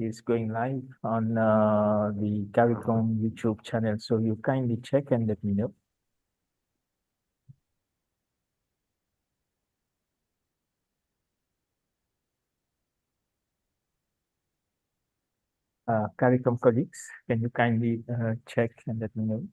is going live on the CARICOM YouTube channel. So you kindly check and let me know. CARICOM colleagues, can you kindly check and let me know?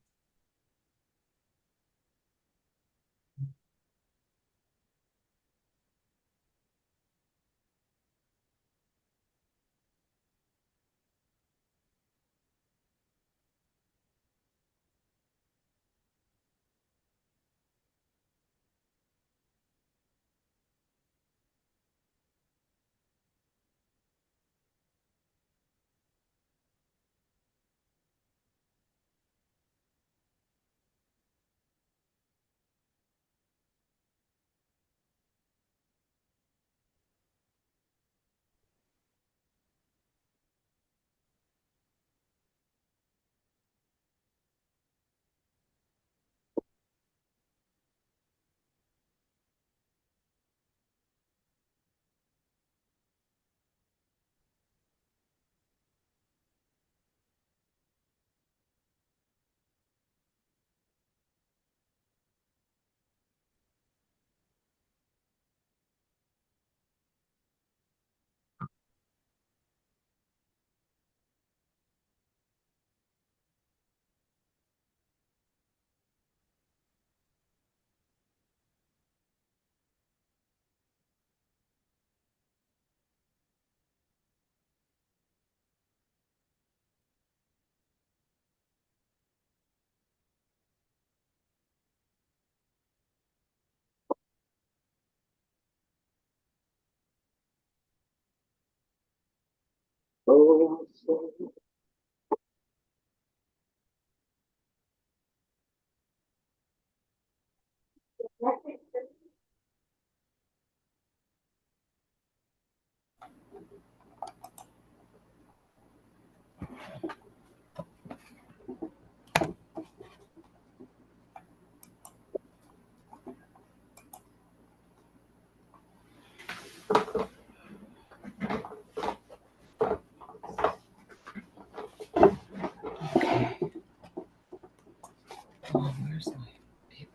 Oh, where's my paper?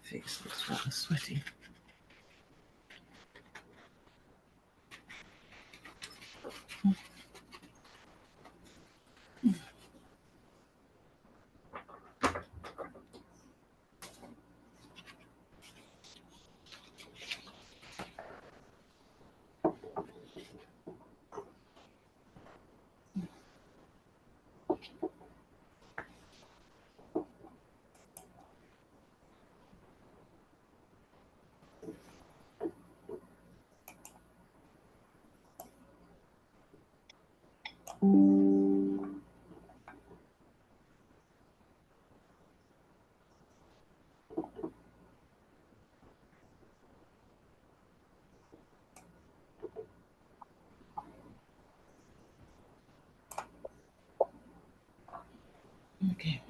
Face looks rather sweaty. Okay.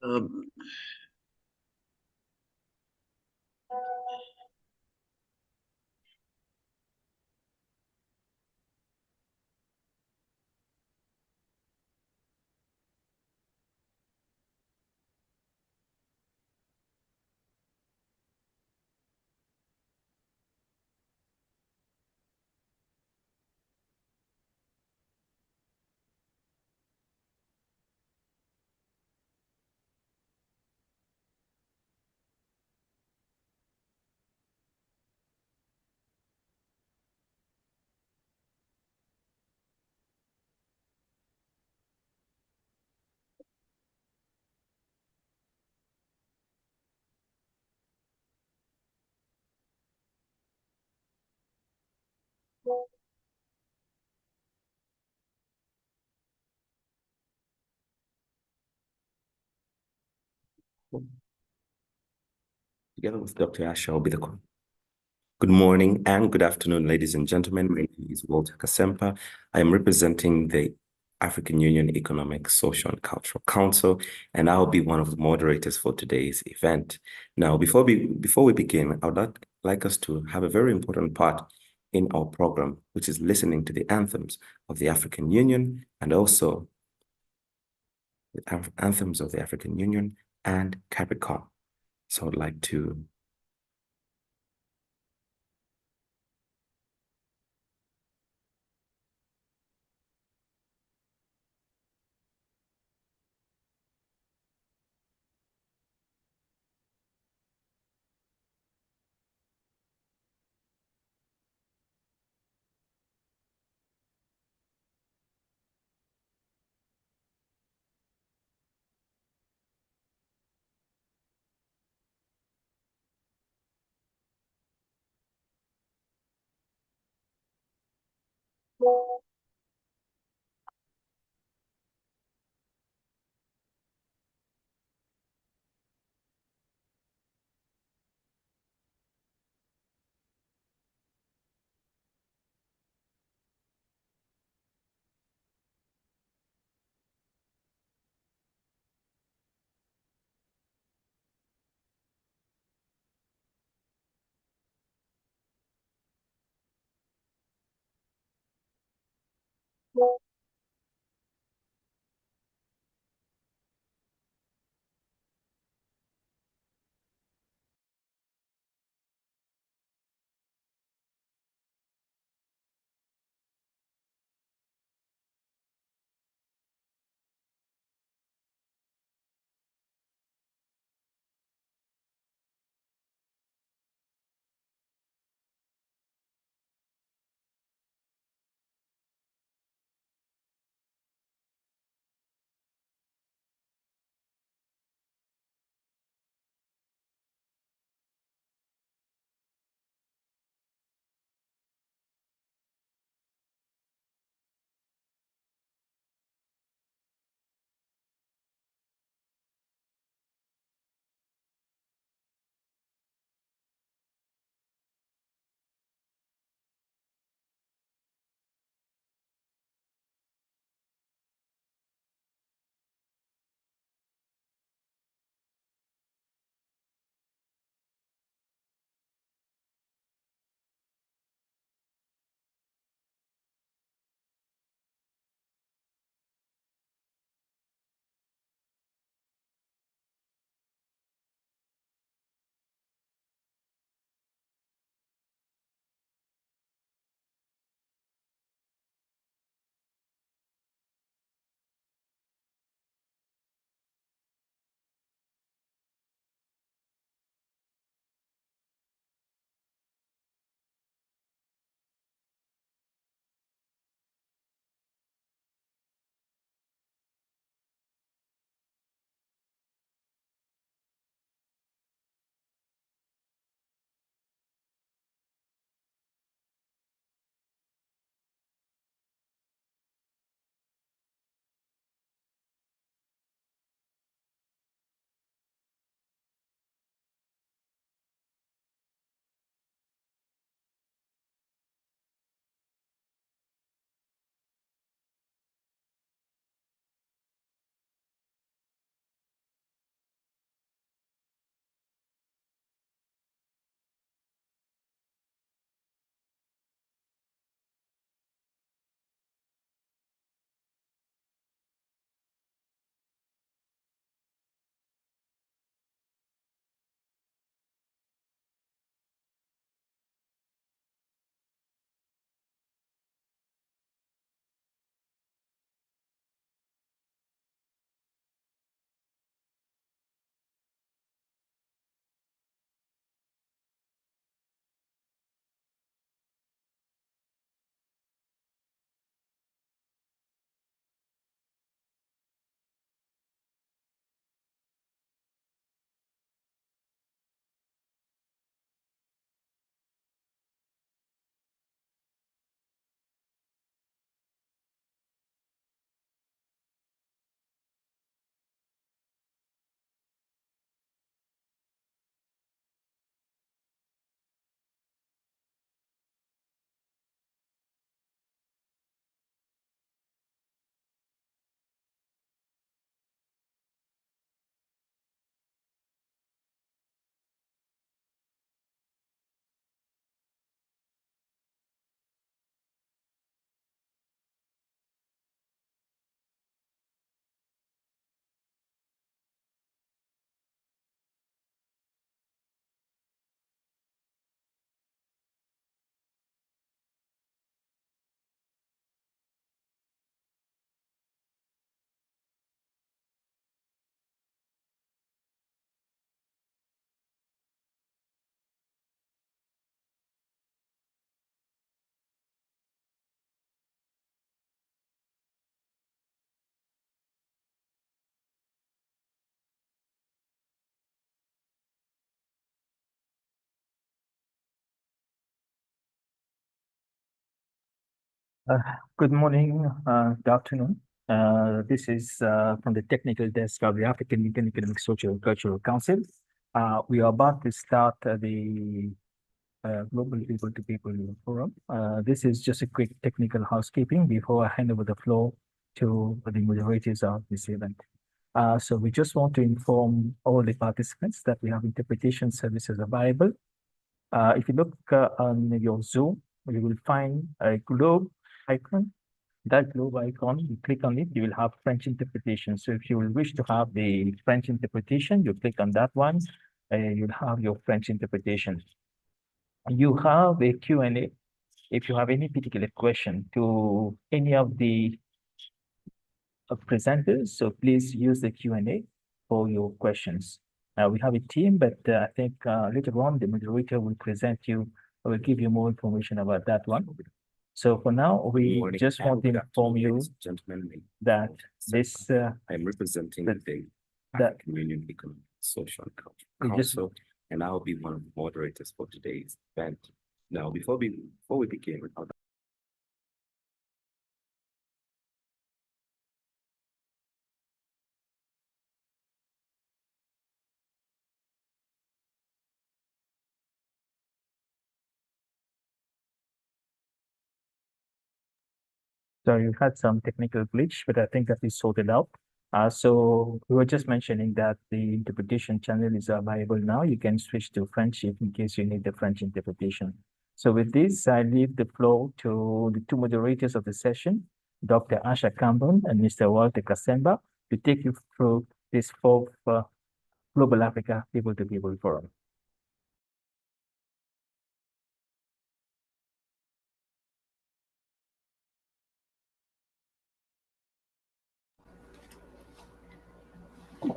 Um, Together with Dr. Asha, I'll be the call. Good morning and good afternoon, ladies and gentlemen. My name is Walter Kasempa. I am representing the African Union Economic, Social, and Cultural Council, and I'll be one of the moderators for today's event. Now, before we begin, I would like us to have a very important part in our program, which is listening to the anthems of the African Union and also the anthems of the African Union and CARICOM. So I'd like to Uh, Good morning, good afternoon. This is from the technical desk of the African Union Economic Social Cultural Council. We are about to start the Global People to People Forum. This is just a quick technical housekeeping before I hand over the floor to the moderators of this event. So we just want to inform all the participants that we have interpretation services available. If you look on your Zoom, you will find a globe icon. That globe icon, you click on it, you will have French interpretation. So if you will wish to have the French interpretation, you click on that one, you'll have your French interpretation. You have a Q&A. If you have any particular question to any of the presenters, so please use the Q&A for your questions. We have a team, but I think later on the moderator will will give you more information about that one. So for now, we Morning just and want to good inform afternoon, you ladies and gentlemen. that this I am representing that- the that- African Union Economic, Social and Cultural We just- Council, and I'll be one of the moderators for today's event. Now, before we begin, so you had some technical glitch, but I think that is sorted out. So we were just mentioning that the interpretation channel is available now. You can switch to French if in case you need the French interpretation. So with this, I leave the floor to the two moderators of the session, Dr. Asha Kambon and Mr. Walter Kasemba, to take you through this fourth Global Africa People to People Forum.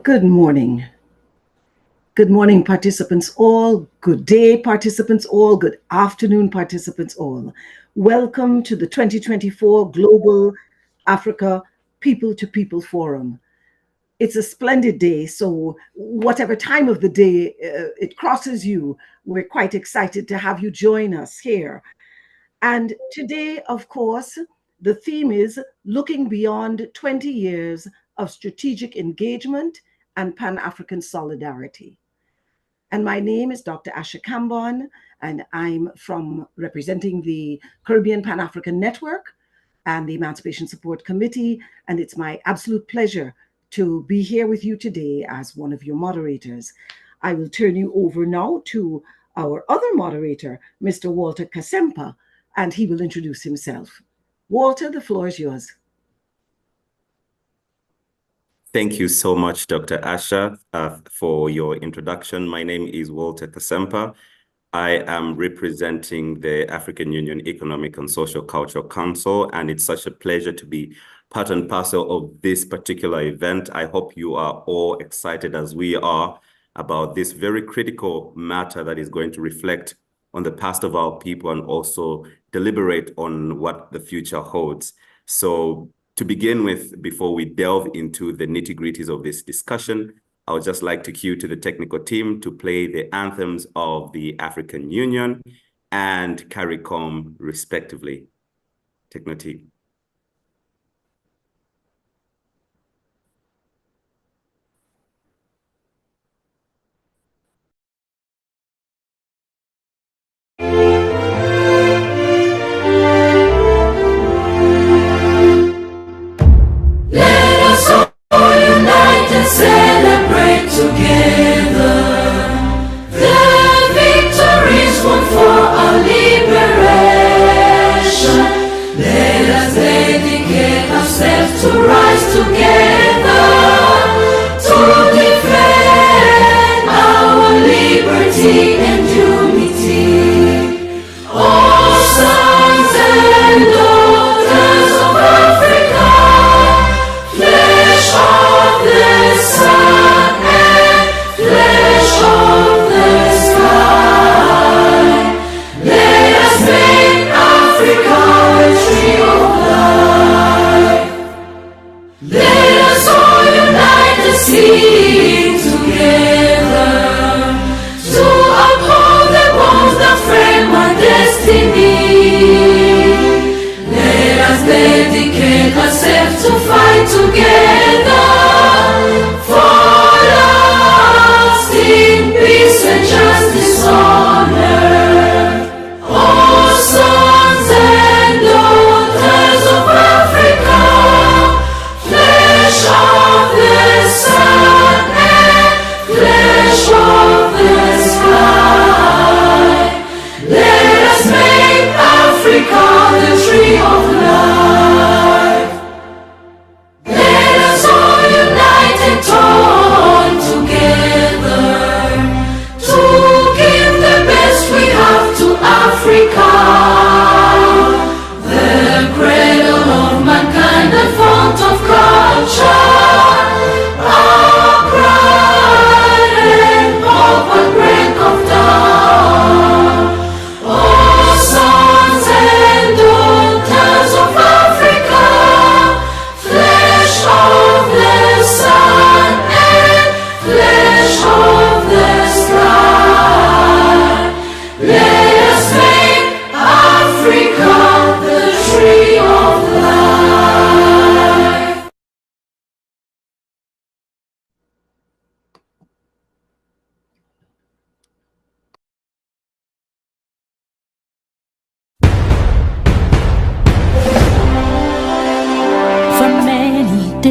Good morning. Good morning, participants all. Good day, participants all. Good afternoon, participants all. Welcome to the 2024 Global Africa People to People Forum. It's a splendid day, so whatever time of the day it crosses you, we're quite excited to have you join us here. And today, of course, the theme is looking beyond 20 years of strategic engagement and Pan-African solidarity. And my name is Dr. Asha Kambon, and I'm representing the Caribbean Pan-African Network and the Emancipation Support Committee. And it's my absolute pleasure to be here with you today as one of your moderators. I will turn you over now to our other moderator, Mr. Walter Kasempa, and he will introduce himself. Walter, the floor is yours. thank you so much, Dr. Asha, for your introduction. My name is Walter Kasempa. I am representing the African Union Economic and Social Cultural Council, and it's such a pleasure to be part and parcel of this particular event. I hope you are all excited as we are about this very critical matter that is going to reflect on the past of our people and also deliberate on what the future holds. So to begin with, before we delve into the nitty-gritties of this discussion, I would just like to cue to the technical team to play the anthems of the African Union and CARICOM respectively. Techno team. Celebrate together the victories won for our liberation. Let us dedicate ourselves to rise together to defend our liberty and unity. All sons and daughters of Africa, flesh of the sun and flesh of the sky, let us make Africa a tree of life.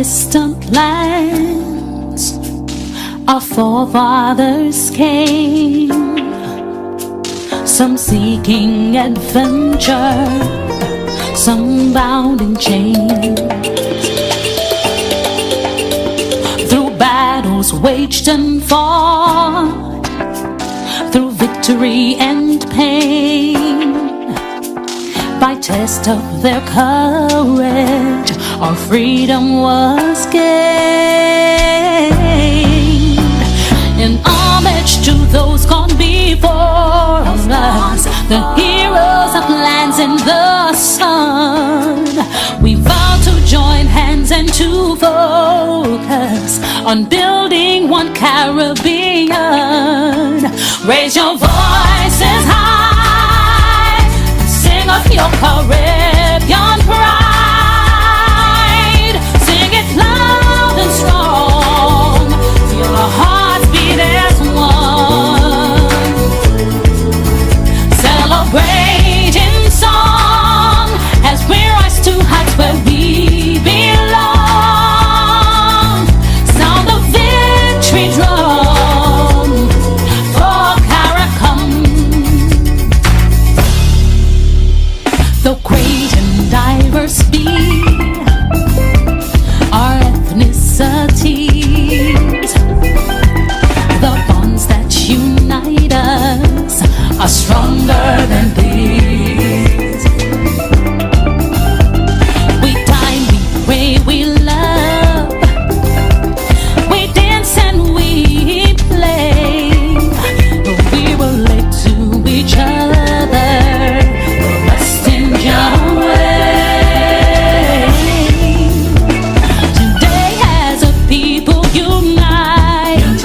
distant lands our forefathers came, some seeking adventure, some bound in chains. Through battles waged and fought, through victory and pain, by test of their courage, our freedom was gained. In homage to those gone before us, the heroes of lands in the sun, we vow to join hands and to focus on building one Caribbean. Raise your voices high, sing of your Caribbean pride. Sing it loud and strong, feel our hearts beat as one. Celebrate in song as we rise to heights where we belong. Sound the victory drum for CARICOM. Though great and diverse be our ethnicities, the bonds that unite us are stronger than these. We dine, we pray, we love, we dance and we play. We relate to each other, rest in your way. Today as a people united,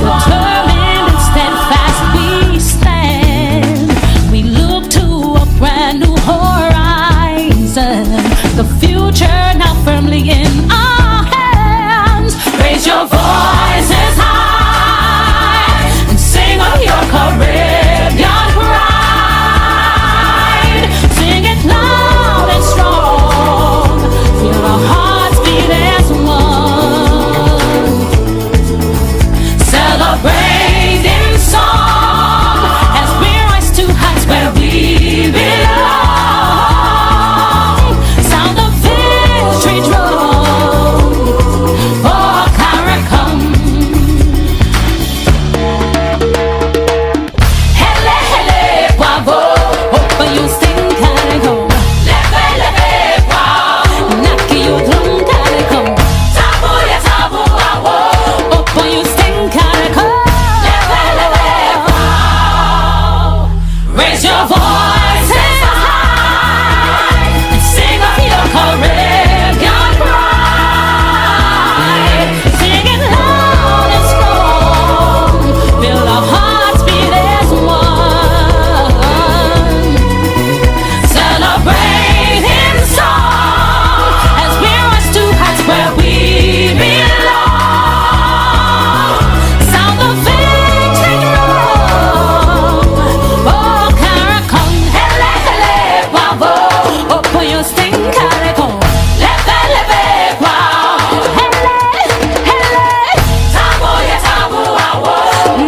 determined and steadfast we stand. We look to a brand new horizon, the future now firmly in our hands. Raise your voices high and sing of your Caribbean pride. Sing it loud and strong, feel our hearts beat as one. Celebrate in song as we rise to heights where we belong. Sound the victory drum for CARICOM. Hele, hele, bravo, open you sing CARICOM. Leve, leve, wow, naki you drum CARICOM. Tabu ya tabu, awo, open you sing CARICOM. Leve, leve, wow. Raise your voices high and sing of your Caribbean pride. Sing it loud and strong, feel our hearts beat as one. Celebrate in song as we rise to heights where we belong. Sound the victory drum for CARICOM. Hele, hele, bravo, open your sting CARICOM. Leve, leve, wow, hele, hele, tabu ya tabu, awo,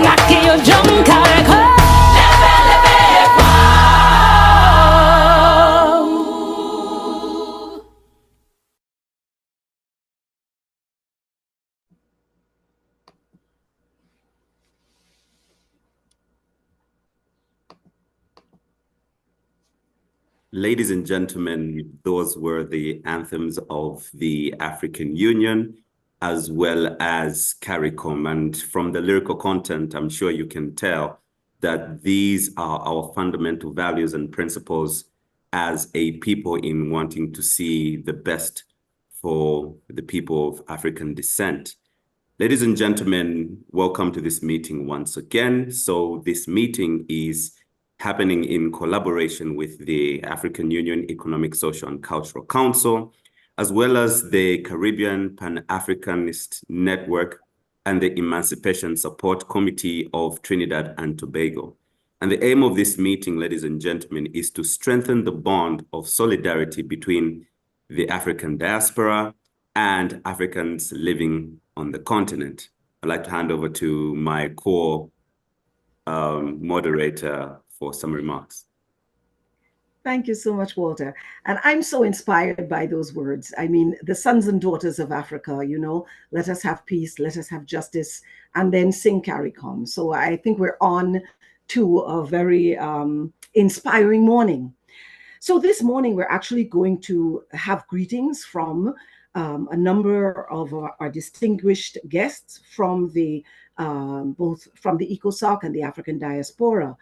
naki your drum CARICOM. Leve, leve, wow. Ladies and gentlemen, those were the anthems of the African Union as well as CARICOM. And from the lyrical content, I'm sure you can tell that these are our fundamental values and principles as a people in wanting to see the best for the people of African descent. Ladies and gentlemen, welcome to this meeting once again. So this meeting is happening in collaboration with the African Union Economic, Social and Cultural Council, as well as the Caribbean Pan-Africanist Network and the Emancipation Support Committee of Trinidad and Tobago. And the aim of this meeting, ladies and gentlemen, is to strengthen the bond of solidarity between the African diaspora and Africans living on the continent. I'd like to hand over to my moderator for some remarks. Thank you so much, Walter. And I'm so inspired by those words. I mean, the sons and daughters of Africa, you know, let us have peace, let us have justice, and then sing CARICOM. So I think we're on to a very inspiring morning. So this morning, we're actually going to have greetings from a number of our distinguished guests from both from the ECOSOC and the African diaspora.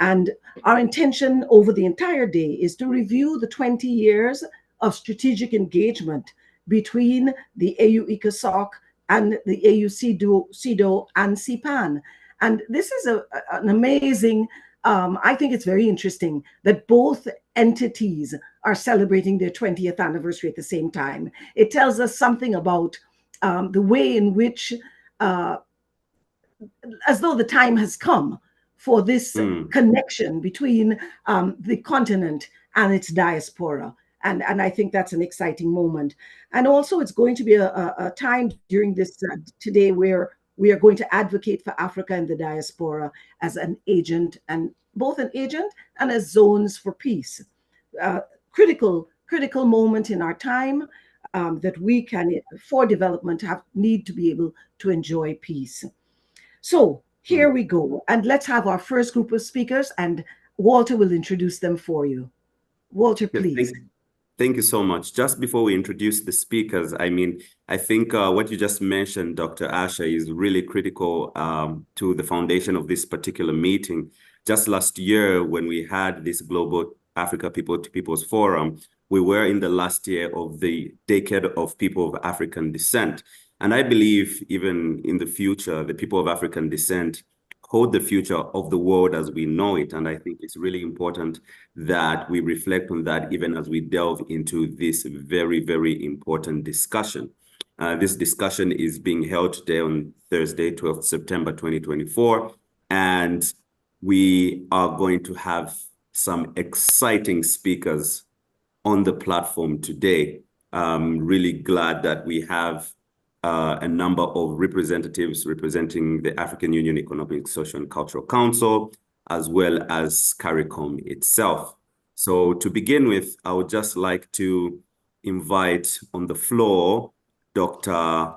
And our intention over the entire day is to review the 20 years of strategic engagement between the AU ECOSOC and the AU CEDAW and CPAN. And this is an amazing, I think it's very interesting that both entities are celebrating their 20th anniversary at the same time. It tells us something about the way in which, as though the time has come for this connection between the continent and its diaspora. And I think that's an exciting moment. And also it's going to be a time during this today where we are going to advocate for Africa and the diaspora as an agent, and both an agent and as zones for peace. Critical moment in our time that we can, for development, need to be able to enjoy peace. So here we go. And let's have our first group of speakers, and Walter will introduce them for you. Walter, please. Thank you so much. Just before we introduce the speakers, I mean, I think what you just mentioned, Dr. Asha, is really critical to the foundation of this particular meeting. Just last year, when we had this Global Africa People to Peoples Forum, we were in the last year of the Decade of People of African Descent. And I believe even in the future, the people of African descent hold the future of the world as we know it. And I think it's really important that we reflect on that even as we delve into this very, very important discussion. This discussion is being held today on Thursday, 12th September 2024. And we are going to have some exciting speakers on the platform today. I'm really glad that we have a number of representatives representing the African Union Economic, Social and Cultural Council, as well as CARICOM itself. So to begin with, I would just like to invite on the floor Dr.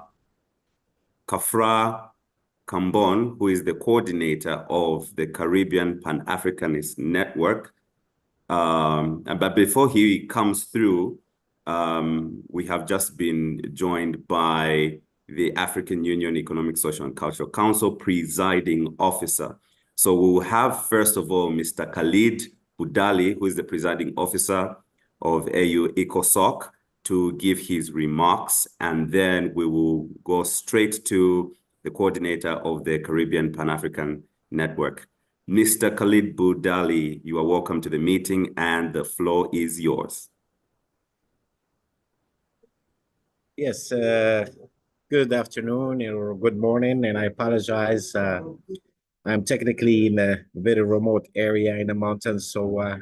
Kafra Kambon, who is the coordinator of the Caribbean Pan-Africanist Network. But before he comes through, we have just been joined by the African Union Economic, Social and Cultural Council presiding officer. So we will have, first of all, Mr. Khalid Budali, who is the presiding officer of AU ECOSOC, to give his remarks. And then we will go straight to the coordinator of the Caribbean Pan-African Network. Mr. Khalid Budali, you are welcome to the meeting and the floor is yours. Yes, good afternoon or good morning, and I apologize. I'm technically in a very remote area in the mountains, so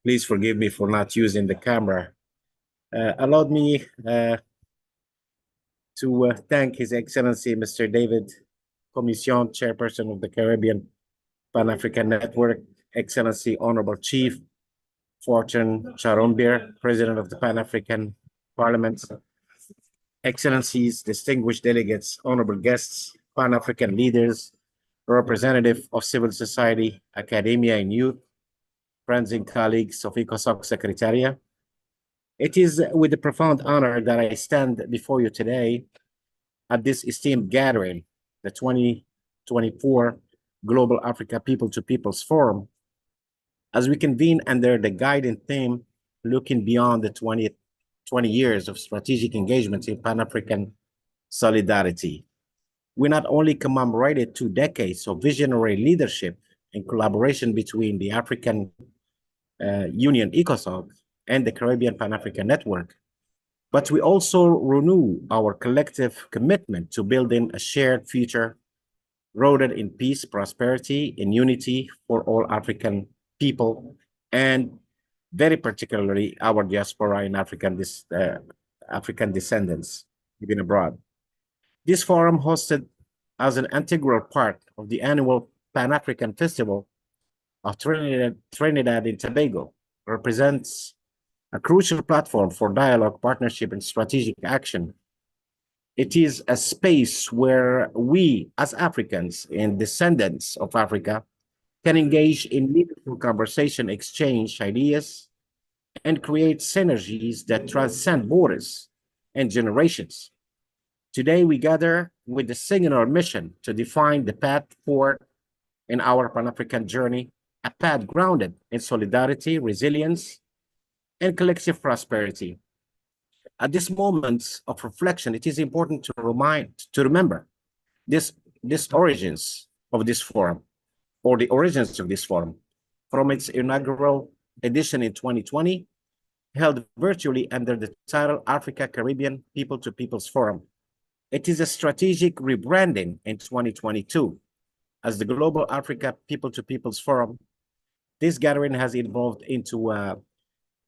please forgive me for not using the camera. Allow me to thank His Excellency Mr. David Commission, Chairperson of the Caribbean Pan-African Network, Excellency Honorable Chief Fortune Charombir, President of the Pan-African Parliament, Excellencies, distinguished delegates, honorable guests, Pan-African leaders, representative of civil society, academia and youth, friends and colleagues of ECOSOC Secretariat. It is with a profound honor that I stand before you today at this esteemed gathering, the 2024 Global Africa People to Peoples Forum, as we convene under the guiding theme, looking beyond the 20 years of strategic engagement in Pan-African solidarity. We not only commemorated 2 decades of visionary leadership and collaboration between the African Union ECOSOC and the Caribbean Pan-African Network, but we also renew our collective commitment to building a shared future rooted in peace, prosperity, and unity for all African people, and very particularly our diaspora and African descendants. even abroad. This forum, hosted as an integral part of the annual Pan-African Festival of Trinidad and Tobago, represents a crucial platform for dialogue, partnership, and strategic action. It is a space where we, as Africans and descendants of Africa, can engage in meaningful conversation, exchange ideas, and create synergies that transcend borders and generations. Today, we gather with the singular mission to define the path forward in our Pan-African journey, a path grounded in solidarity, resilience, and collective prosperity. At this moment of reflection, it is important to remember this origins of this forum, or the origins of this forum, from its inaugural edition in 2020, held virtually under the title Africa Caribbean People to Peoples Forum. It is a strategic rebranding in 2022 as the Global Africa People to Peoples Forum. This gathering has evolved into an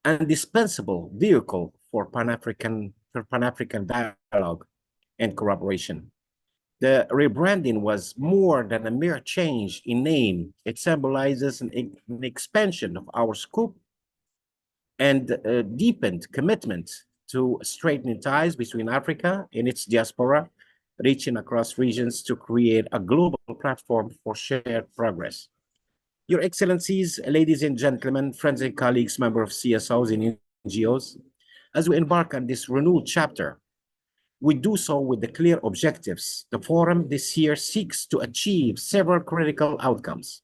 indispensable vehicle for Pan-African dialogue and cooperation. The rebranding was more than a mere change in name. It symbolizes an expansion of our scope and a deepened commitment to strengthening ties between Africa and its diaspora, reaching across regions to create a global platform for shared progress. Your Excellencies, ladies and gentlemen, friends and colleagues, members of CSOs and NGOs, as we embark on this renewed chapter, we do so with the clear objectives. The forum this year seeks to achieve several critical outcomes.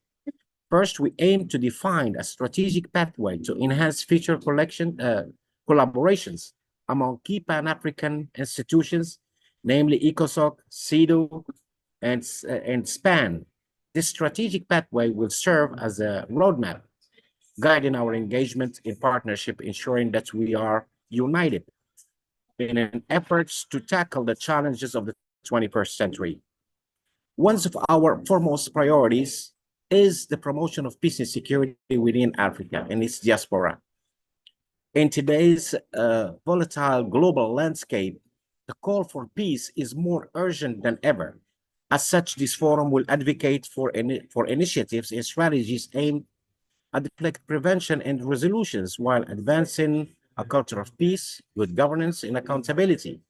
First, we aim to define a strategic pathway to enhance future collaborations among key Pan-African institutions, namely ECOSOC, CEDAW, and SPAN. This strategic pathway will serve as a roadmap, guiding our engagement in partnership, ensuring that we are united in an effort to tackle the challenges of the 21st century. One of our foremost priorities is the promotion of peace and security within Africa and its diaspora. In today's volatile global landscape, the call for peace is more urgent than ever. As such, this forum will advocate for initiatives and strategies aimed at the prevention and resolutions while advancing a culture of peace, good governance, and accountability.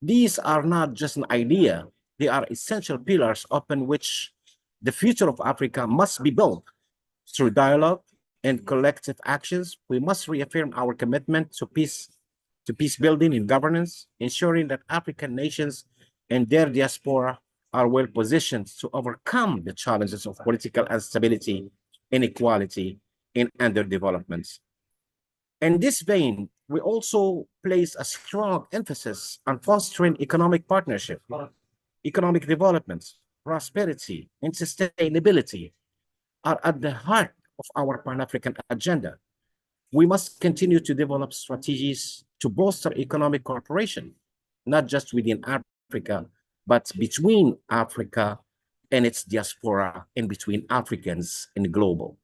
These are not just an idea, they are essential pillars upon which the future of Africa must be built. Through dialogue and collective actions, we must reaffirm our commitment to peace building and governance, ensuring that African nations and their diaspora are well positioned to overcome the challenges of political instability, inequality, and underdevelopment. In this vein, we also place a strong emphasis on fostering economic partnership, economic development, prosperity, and sustainability are at the heart of our Pan-African agenda. We must continue to develop strategies to bolster economic cooperation, not just within Africa, but between Africa and its diaspora and between Africans and global.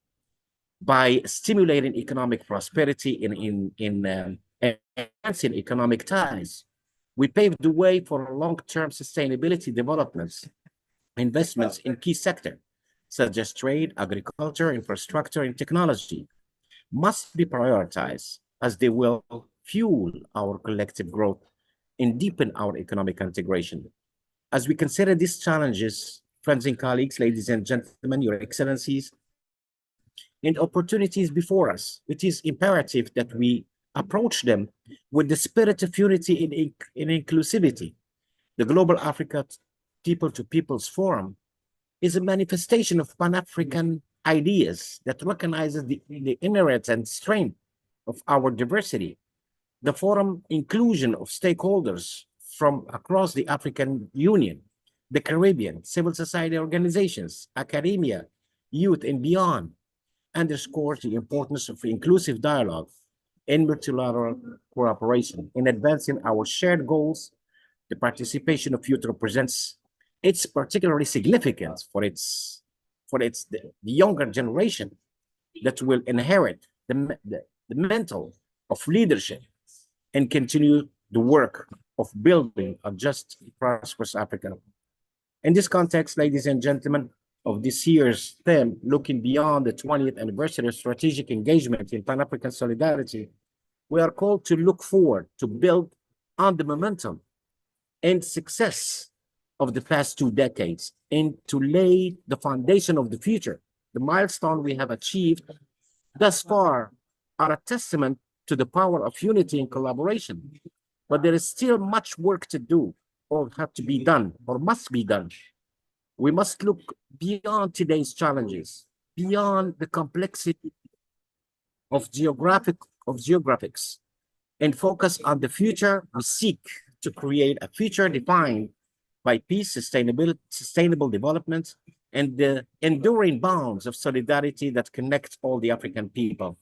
By stimulating economic prosperity in enhancing economic ties, we pave the way for long-term sustainability developments, investments in key sectors such as trade, agriculture, infrastructure, and technology must be prioritized as they will fuel our collective growth and deepen our economic integration. As we consider these challenges, friends and colleagues, ladies and gentlemen, your excellencies, and opportunities before us, it is imperative that we approach them with the spirit of unity and inclusivity. The Global Africa People to Peoples Forum is a manifestation of Pan-African ideas that recognizes the inherent strength of our diversity. The forum inclusion of stakeholders from across the African Union, the Caribbean, civil society organizations, academia, youth, and beyond underscores the importance of inclusive dialogue and multilateral cooperation in advancing our shared goals. The participation of youth represents it's particularly significant for the younger generation that will inherit the mantle of leadership and continue the work of building a just, prosperous Africa. In this context, ladies and gentlemen, of this year's theme, looking beyond the 20th anniversary of strategic engagement in Pan-African solidarity, we are called to look forward, to build on the momentum and success of the past 2 decades, and to lay the foundation of the future. The milestone we have achieved thus far are a testament to the power of unity and collaboration. But there is still much work to do, or have to be done, or must be done. We must look beyond today's challenges, beyond the complexity of geographics, and focus on the future. We seek to create a future defined by peace, sustainable development, and the enduring bonds of solidarity that connect all the African people.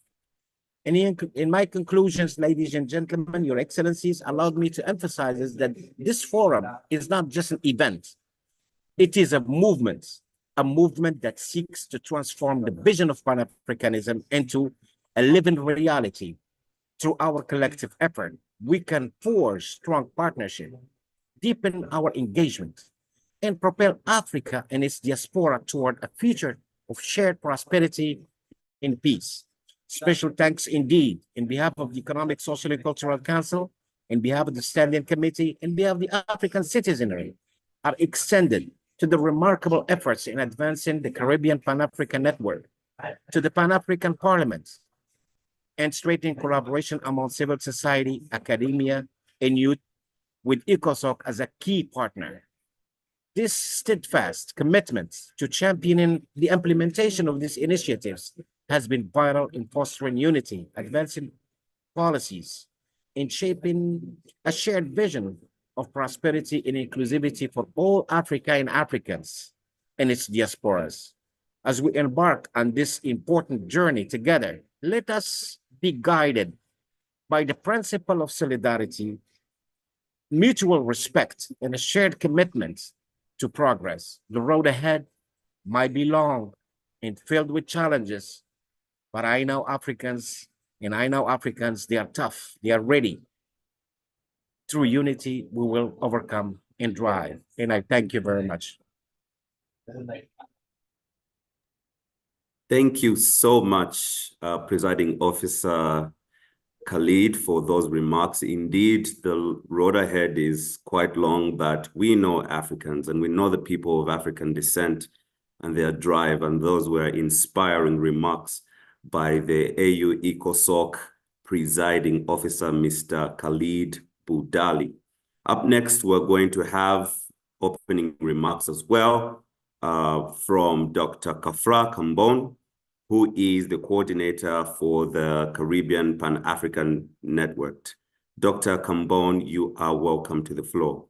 And in my conclusions, ladies and gentlemen, Your Excellencies, allowed me to emphasize that this forum is not just an event. It is a movement that seeks to transform the vision of Pan-Africanism into a living reality. Through our collective effort, we can forge strong partnership, deepen our engagement, and propel Africa and its diaspora toward a future of shared prosperity and peace. Special thanks indeed, in behalf of the Economic, Social, and Cultural Council, in behalf of the Standing Committee, in behalf of the African citizenry, are extended to the remarkable efforts in advancing the Caribbean Pan-African Network, to the Pan-African Parliament, and strengthening collaboration among civil society, academia, and youth, with ECOSOC as a key partner. This steadfast commitment to championing the implementation of these initiatives has been vital in fostering unity, advancing policies, and shaping a shared vision of prosperity and inclusivity for all Africa and Africans and its diasporas. As we embark on this important journey together, let us be guided by the principle of solidarity, mutual respect, and a shared commitment to progress. The road ahead might be long and filled with challenges, but I know Africans, they are tough, they are ready. Through unity, we will overcome and drive. And I thank you very much. Thank you so much, Presiding Officer Khalid, for those remarks. Indeed, the road ahead is quite long, but we know Africans and we know the people of African descent and their drive, and those were inspiring remarks by the AU ECOSOC Presiding Officer, Mr. Khalid Boudali. Up next, we're going to have opening remarks as well from Dr. Kafra Kambon, who is the coordinator for the Caribbean Pan-African Network. Dr. Kambon, you are welcome to the floor.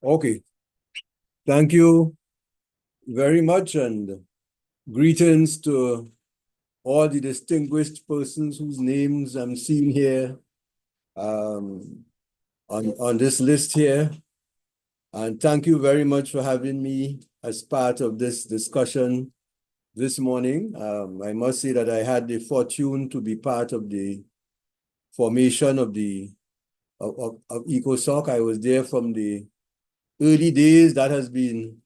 Okay, thank you very much, and greetings to all the distinguished persons whose names I'm seeing here on this list here. And thank you very much for having me as part of this discussion this morning. I must say that I had the fortune to be part of the formation of ECOSOC. I was there from the early days. That has been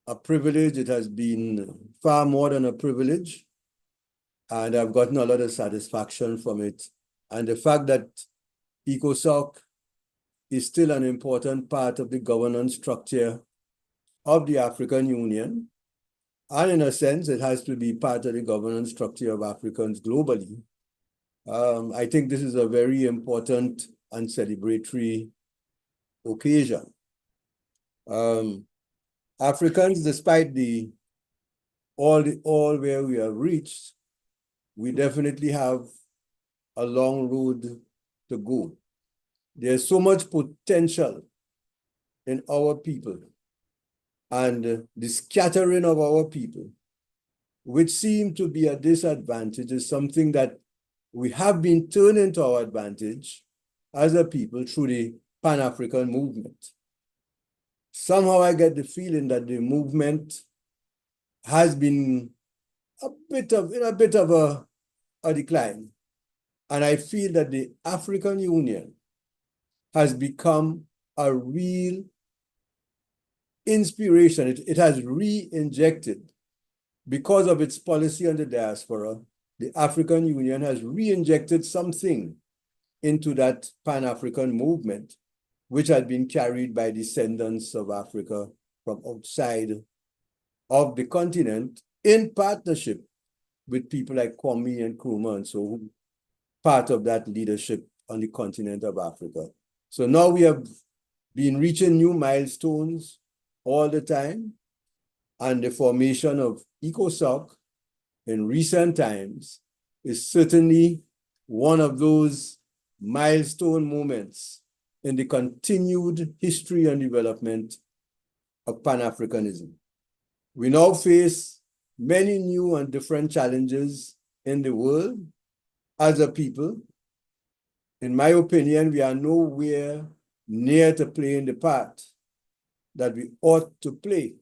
a privilege. It has been far more than a privilege. And I've gotten a lot of satisfaction from it. And the fact that ECOSOC is still an important part of the governance structure of the African Union. And in a sense, it has to be part of the governance structure of Africans globally. I think this is a very important and celebratory occasion. Africans, despite all where we have reached, we definitely have a long road to go. There's so much potential in our people, and the scattering of our people, which seem to be a disadvantage, is something that we have been turning to our advantage as a people through the Pan-African movement. somehow I get the feeling that the movement has been in a bit of a decline. And I feel that the African Union has become a real inspiration. It has re-injected, because of its policy on the diaspora, the African Union has re-injected something into that Pan-African movement, which had been carried by descendants of Africa from outside of the continent in partnership with people like Kwame and Nkrumah and so part of that leadership on the continent of Africa. So now we have been reaching new milestones all the time, and the formation of ECOSOC in recent times is certainly one of those milestone moments in the continued history and development of Pan-Africanism. We now face many new and different challenges in the world as a people. In my opinion, we are nowhere near to playing the part that we ought to play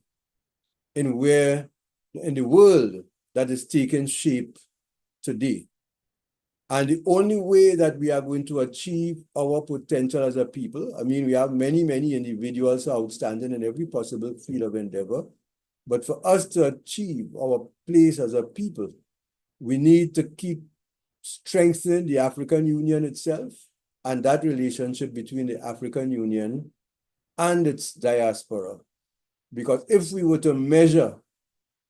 in the world that is taking shape today. And the only way that we are going to achieve our potential as a people, I mean, we have many, many individuals outstanding in every possible field of endeavor, but for us to achieve our place as a people, we need to keep strengthening the African Union itself and that relationship between the African Union and its diaspora. Because if we were to measure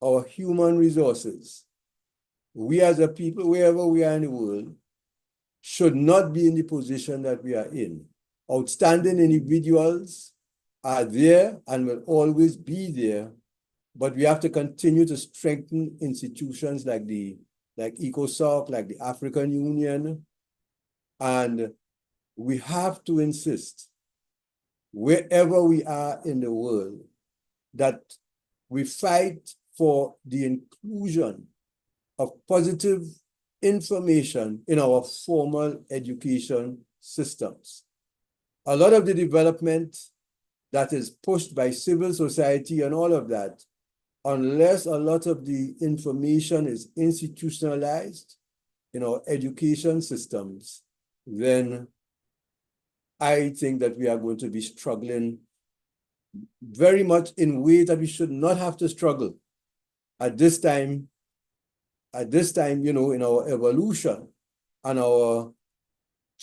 our human resources, we as a people, wherever we are in the world, should not be in the position that we are in. Outstanding individuals are there and will always be there, but we have to continue to strengthen institutions like ECOSOC, like the African Union, and we have to insist, wherever we are in the world, that we fight for the inclusion of positive information in our formal education systems. A lot of the development that is pushed by civil society and all of that, unless a lot of the information is institutionalized in our education systems, then I think that we are going to be struggling very much in ways that we should not have to struggle at this time, you know, in our evolution and our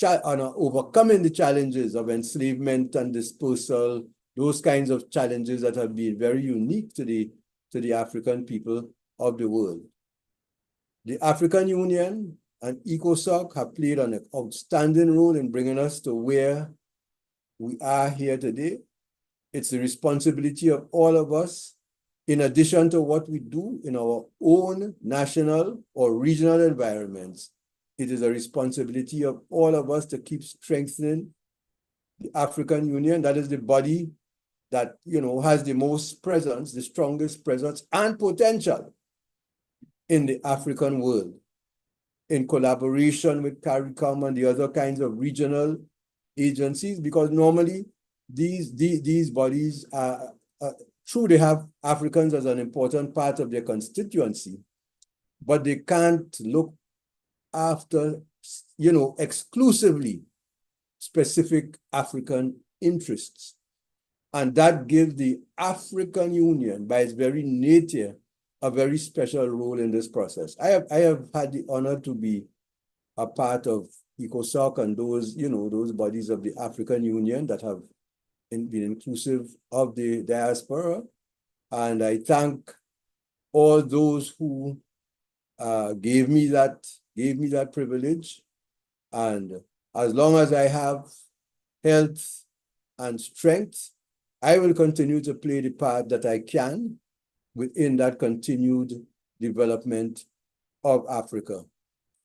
overcoming the challenges of enslavement and dispersal, those kinds of challenges that have been very unique to the African people of the world. The African Union and ECOSOC have played an outstanding role in bringing us to where we are here today. It's the responsibility of all of us, in addition to what we do in our own national or regional environments. It is a responsibility of all of us to keep strengthening the African Union. That is the body that, you know, has the most presence, the strongest presence and potential in the African world, in collaboration with CARICOM and the other kinds of regional agencies, because normally these bodies are true, they have Africans as an important part of their constituency, but they can't look after, you know, exclusively specific African interests. And that gives the African Union, by its very nature, a very special role in this process. I have had the honor to be a part of ECOSOC and those, you know, those bodies of the African Union that have been inclusive of the diaspora. And I thank all those who gave me that privilege. And as long as I have health and strength, I will continue to play the part that I can within that continued development of Africa.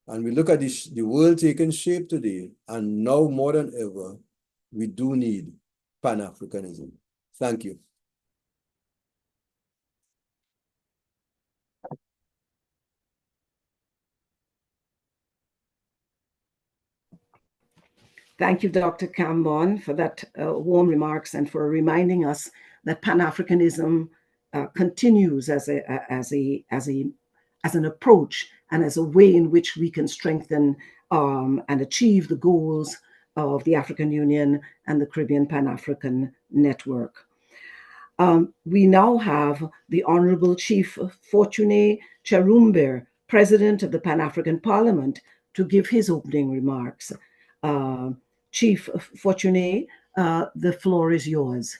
And we look at the world taking shape today, and now more than ever, we do need Pan-Africanism. Thank you. Thank you, Dr. Cambon, for that warm remarks and for reminding us that Pan-Africanism continues as an approach and as a way in which we can strengthen and achieve the goals of the African Union and the Caribbean Pan-African Network. We now have the Honorable Chief Fortuné Cherumbe, President of the Pan-African Parliament, to give his opening remarks. Chief Fortuné, the floor is yours.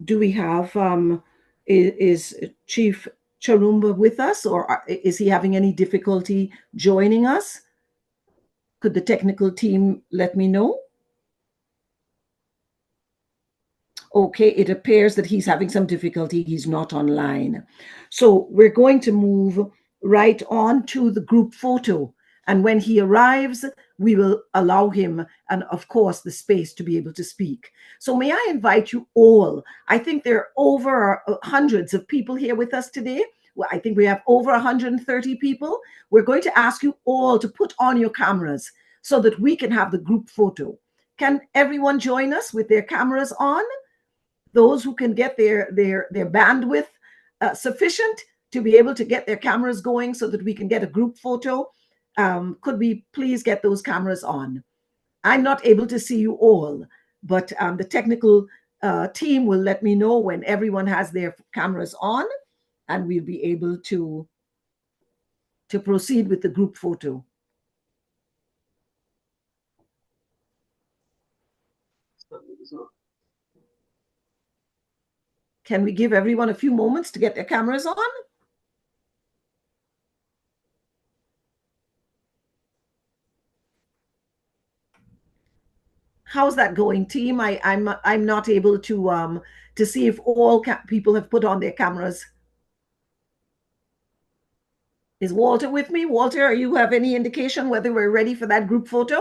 Do we have, is Chief Cherumbe with us, or is he having any difficulty joining us? Could the technical team let me know? Okay, it appears that he's having some difficulty. He's not online. So we're going to move right on to the group photo. And when he arrives, we will allow him, and of course, the space to be able to speak. So may I invite you all? I think there are over hundreds of people here with us today. Well, I think we have over 130 people. We're going to ask you all to put on your cameras so that we can have the group photo. Can everyone join us with their cameras on? Those who can get their bandwidth sufficient to be able to get their cameras going so that we can get a group photo. Could we please get those cameras on? I'm not able to see you all, but the technical team will let me know when everyone has their cameras on, and we'll be able to proceed with the group photo. Can we give everyone a few moments to get their cameras on? How's that going, team? I'm not able to see if all people have put on their cameras. Is Walter with me? Walter, you have any indication whether we're ready for that group photo?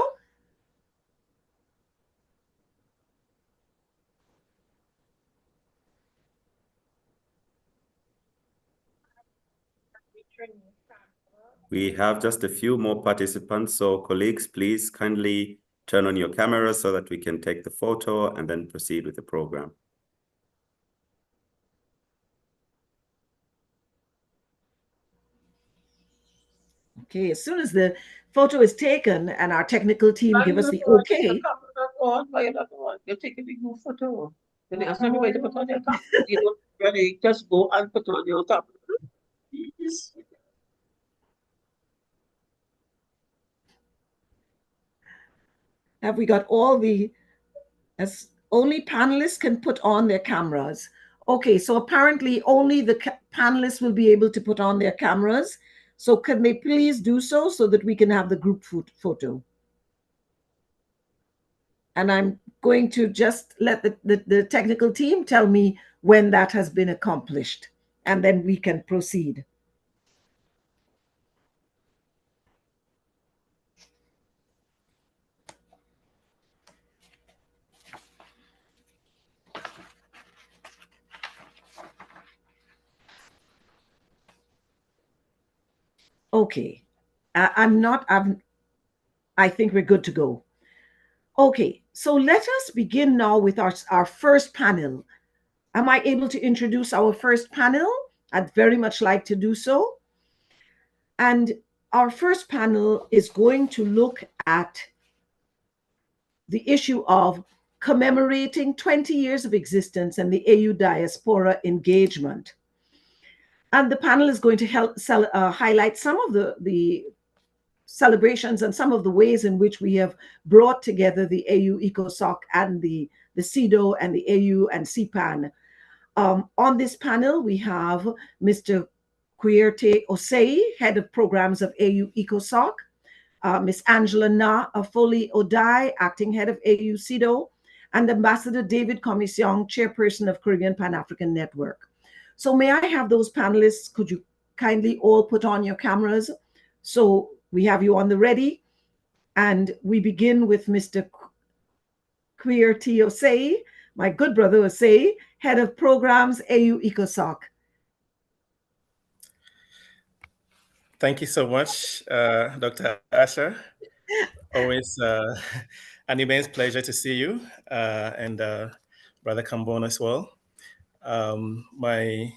We have just a few more participants, so colleagues, please kindly turn on your camera so that we can take the photo and then proceed with the program. Okay, as soon as the photo is taken and our technical team give us the okay. You're taking a good photo. Then ask everybody to put on their camera. You don't really just go and put on your camera. Have we got all the, as only panelists can put on their cameras? Okay, so apparently only the panelists will be able to put on their cameras. So can they please do so that we can have the group photo? And I'm going to just let the technical team tell me when that has been accomplished, and then we can proceed. Okay, I think we're good to go. Okay, so let us begin now with our first panel. Am I able to introduce our first panel? I'd very much like to do so. And our first panel is going to look at the issue of commemorating 20 years of existence and the AU diaspora engagement. And the panel is going to help highlight some of the celebrations and some of the ways in which we have brought together the AU ECOSOC and the CEDAW and the AU and CPAN. On this panel, we have Mr. Kweiyertey Osei, Head of Programs of AU ECOSOC, Ms. Angela Foley Odai, Acting Head of AU CEDAW, and Ambassador David Commission, Chairperson of Caribbean Pan-African Network. So may I have those panelists, could you kindly all put on your cameras? So we have you on the ready. And we begin with Mr. Kweiyertey Osei, my good brother Osei, Head of Programs, AU ECOSOC. Thank you so much, Dr. Asher. Always an immense pleasure to see you and Brother Kambon as well. My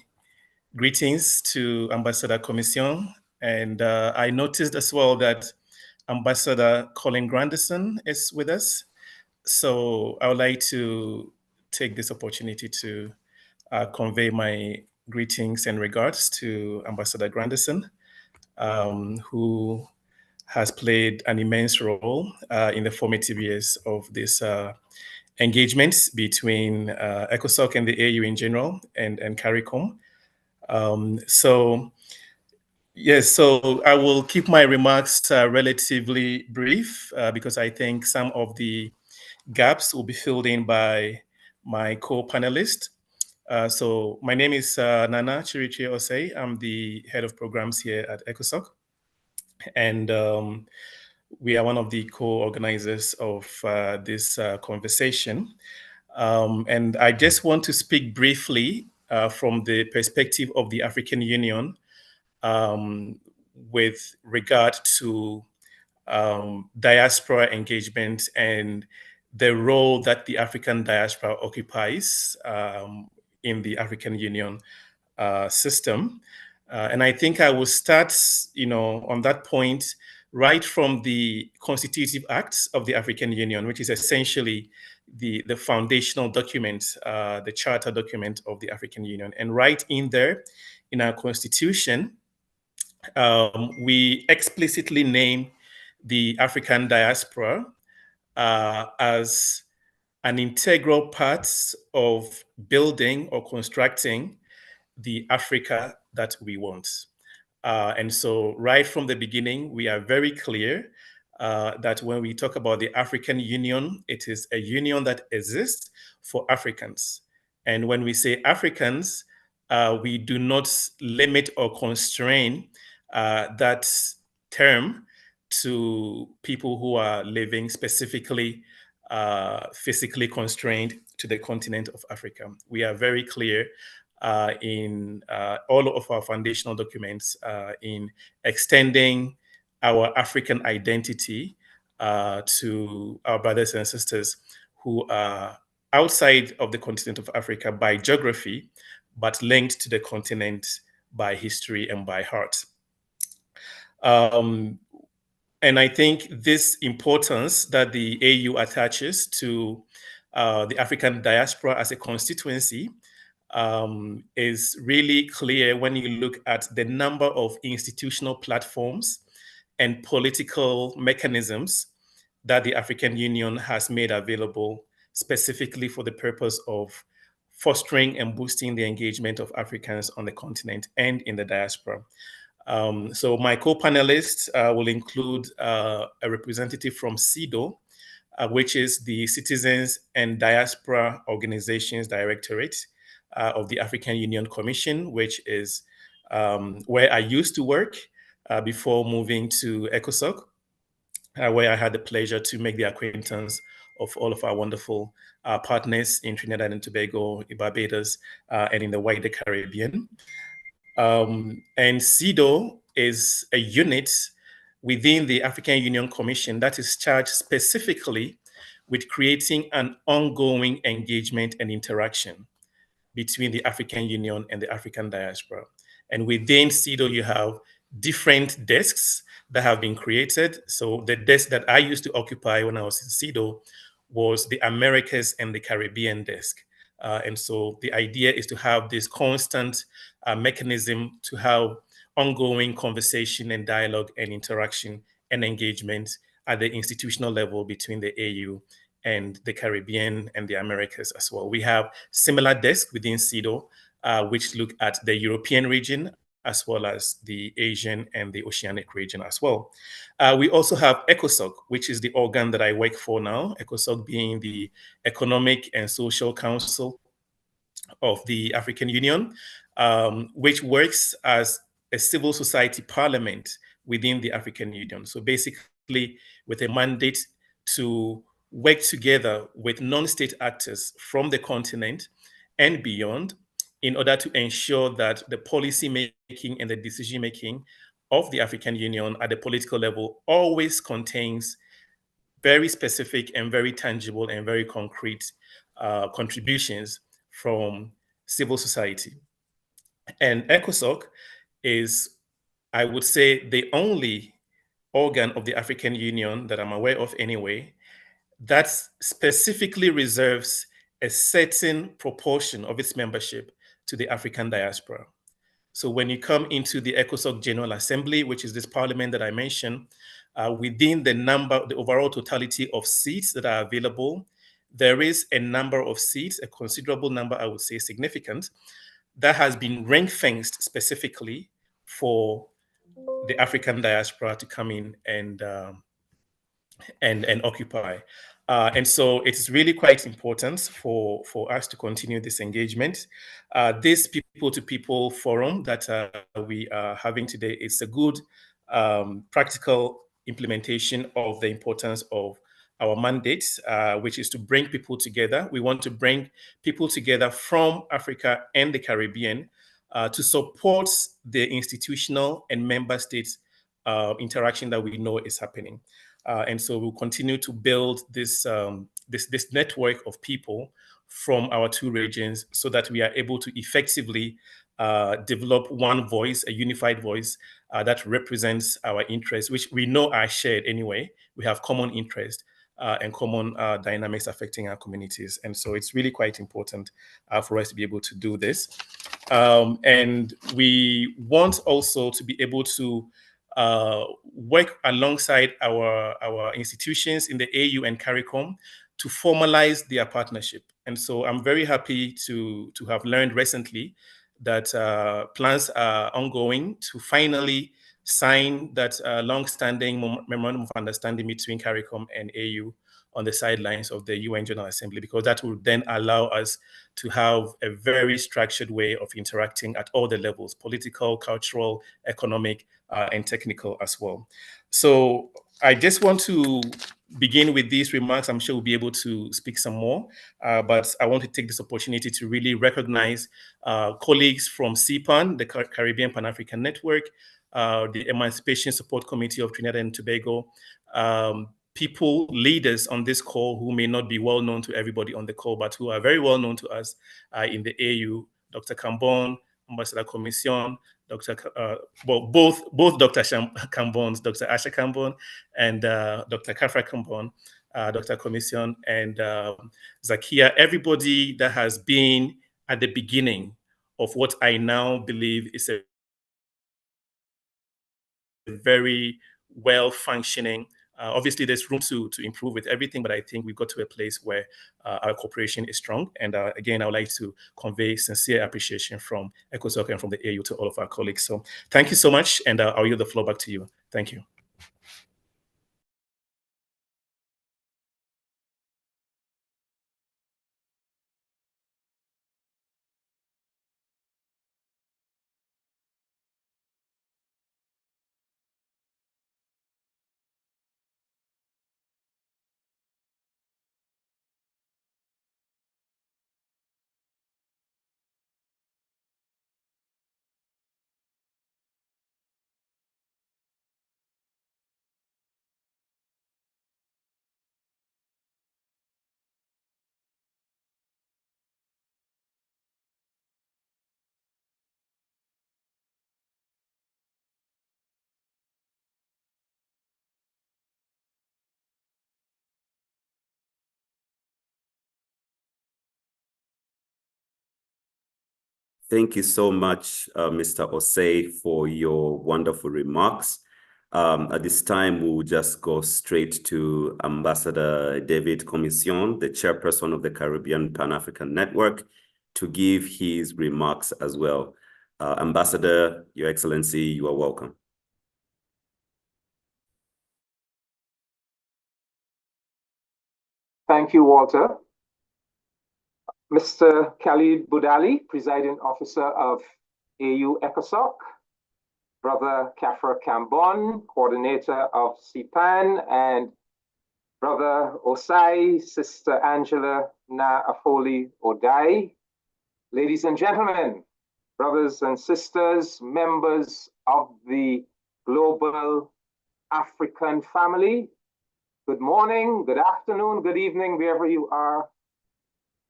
greetings to Ambassador Commission. And I noticed as well that Ambassador Colin Grandison is with us. So I would like to take this opportunity to convey my greetings and regards to Ambassador Grandison, who has played an immense role in the formative years of this engagements between ECOSOC and the AU in general and CARICOM. Yes, so I will keep my remarks relatively brief because I think some of the gaps will be filled in by my co-panelist. So my name is Nana Chirichie Osei. I'm the head of programs here at ECOSOC. And we are one of the co-organizers of this conversation. And I just want to speak briefly from the perspective of the African Union with regard to diaspora engagement and the role that the African diaspora occupies in the African Union system. And I think I will start, on that point, right from the constitutive acts of the African Union, which is essentially the foundational document, the charter document of the African Union. And right in there, in our constitution, we explicitly name the African diaspora as an integral part of building or constructing the Africa that we want. And so right from the beginning, we are very clear that when we talk about the African Union, it is a union that exists for Africans. And when we say Africans, we do not limit or constrain that term to people who are living specifically physically constrained to the continent of Africa. We are very clear in all of our foundational documents in extending our African identity to our brothers and sisters who are outside of the continent of Africa by geography, but linked to the continent by history and by heart. And I think this importance that the AU attaches to the African diaspora as a constituency is really clear when you look at the number of institutional platforms and political mechanisms that the African Union has made available specifically for the purpose of fostering and boosting the engagement of Africans on the continent and in the diaspora. So my co-panelists will include a representative from CEDAW, which is the Citizens and Diaspora Organizations Directorate of the African Union Commission, which is where I used to work before moving to ECOSOC, where I had the pleasure to make the acquaintance of all of our wonderful partners in Trinidad and Tobago, in Barbados, and in the wider Caribbean. And CEDAW is a unit within the African Union Commission that is charged specifically with creating an ongoing engagement and interaction between the African Union and the African diaspora. And within CEDAW, you have different desks that have been created. So the desk that I used to occupy when I was in CEDAW was the Americas and the Caribbean desk. And so the idea is to have this constant mechanism to have ongoing conversation and dialogue and interaction and engagement at the institutional level between the AU and the Caribbean and the Americas as well. We have similar desks within CEDAW, which look at the European region as well as the Asian and the Oceanic region as well. We also have ECOSOC, which is the organ that I work for now, ECOSOC being the Economic and Social Council of the African Union, which works as a civil society parliament within the African Union. So basically with a mandate to work together with non-state actors from the continent and beyond in order to ensure that the policy making and the decision making of the African Union at the political level always contains very specific and very tangible and very concrete contributions from civil society. And ECOSOC is, I would say, the only organ of the African Union that I'm aware of anyway, that specifically reserves a certain proportion of its membership to the African diaspora. So when you come into the ECOSOC General Assembly, which is this parliament that I mentioned, within the overall totality of seats that are available, there is a number of seats, a considerable number, I would say significant, that has been ring-fenced specifically for the African diaspora to come in and occupy. And so it's really quite important for us to continue this engagement. This people-to-people forum that we are having today is a good practical implementation of the importance of our mandate, which is to bring people together. We want to bring people together from Africa and the Caribbean to support the institutional and member states interaction that we know is happening. And so we'll continue to build this network of people from our two regions so that we are able to effectively develop one voice, a unified voice that represents our interests, which we know are shared anyway. We have common interests and common dynamics affecting our communities. And so it's really quite important for us to be able to do this. And we want also to be able to work alongside our institutions in the AU and CARICOM to formalize their partnership. And so I'm very happy to have learned recently that plans are ongoing to finally sign that long-standing memorandum of understanding between CARICOM and AU on the sidelines of the UN General Assembly, because that will then allow us to have a very structured way of interacting at all the levels, political, cultural, economic, and technical as well. So I just want to begin with these remarks. I'm sure we'll be able to speak some more, but I want to take this opportunity to really recognize colleagues from CPAN, the Caribbean Pan-African Network, the Emancipation Support Committee of Trinidad and Tobago, people, leaders on this call who may not be well known to everybody on the call, but who are very well known to us in the AU, Dr. Kambon, Ambassador Commission, both Dr. Kambons, Dr. Asha Kambon and Dr. Kafra Kambon, Dr. Commission and Zakia, everybody that has been at the beginning of what I now believe is a very well-functioning. Obviously, there's room to improve with everything, but I think we've got to a place where our cooperation is strong. And again, I would like to convey sincere appreciation from ECOSOC and from the AU to all of our colleagues. So thank you so much, and I'll yield the floor back to you. Thank you. Thank you so much, Mr. Osei, for your wonderful remarks. At this time, we'll just go straight to Ambassador David Commission, the chairperson of the Caribbean Pan-African Network, to give his remarks as well. Ambassador, Your Excellency, you are welcome. Thank you, Walter. Mr. Khalid Boudali, Presiding Officer of AU ECOSOC, Brother Kafra Kambon, Coordinator of CPAN, and Brother Osei, Sister Angela Na Afoli Odai. Ladies and gentlemen, brothers and sisters, members of the global African family. Good morning, good afternoon, good evening, wherever you are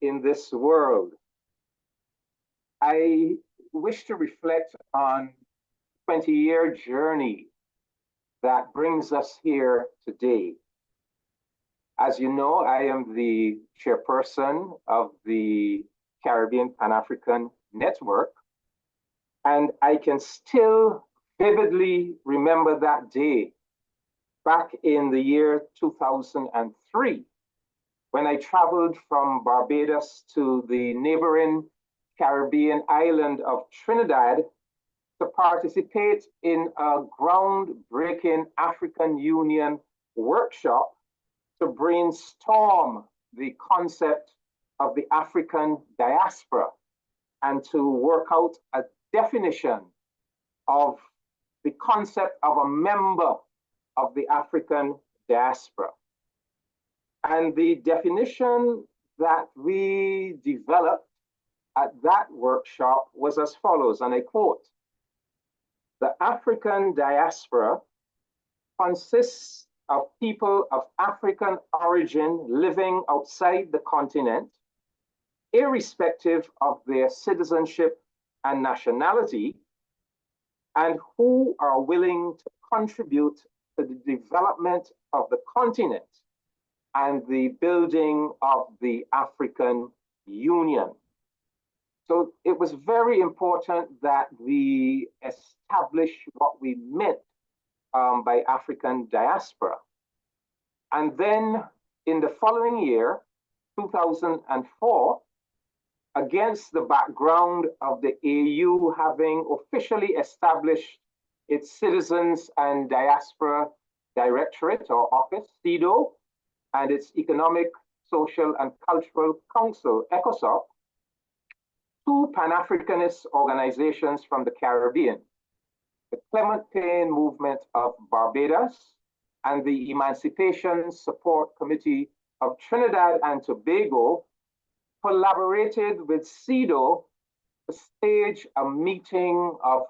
in this world. I wish to reflect on a 20-year journey that brings us here today. As you know, I am the chairperson of the Caribbean Pan-African Network, and I can still vividly remember that day back in the year 2003, when I traveled from Barbados to the neighboring Caribbean island of Trinidad to participate in a groundbreaking African Union workshop to brainstorm the concept of the African diaspora and to work out a definition of the concept of a member of the African diaspora. And the definition that we developed at that workshop was as follows, and I quote: "The African diaspora consists of people of African origin living outside the continent, irrespective of their citizenship and nationality, and who are willing to contribute to the development of the continent and the building of the African Union." So it was very important that we establish what we meant by African diaspora. And then in the following year, 2004, against the background of the AU having officially established its Citizens and Diaspora Directorate or Office, CEDAW, and its Economic, Social and Cultural Council, ECOSOC, two Pan-Africanist organizations from the Caribbean, the Clement Paine Movement of Barbados and the Emancipation Support Committee of Trinidad and Tobago, collaborated with CEDAW to stage a meeting of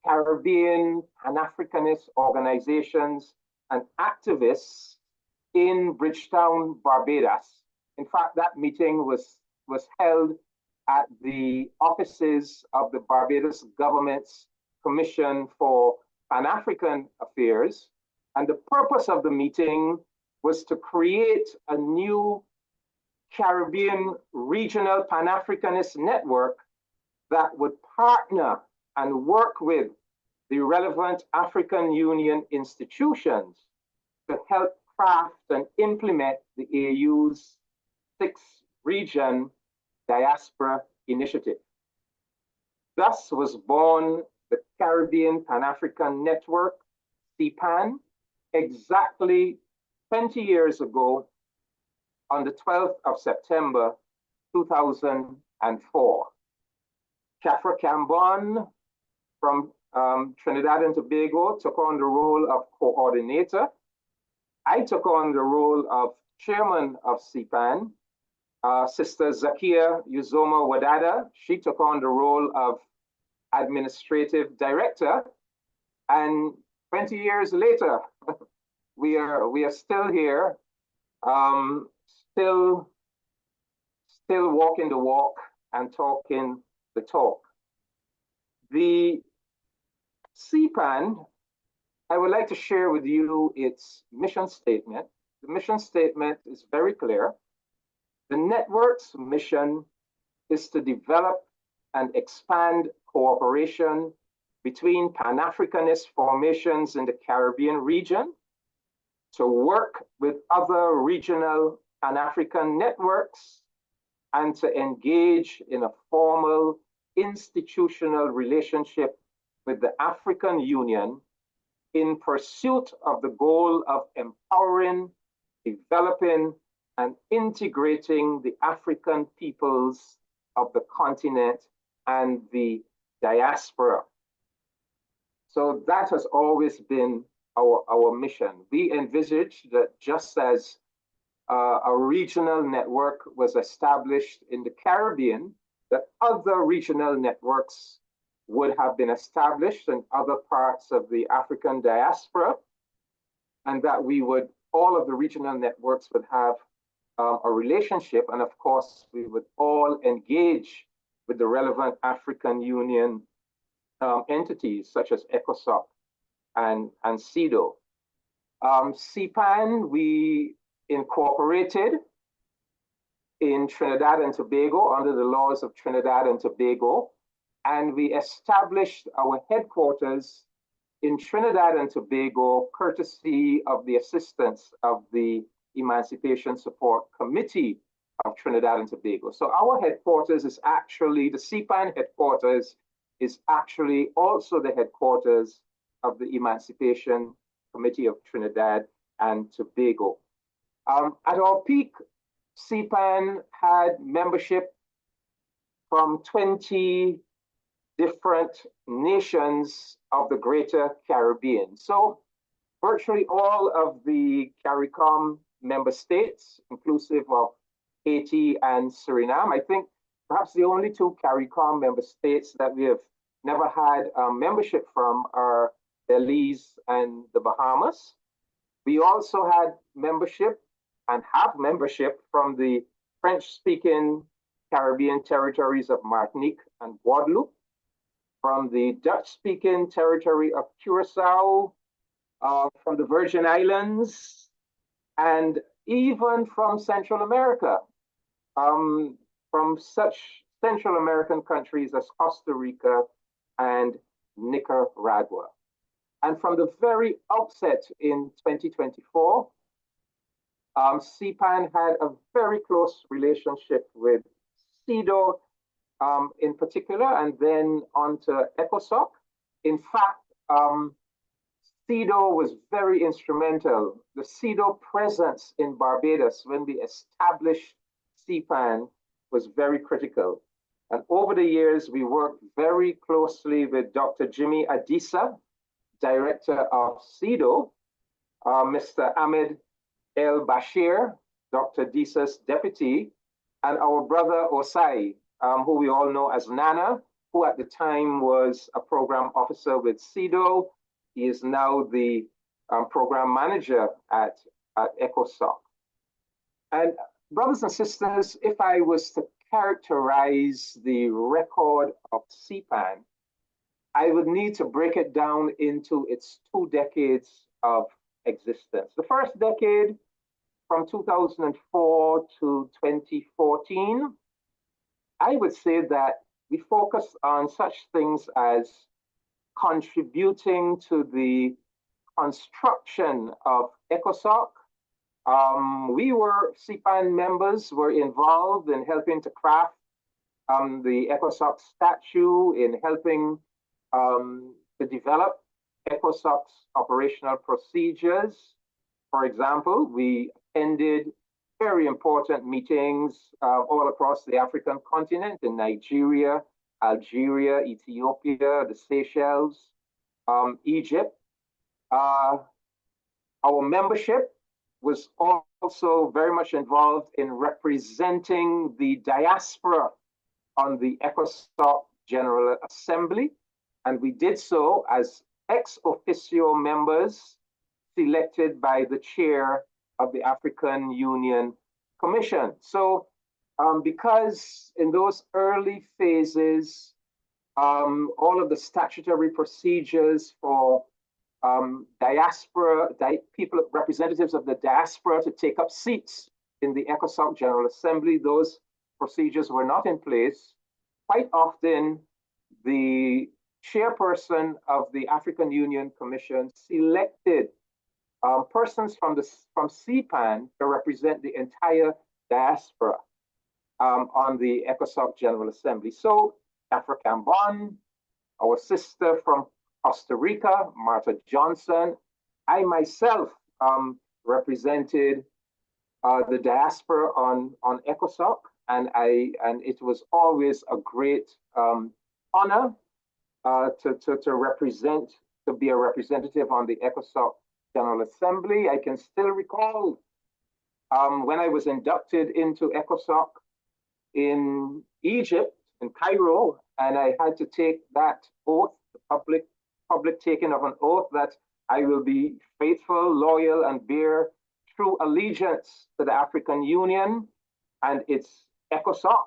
Caribbean Pan-Africanist organizations and activists in Bridgetown, Barbados. In fact, that meeting was held at the offices of the Barbados government's Commission for Pan-African Affairs. And the purpose of the meeting was to create a new Caribbean regional Pan-Africanist network that would partner and work with the relevant African Union institutions to help craft and implement the AU's 6-region diaspora initiative. Thus was born the Caribbean Pan-African Network, CPAN, exactly 20 years ago on the 12th of September, 2004. Khafra Kambon from Trinidad and Tobago took on the role of coordinator. I took on the role of chairman of CPAN. Sister Zakia Uzoma Wadada, she took on the role of administrative director. And 20 years later, we are still here, still walking the walk and talking the talk. The CPAN, I would like to share with you its mission statement. The mission statement is very clear. The network's mission is to develop and expand cooperation between Pan-Africanist formations in the Caribbean region, to work with other regional Pan-African networks, and to engage in a formal institutional relationship with the African Union in pursuit of the goal of empowering, developing, and integrating the African peoples of the continent and the diaspora. So that has always been our mission. We envisage that just as a regional network was established in the Caribbean, that other regional networks would have been established in other parts of the African diaspora, and that all of the regional networks would have a relationship, and of course, we would all engage with the relevant African Union entities such as ECOSOC and CEDAW. CPAN, we incorporated in Trinidad and Tobago under the laws of Trinidad and Tobago, and we established our headquarters in Trinidad and Tobago courtesy of the assistance of the Emancipation Support Committee of Trinidad and Tobago. So our headquarters is actually, the CPAN headquarters is actually also the headquarters of the Emancipation Committee of Trinidad and Tobago. At our peak, CPAN had membership from 20 different nations of the Greater Caribbean. So virtually all of the CARICOM member states, inclusive of Haiti and Suriname. I think perhaps the only two CARICOM member states that we have never had membership from are Belize and the Bahamas. We also had membership and have membership from the French-speaking Caribbean territories of Martinique and Guadeloupe, from the Dutch-speaking territory of Curacao, from the Virgin Islands, and even from Central America, from such Central American countries as Costa Rica and Nicaragua. And from the very outset in 2024, CPAN had a very close relationship with CEDAW in particular, and then on to ECOSOC. In fact, CEDAW was very instrumental. The CEDAW presence in Barbados when we established CPAN was very critical. And over the years, we worked very closely with Dr. Jimmy Adisa, director of CEDAW, Mr. Ahmed El Bashir, Dr. Disa's deputy, and our brother Osai, who we all know as Nana, who at the time was a program officer with CEDAW. He is now the program manager at ECOSOC. And brothers and sisters, if I was to characterize the record of CPAN, I would need to break it down into its 2 decades of existence. The first decade, from 2004 to 2014, I would say that we focused on such things as contributing to the construction of ECOSOC. CPAN members were involved in helping to craft the ECOSOC statute, in helping to develop ECOSOC's operational procedures. For example, we attended very important meetings all across the African continent, in Nigeria, Algeria, Ethiopia, the Seychelles, Egypt. Our membership was also very much involved in representing the diaspora on the ECOSOC General Assembly, and we did so as ex officio members selected by the chair of the African Union Commission. So because in those early phases, all of the statutory procedures for representatives of the diaspora to take up seats in the ECOSOC General Assembly, those procedures were not in place. Quite often, the chairperson of the African Union Commission selected persons from CPAN to represent the entire diaspora on the ECOSOC General Assembly. So African Bond, our sister from Costa Rica, Martha Johnson, I myself represented the diaspora on ECOSOC, and it was always a great honor to be a representative on the ECOSOC General Assembly. I can still recall when I was inducted into ECOSOC in Egypt, in Cairo, and I had to take that oath, the public taking of an oath, that I will be faithful, loyal, and bear true allegiance to the African Union and its ECOSOC,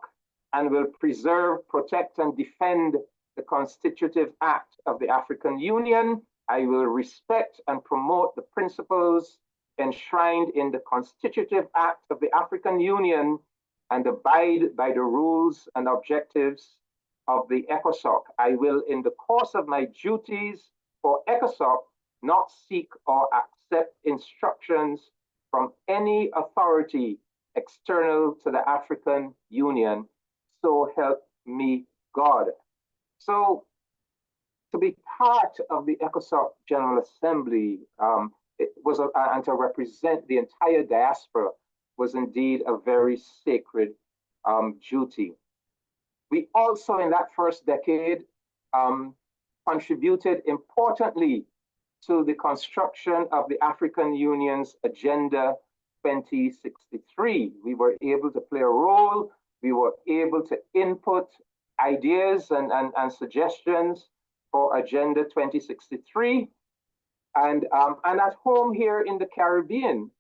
and will preserve, protect, and defend the Constitutive Act of the African Union. I will respect and promote the principles enshrined in the Constitutive Act of the African Union and abide by the rules and objectives of the ECOSOC. I will, in the course of my duties for ECOSOC, not seek or accept instructions from any authority external to the African Union. So help me God. So to be part of the ECOSOC General Assembly and to represent the entire diaspora was indeed a very sacred duty. We also, in that first decade, contributed importantly to the construction of the African Union's Agenda 2063. We were able to play a role. We were able to input ideas and suggestions for Agenda 2063. And at home here in the Caribbean,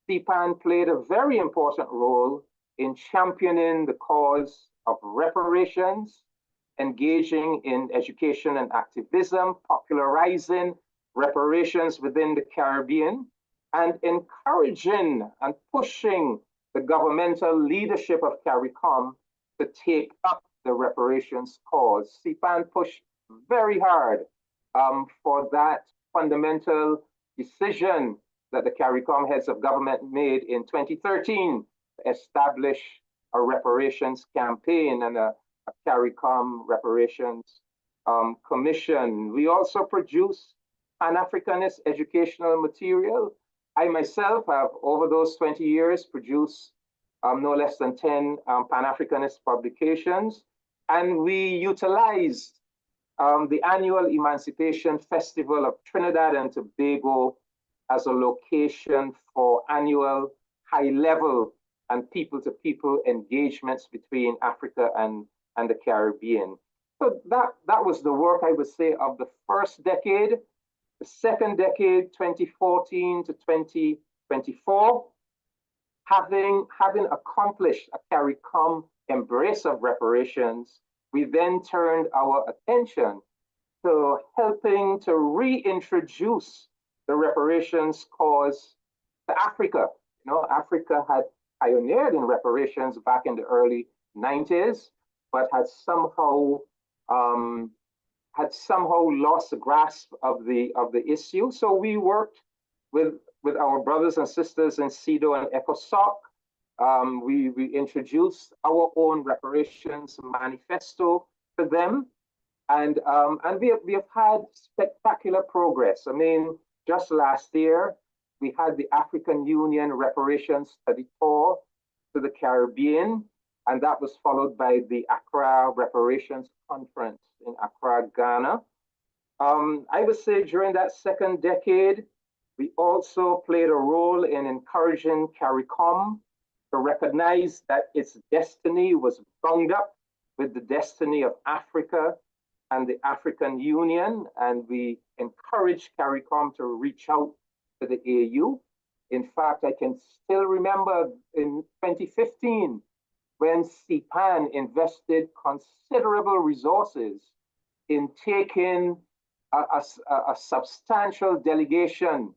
CPAN played a very important role in championing the cause of reparations, engaging in education and activism, popularizing reparations within the Caribbean, and encouraging and pushing the governmental leadership of CARICOM to take up the reparations cause. CPAN pushed very hard for that fundamental decision that the CARICOM heads of government made in 2013 to establish a reparations campaign and a CARICOM reparations commission. We also produce Pan-Africanist educational material. I myself have, over those 20 years, produced no less than 10 Pan-Africanist publications, and we utilized the annual Emancipation Festival of Trinidad and Tobago as a location for annual high-level and people-to-people engagements between Africa and the Caribbean. So that was the work, I would say, of the first decade. The second decade, 2014 to 2024, having accomplished a CARICOM embrace of reparations, we then turned our attention to helping to reintroduce the reparations cause to Africa. You know, Africa had pioneered in reparations back in the early 90s, but had somehow lost the grasp of the issue. So we worked with our brothers and sisters in CEDAW and ECOSOC. We introduced our own reparations manifesto to them, and we have had spectacular progress. I mean, just last year we had the African Union Reparations Study Tour to the Caribbean, and that was followed by the Accra Reparations Conference in Accra, Ghana. I would say during that second decade, we also played a role in encouraging CARICOM to recognize that its destiny was bound up with the destiny of Africa and the African Union, and we encouraged CARICOM to reach out to the AU. In fact, I can still remember in 2015 when CPAN invested considerable resources in taking a substantial delegation,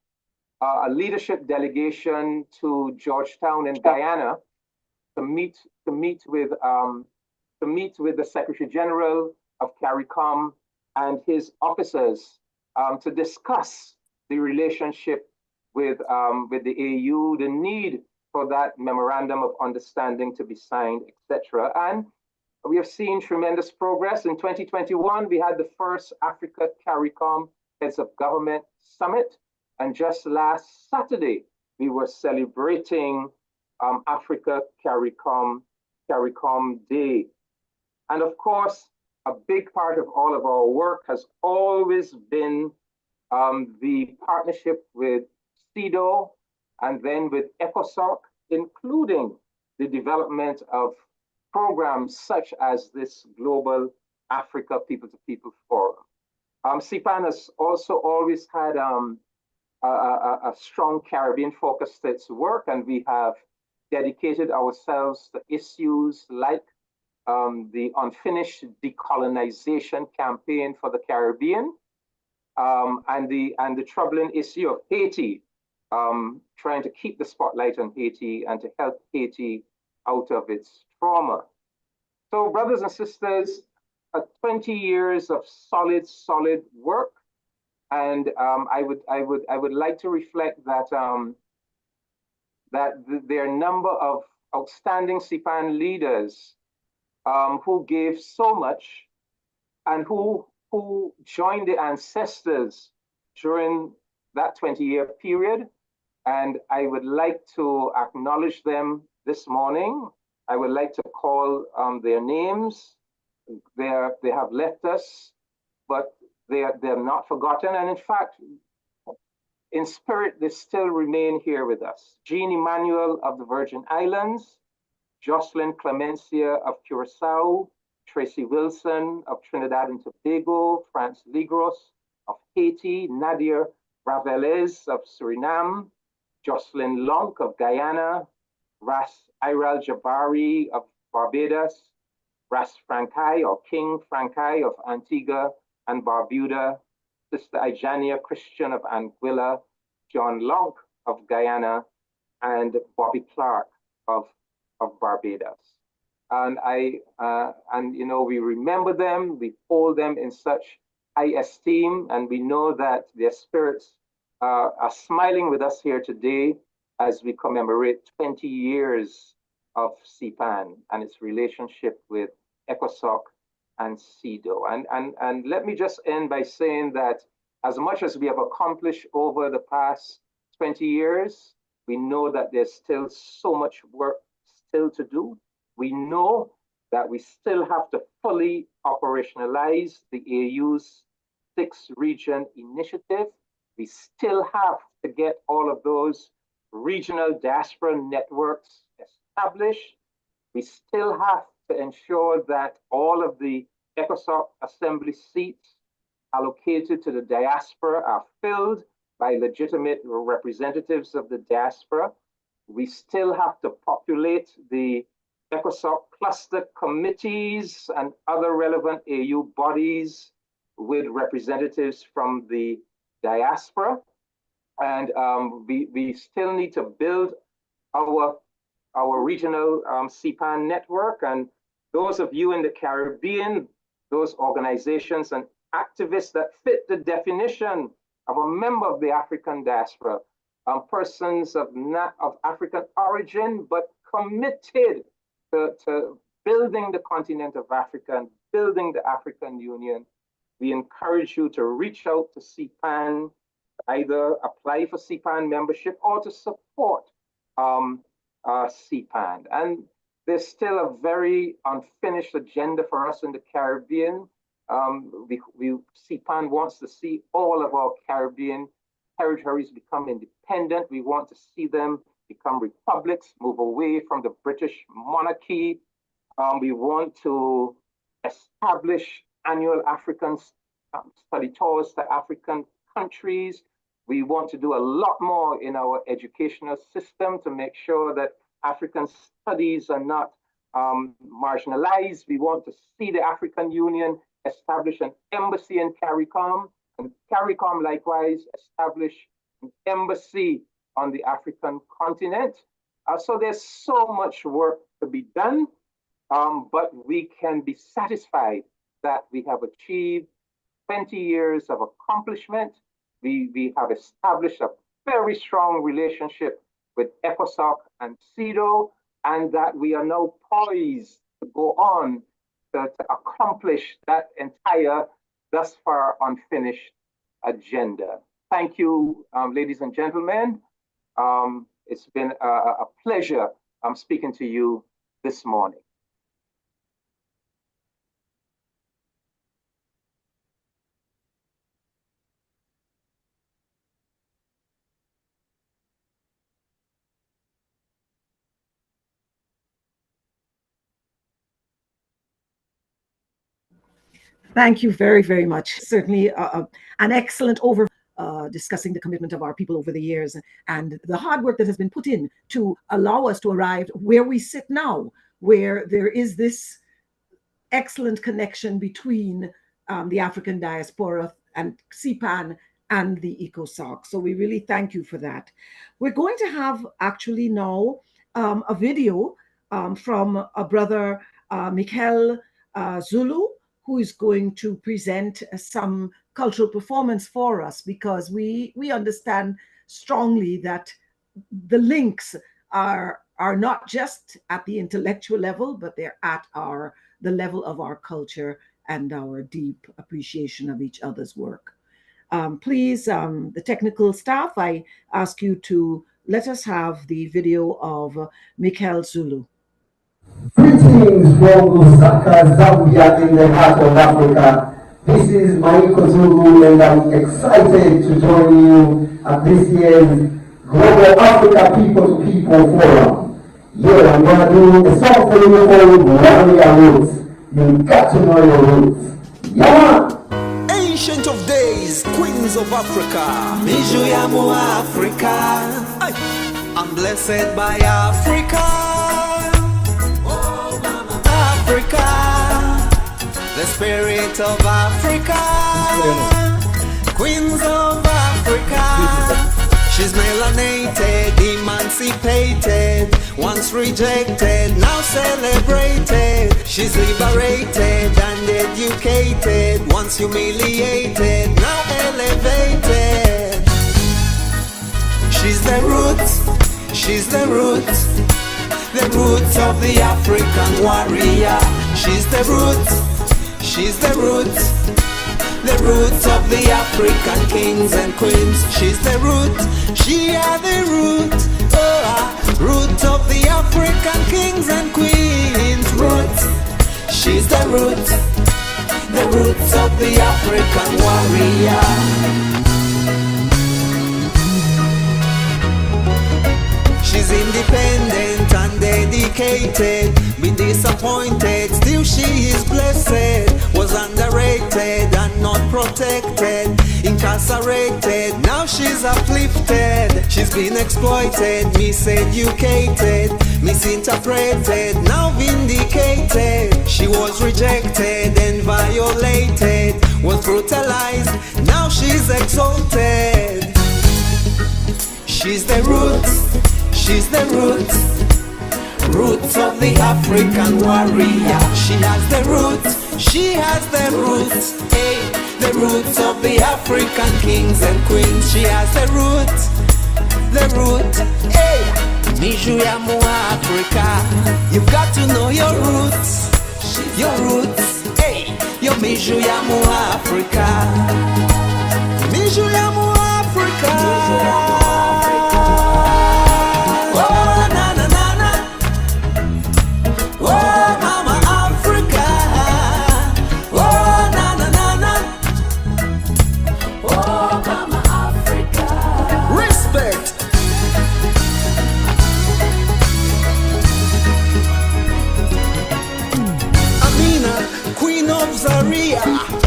a leadership delegation to Georgetown in Guyana to meet with the Secretary General of CARICOM and his officers to discuss the relationship with the AU, the need for that memorandum of understanding to be signed, etc. And we have seen tremendous progress. In 2021, we had the first Africa CARICOM Heads of Government Summit. And just last Saturday, we were celebrating Africa CARICOM Day. And of course, a big part of all of our work has always been the partnership with CEDAW and then with ECOSOC, including the development of programs such as this Global Africa People-to-People Forum. CPAN has also always had a strong Caribbean focus to its work, and we have dedicated ourselves to issues like the unfinished decolonization campaign for the Caribbean, and the troubling issue of Haiti, trying to keep the spotlight on Haiti and to help Haiti out of its trauma. So, brothers and sisters, 20 years of solid work, and I would like to reflect that there are a number of outstanding CPAN leaders who gave so much and who joined the ancestors during that 20-year period. And I would like to acknowledge them this morning. I would like to call their names. They have left us, but they're not forgotten. And in fact, in spirit, they still remain here with us. Jean Emmanuel of the Virgin Islands, Jocelyn Clemencia of Curacao, Tracy Wilson of Trinidad and Tobago, France Ligros of Haiti, Nadia Ravelez of Suriname, Jocelyn Lonk of Guyana, Ras Iral Jabari of Barbados, Ras Frankai or King Frankai of Antigua and Barbuda, Sister Ijania Christian of Anguilla, John Lonk of Guyana, and Bobby Clark of Barbados. And we remember them, we hold them in such high esteem, and we know that their spirits are smiling with us here today as we commemorate 20 years of CPAN and its relationship with ECOSOC and CEDAW. And let me just end by saying that as much as we have accomplished over the past 20 years, we know that there's still so much work still to do. We know that we still have to fully operationalize the AU's 6-region initiative. We still have to get all of those regional diaspora networks established. We still have to ensure that all of the ECOSOC assembly seats allocated to the diaspora are filled by legitimate representatives of the diaspora. We still have to populate the ECOSOC cluster committees and other relevant AU bodies with representatives from the diaspora. And we still need to build our regional CPAN network. And those of you in the Caribbean, those organizations and activists that fit the definition of a member of the African diaspora, persons of African origin, but committed to building the continent of Africa and building the African Union, we encourage you to reach out to CPAN, either apply for CPAN membership or to support CPAN. And there's still a very unfinished agenda for us in the Caribbean. CPAN wants to see all of our Caribbean territories become independent. We want to see them become republics, move away from the British monarchy. We want to establish annual African study tours to African countries. We want to do a lot more in our educational system to make sure that African studies are not marginalized. We want to see the African Union establish an embassy in CARICOM, and CARICOM likewise establish an embassy on the African continent. So there's so much work to be done, but we can be satisfied that we have achieved 20 years of accomplishment. We have established a very strong relationship with ECOSOC and CEDAW, and that we are now poised to go on to accomplish that entire, thus far unfinished agenda. Thank you, ladies and gentlemen. It's been a pleasure speaking to you this morning. Thank you very, very much. Certainly an excellent overview. Discussing the commitment of our people over the years and the hard work that has been put in to allow us to arrive where we sit now, where there is this excellent connection between the African diaspora and CPAN and the ECOSOC. So we really thank you for that. We're going to have actually now a video from a brother, Mikel Zulu, who is going to present some cultural performance for us, because we understand strongly that the links are not just at the intellectual level, but they're at the level of our culture and our deep appreciation of each other's work. Please, the technical staff, I ask you to let us have the video of Mikel Zulu. Greetings from Lusaka, Zambia, in the heart of Africa. This is Michael Zulu, and I'm excited to join you at this year's Global Africa People to People Forum. Yeah, I'm gonna do a song for you called Warrior Roots. You got to know your roots. Yeah! Ancient of days, queens of Africa. Miju yamu Africa. I'm blessed by Africa. Africa, the spirit of Africa, queens of Africa. She's melanated, emancipated, once rejected, now celebrated. She's liberated and educated, once humiliated, now elevated. She's the roots, she's the roots. The roots of the African warrior. She's the roots, she's the roots. The roots of the African kings and queens. She's the root, she are the root. Oh, root of the African kings and queens. Roots, she's the root. The roots of the African warrior. She's independent and dedicated, been disappointed, still she is blessed. Was underrated and not protected, incarcerated, now she's uplifted. She's been exploited, miseducated, misinterpreted, now vindicated. She was rejected and violated, was brutalized, now she's exalted. She's the roots, she's the roots, roots of the African warrior. She has the roots, she has the roots, hey, the roots of the African kings and queens. She has the roots, hey, Miju yamu Africa. You've got to know your roots, hey, your Miju yamu Africa, Miju yamu Africa.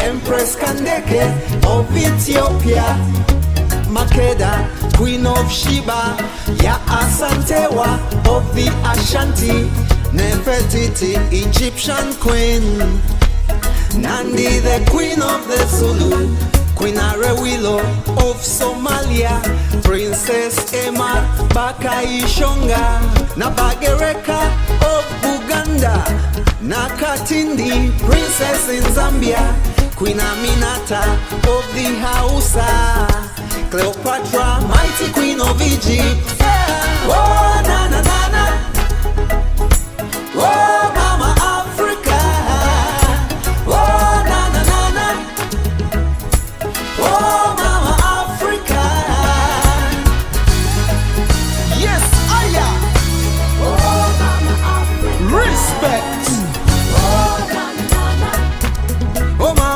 Empress Kandeke of Ethiopia, Makeda, Queen of Sheba, Ya Asantewa of the Ashanti, Nefertiti, Egyptian Queen, Nandi, the Queen of the Zulu, Queen Arewilo of Somalia, Princess Emma Bakaishonga, Nabagereka of Buganda, Nakatindi, Princess in Zambia, Queen Aminata of the Hausa, Cleopatra, mighty Queen of Egypt. Yeah. Oh, na na na na. Oh, Mama Africa. Oh, na na na na. Oh, Mama Africa. Yes, Aya. Oh, Mama Africa. Respect.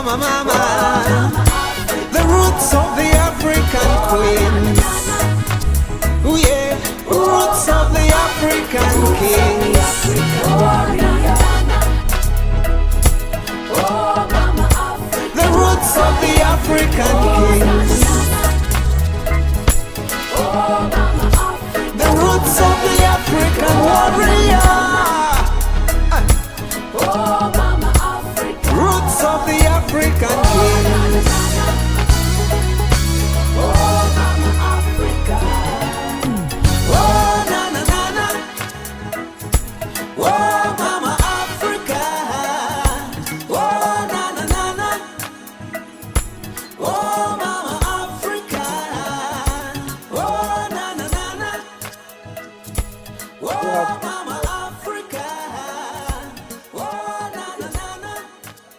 Mama, the roots of the African queens. Oh yeah, roots of the African kings. Oh, Mama Africa. African kings. The roots of the African warrior. Roots of the African kings. Oh, na na na na. Oh, Mama Africa. Oh, na na na na. Oh, Mama Africa. Oh, na na na na. Oh, Mama Africa. Oh, na na na na.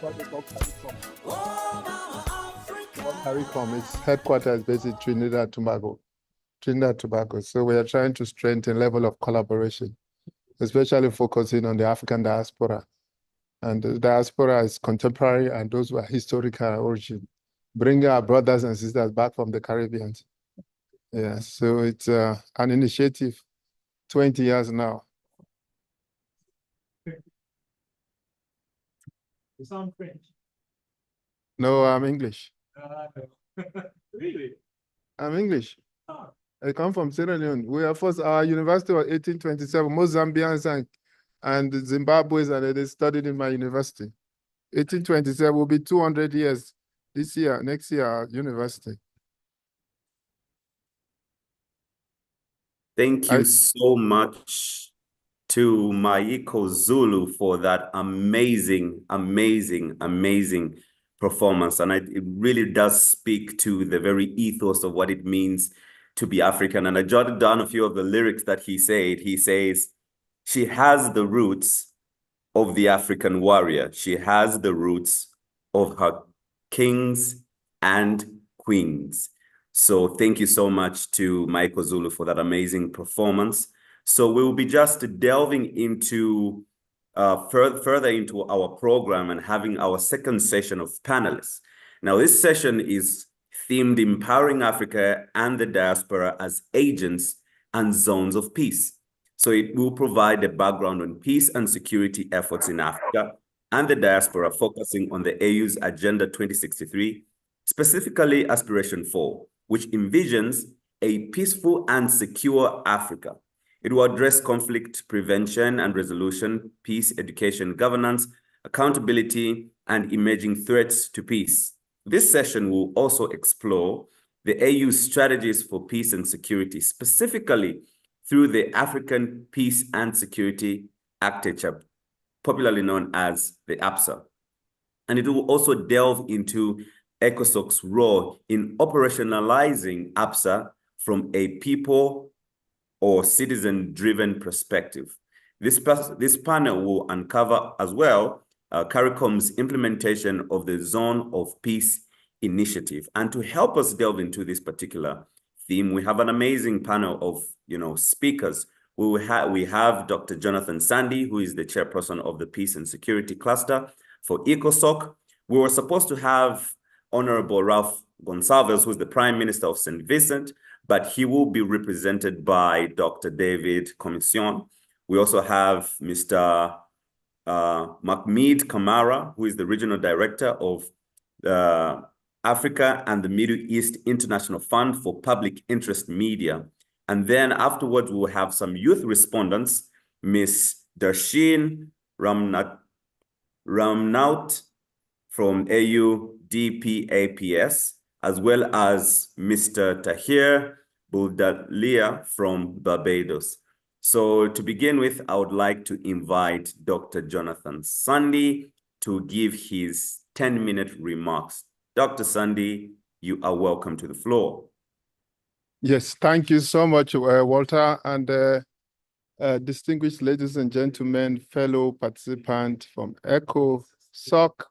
What is called CARICOM? Oh, Mama Africa. CARICOM, its headquarters is based in Trinidad Tobago. So we are trying to strengthen level of collaboration, especially focusing on the African diaspora. And the diaspora is contemporary and those who are historical origin, bringing our brothers and sisters back from the Caribbean. Yeah, so it's an initiative, 20 years now. You sound French. No, I'm English. Really? I'm English. Ah. I come from Sierra Leone. We are first, our university was 1827. Most Zambians and Zimbabweans, and they studied in my university. 1827 will be 200 years this year, next year, our university. Thank you so much to Maiko Zulu for that amazing performance. And it really does speak to the very ethos of what it means to be African. And I jotted down a few of the lyrics that he said. He says, she has the roots of the African warrior. She has the roots of her kings and queens. So thank you so much to Maiko Zulu for that amazing performance. So we will be just delving into further into our program and having our second session of panelists. Now, this session is themed Empowering Africa and the Diaspora as Agents and Zones of Peace. So it will provide a background on peace and security efforts in Africa and the diaspora, focusing on the AU's Agenda 2063, specifically Aspiration 4, which envisions a peaceful and secure Africa. It will address conflict prevention and resolution, peace, education, governance, accountability, and emerging threats to peace. This session will also explore the AU's strategies for peace and security, specifically through the African Peace and Security Architecture, popularly known as the APSA. And it will also delve into ECOSOC's role in operationalizing APSA from a people or citizen-driven perspective. This panel will uncover as well CARICOM's implementation of the Zone of Peace initiative. And to help us delve into this particular theme, we have an amazing panel of speakers. We have Dr. Jonathan Sandy, who is the chairperson of the Peace and Security Cluster for ECOSOC. We were supposed to have Honorable Ralph Gonsalves, who is the Prime Minister of St. Vincent, but he will be represented by Dr. David Commission. We also have Mr. Mahmoud Kamara, who is the Regional Director of Africa and the Middle East International Fund for Public Interest Media. And then afterwards, we'll have some youth respondents, Ms. Darshin Ramnaut from AU DPAPS, as well as Mr. Tahir Buldalia from Barbados. So to begin with, I would like to invite Dr. Jonathan Sandy to give his 10-minute remarks. Dr. Sandy, you are welcome to the floor. Yes, thank you so much, Walter, and distinguished ladies and gentlemen, fellow participants from ECOSOC,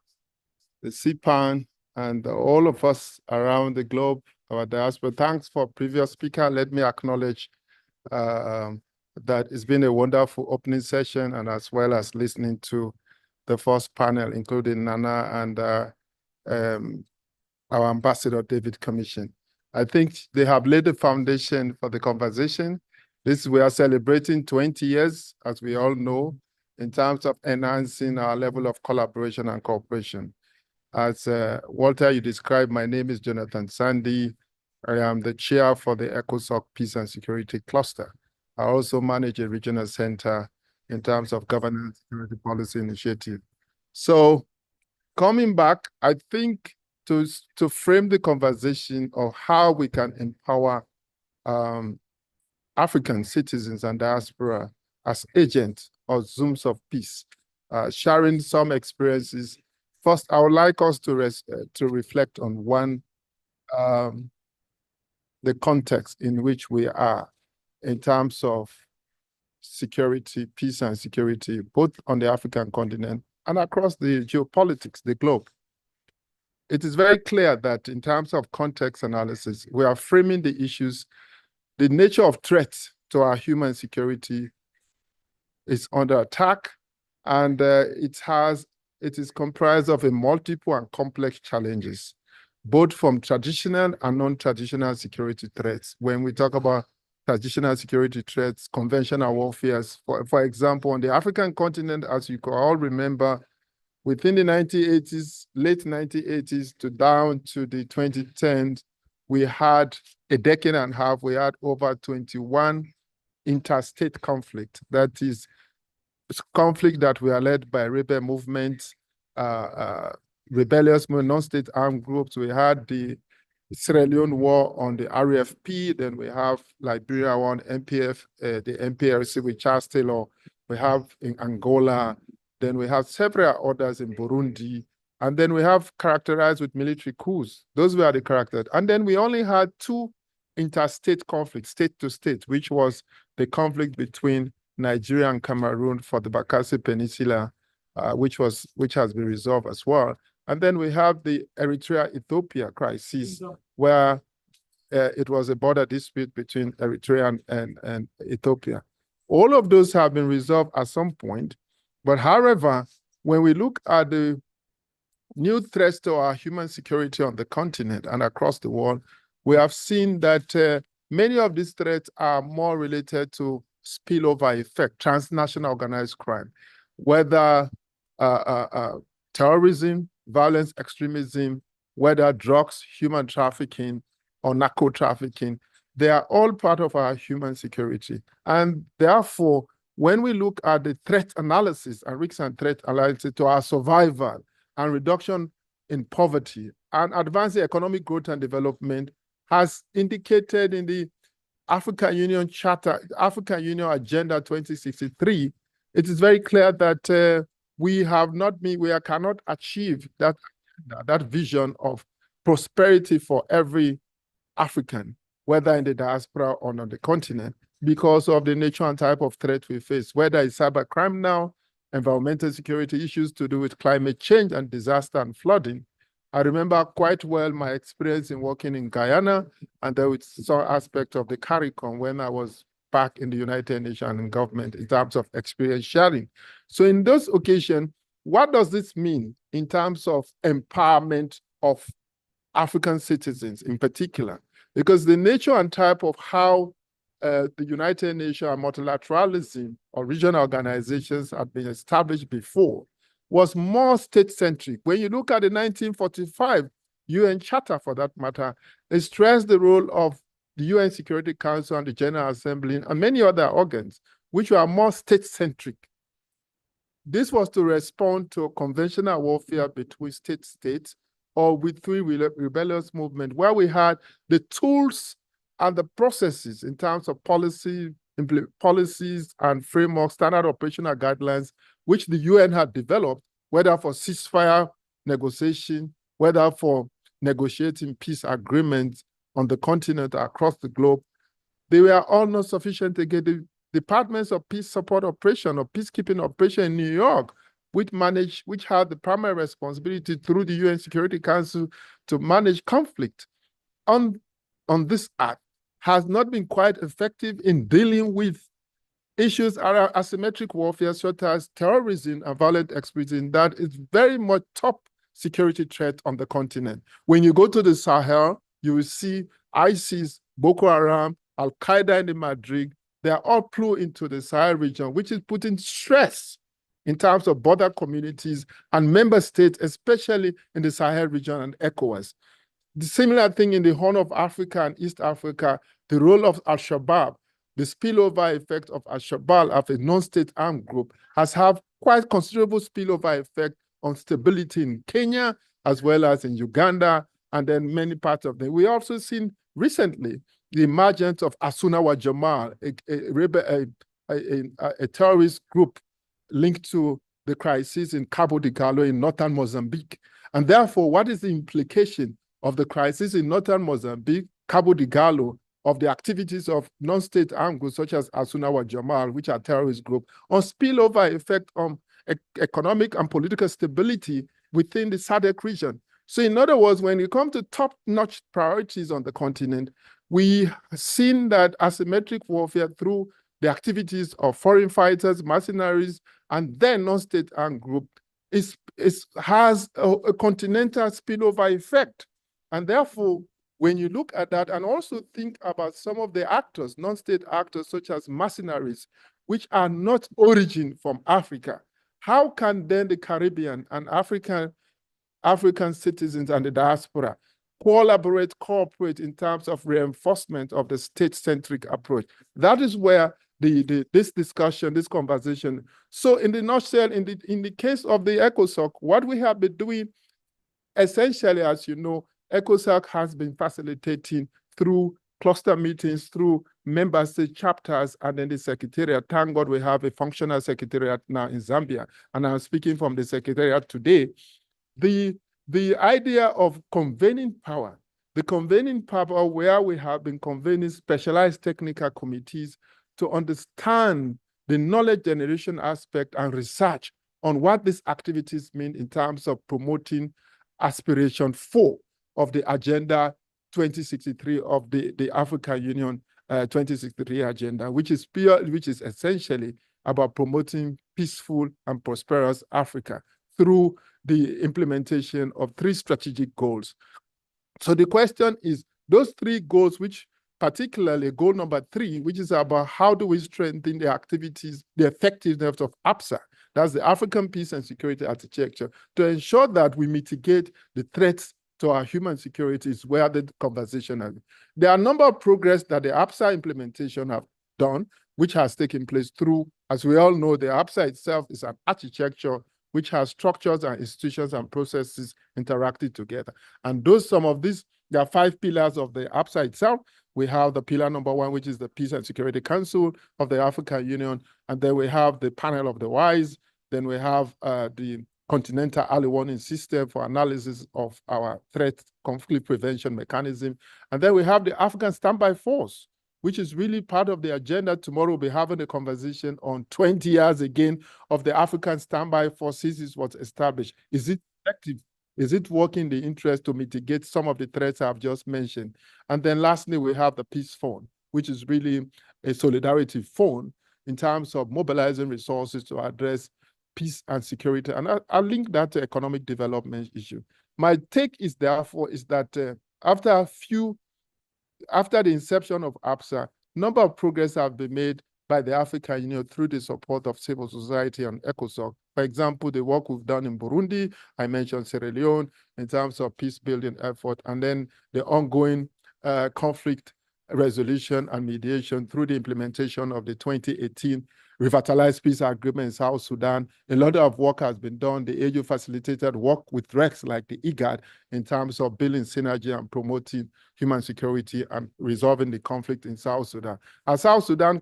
the CPAN, and all of us around the globe, our diaspora. Thanks for previous speaker. Let me acknowledge that it's been a wonderful opening session, and as well as listening to the first panel, including Nana and our ambassador, David Commission. I think they have laid the foundation for the conversation. We are celebrating 20 years, as we all know, in terms of enhancing our level of collaboration and cooperation. As Walter, you described, my name is Jonathan Sandy. I am the chair for the ECOSOC Peace and Security Cluster. I also manage a regional center in terms of governance security policy initiative. So coming back, I think to frame the conversation of how we can empower African citizens and diaspora as agents or Zooms of peace, sharing some experiences. First, I would like us to reflect on one, the context in which we are in terms of security, peace and security, both on the African continent and across the geopolitics, the globe. It is very clear that in terms of context analysis, we are framing the issues. The nature of threats to our human security is under attack, and it is comprised of a multiple and complex challenges, both from traditional and non-traditional security threats. When we talk about traditional security threats, conventional warfare, for example, on the African continent, as you can all remember, within the 1980s, late 1980s to down to the 2010s, we had a decade and a half, we had over 21 interstate conflict. That is conflict that were led by rebel movements, rebellious non-state armed groups. We had the Sierra Leone war on the RFP, then we have Liberia on MPF, the MPRC with Charles Taylor. We have in Angola, then we have several others in Burundi, and then we have characterized with military coups. Those were the characters. And then we only had two interstate conflicts, state to state, which was the conflict between Nigeria and Cameroon for the Bakassi Peninsula, which has been resolved as well. And then we have the Eritrea-Ethiopia crisis, where it was a border dispute between Eritrea and Ethiopia. All of those have been resolved at some point. But however, when we look at the new threats to our human security on the continent and across the world, we have seen that many of these threats are more related to spillover effect, transnational organized crime, whether terrorism, violence, extremism, whether drugs, human trafficking, or narco trafficking, they are all part of our human security. And therefore, when we look at the threat analysis and risk and threat analysis to our survival and reduction in poverty and advancing economic growth and development, has indicated in the African Union Charter, African Union Agenda 2063, it is very clear that we cannot achieve that vision of prosperity for every African, whether in the diaspora or on the continent, because of the nature and type of threat we face, whether it's cybercrime now, environmental security issues to do with climate change and disaster and flooding. I remember quite well my experience in working in Guyana, and there was some aspect of the CARICOM when I was back in the United Nations and government in terms of experience sharing. So in those occasions, what does this mean in terms of empowerment of African citizens in particular? Because the nature and type of how the United Nations and multilateralism or regional organizations have been established before was more state-centric. When you look at the 1945 UN Charter, for that matter, it stressed the role of the UN Security Council and the General Assembly and many other organs, which were more state-centric. This was to respond to conventional warfare between states or between rebellious movement, where we had the tools and the processes in terms of policies and frameworks, standard operational guidelines, which the UN had developed, whether for ceasefire negotiation, whether for negotiating peace agreements on the continent across the globe. They were all not sufficient to get the departments of peace support operation or peacekeeping operation in New York, which had the primary responsibility through the UN Security Council to manage conflict on this act, has not been quite effective in dealing with issues around asymmetric warfare, such as terrorism and violent extremism, that is very much top security threat on the continent. When you go to the Sahel, you will see ISIS, Boko Haram, Al-Qaeda in the Madrid, they are all flew into the Sahel region, which is putting stress in terms of border communities and member states, especially in the Sahel region and ECOWAS. The similar thing in the Horn of Africa and East Africa, the role of Al-Shabaab, the spillover effect of Al-Shabaab as a non-state armed group has had quite considerable spillover effect on stability in Kenya, as well as in Uganda, and then many parts of them. We also seen recently the emergence of Asunawa Jamal, a terrorist group linked to the crisis in Cabo Delgado in northern Mozambique. And therefore, what is the implication of the crisis in northern Mozambique, Cabo Delgado, of the activities of non-state armed groups such as Asunawa Jamal, which are terrorist groups, on spillover effect on economic and political stability within the SADC region? So in other words, when you come to top-notch priorities on the continent, we have seen that asymmetric warfare through the activities of foreign fighters, mercenaries, and then non-state armed group has a continental spillover effect. And therefore, when you look at that and also think about some of the actors, non-state actors such as mercenaries, which are not origin from Africa, how can then the Caribbean and African citizens and the diaspora cooperate in terms of reinforcement of the state-centric approach? That is where this discussion, this conversation. So in the nutshell, in the case of the ECOSOC, what we have been doing, essentially, as you know, ECOSOC has been facilitating through cluster meetings, through member state chapters, and then the secretariat. Thank God we have a functional secretariat now in Zambia, and I'm speaking from the secretariat today. The idea of convening power, the convening power where we have been convening specialized technical committees to understand the knowledge generation aspect and research on what these activities mean in terms of promoting aspiration 4 of the Agenda 2063 of the African Union 2063 agenda, which is essentially about promoting peaceful and prosperous Africa through the implementation of 3 strategic goals. So the question is, those 3 goals, which particularly goal number 3, which is about how do we strengthen the activities, the effectiveness of APSA, that's the African Peace and Security Architecture, to ensure that we mitigate the threats to our human security, is where the conversation is. There are a number of progress that the APSA implementation have done, which has taken place through, as we all know, the APSA itself is an architecture which has structures and institutions and processes interacting together. And some of these, there are 5 pillars of the APSA itself. We have the pillar number 1, which is the Peace and Security Council of the African Union. And then we have the Panel of the Wise. Then we have the Continental Early Warning System for analysis of our threat conflict prevention mechanism. And then we have the African Standby Force, which is really part of the agenda. Tomorrow we'll be having a conversation on 20 years again of the African Standby Force since it was established. Is it effective? Is it working in the interest to mitigate some of the threats I've just mentioned? And then lastly, we have the Peace Fund, which is really a solidarity fund in terms of mobilizing resources to address peace and security. And I'll link that to economic development issue. My take is therefore is that after the inception of APSA, number of progress have been made by the African Union through the support of civil society and ECOSOC. For example, the work we've done in Burundi, I mentioned Sierra Leone in terms of peace building effort, and then the ongoing conflict resolution and mediation through the implementation of the 2018 Revitalized Peace Agreement in South Sudan. A lot of work has been done. The AU facilitated work with REX like the IGAD in terms of building synergy and promoting human security and resolving the conflict in South Sudan. As South Sudan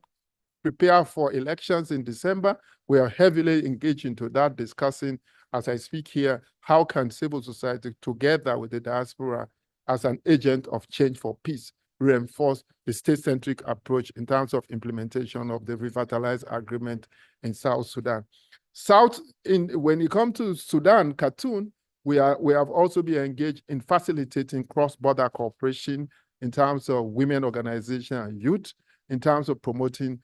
prepare for elections in December, we are heavily engaged into that, discussing, as I speak here, how can civil society together with the diaspora as an agent of change for peace reinforce the state-centric approach in terms of implementation of the Revitalized Agreement in South Sudan. When it comes to Sudan, Khartoum, we have also been engaged in facilitating cross-border cooperation in terms of women organization and youth, in terms of promoting,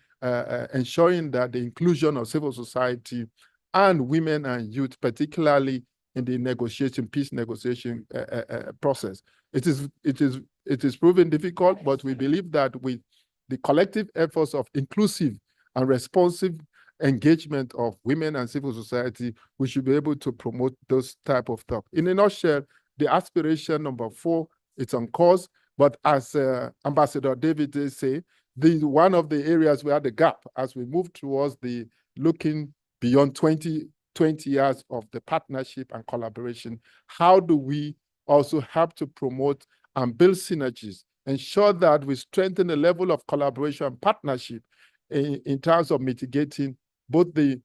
ensuring that the inclusion of civil society and women and youth, particularly in the peace negotiation process. It is proven difficult, but we believe that with the collective efforts of inclusive and responsive engagement of women and civil society, we should be able to promote those type of stuff. In a nutshell, the aspiration number 4, it's on course, but as Ambassador David did say, one of the areas where the gap as we move towards the looking beyond 20 years of the partnership and collaboration, how do we also help to promote and build synergies, ensure that we strengthen the level of collaboration and partnership in terms of mitigating both the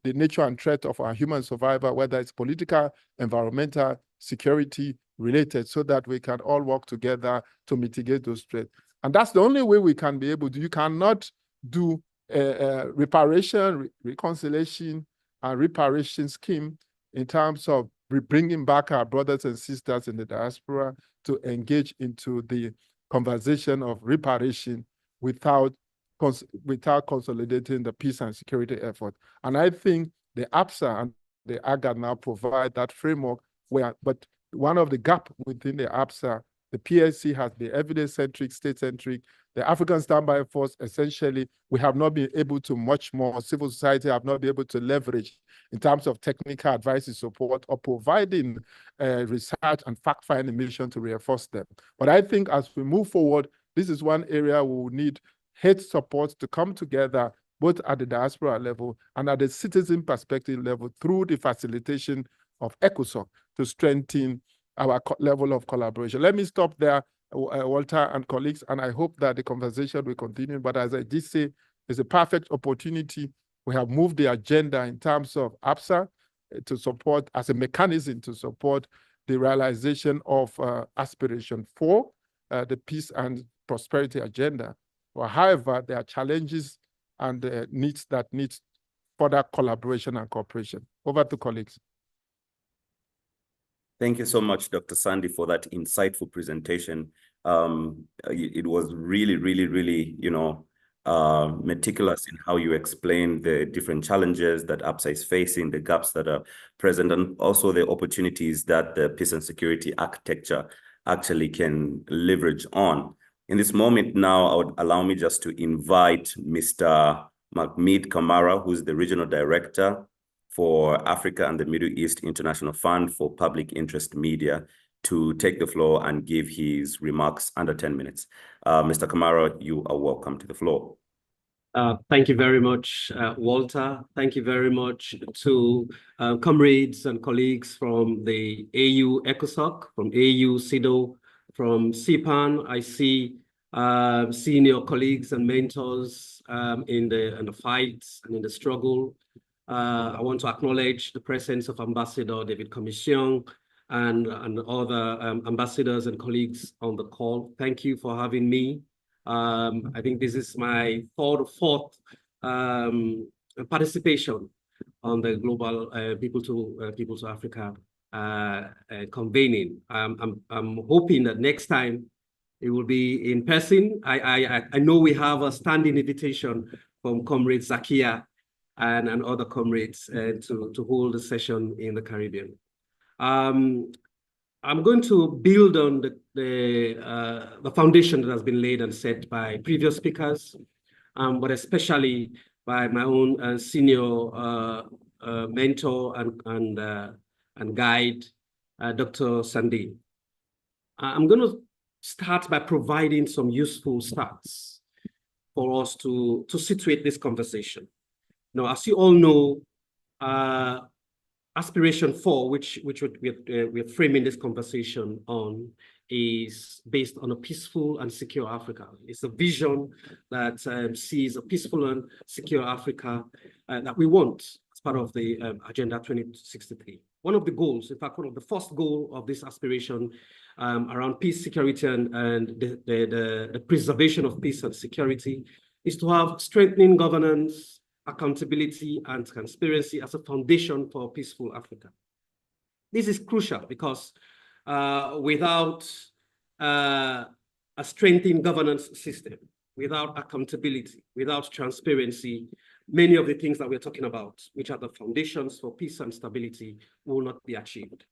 nature and threat of our human survival, whether it's political, environmental, security related, so that we can all work together to mitigate those threats. And that's the only way we can be able to. You cannot do reparation, reconciliation, and reparation scheme in terms of bringing back our brothers and sisters in the diaspora to engage into the conversation of reparation without consolidating the peace and security effort. And I think the APSA and the AGAD now provide that framework but one of the gaps within the APSA, the PSC has the evidence-centric, state-centric. The African Standby Force, essentially, we have not been able to much more. Civil society have not been able to leverage in terms of technical advice and support or providing research and fact-finding mission to reinforce them. But I think as we move forward, this is one area we will need head support to come together, both at the diaspora level and at the citizen perspective level through the facilitation of ECOSOC to strengthen our level of collaboration. Let me stop there, Walter and colleagues, and I hope that the conversation will continue. But as I did say, it's a perfect opportunity. We have moved the agenda in terms of APSA to support, as a mechanism to support the realization of aspiration 4, the peace and prosperity agenda. Well, however, there are challenges and needs that need further collaboration and cooperation. Over to colleagues. Thank you so much, Dr. Sandy, for that insightful presentation. It was really, really, really, meticulous in how you explain the different challenges that APSA is facing, the gaps that are present, and also the opportunities that the peace and security architecture actually can leverage on. In this moment now, I would allow me just to invite Mr. Mahmeed Kamara, who's the Regional Director for Africa and the Middle East International Fund for Public Interest Media, to take the floor and give his remarks under 10 minutes. Mr. Kamara, you are welcome to the floor. Thank you very much, Walter. Thank you very much to comrades and colleagues from the AU ECOSOC, from AU CIDO, from CPAN. I see senior colleagues and mentors in the fight and in the struggle. I want to acknowledge the presence of Ambassador David Commission and other ambassadors and colleagues on the call. Thank you for having me. I think this is my fourth participation on the global People to Africa convening. I'm hoping that next time it will be in person. I know we have a standing invitation from Comrade Zakia and other comrades to hold a session in the Caribbean. I'm going to build on the foundation that has been laid and set by previous speakers, but especially by my own senior mentor and guide, Dr. Sandy. I'm going to start by providing some useful stats for us to situate this conversation. Now, as you all know, Aspiration 4, which we're framing this conversation on, is based on a peaceful and secure Africa. It's a vision that sees a peaceful and secure Africa that we want as part of the Agenda 2063. One of the goals, in fact, one of the first goal of this aspiration around peace, security, and the preservation of peace and security is to have strengthening governance, accountability, and transparency as a foundation for a peaceful Africa. This is crucial because without a strengthened governance system, without accountability, without transparency, many of the things that we're talking about, which are the foundations for peace and stability, will not be achieved.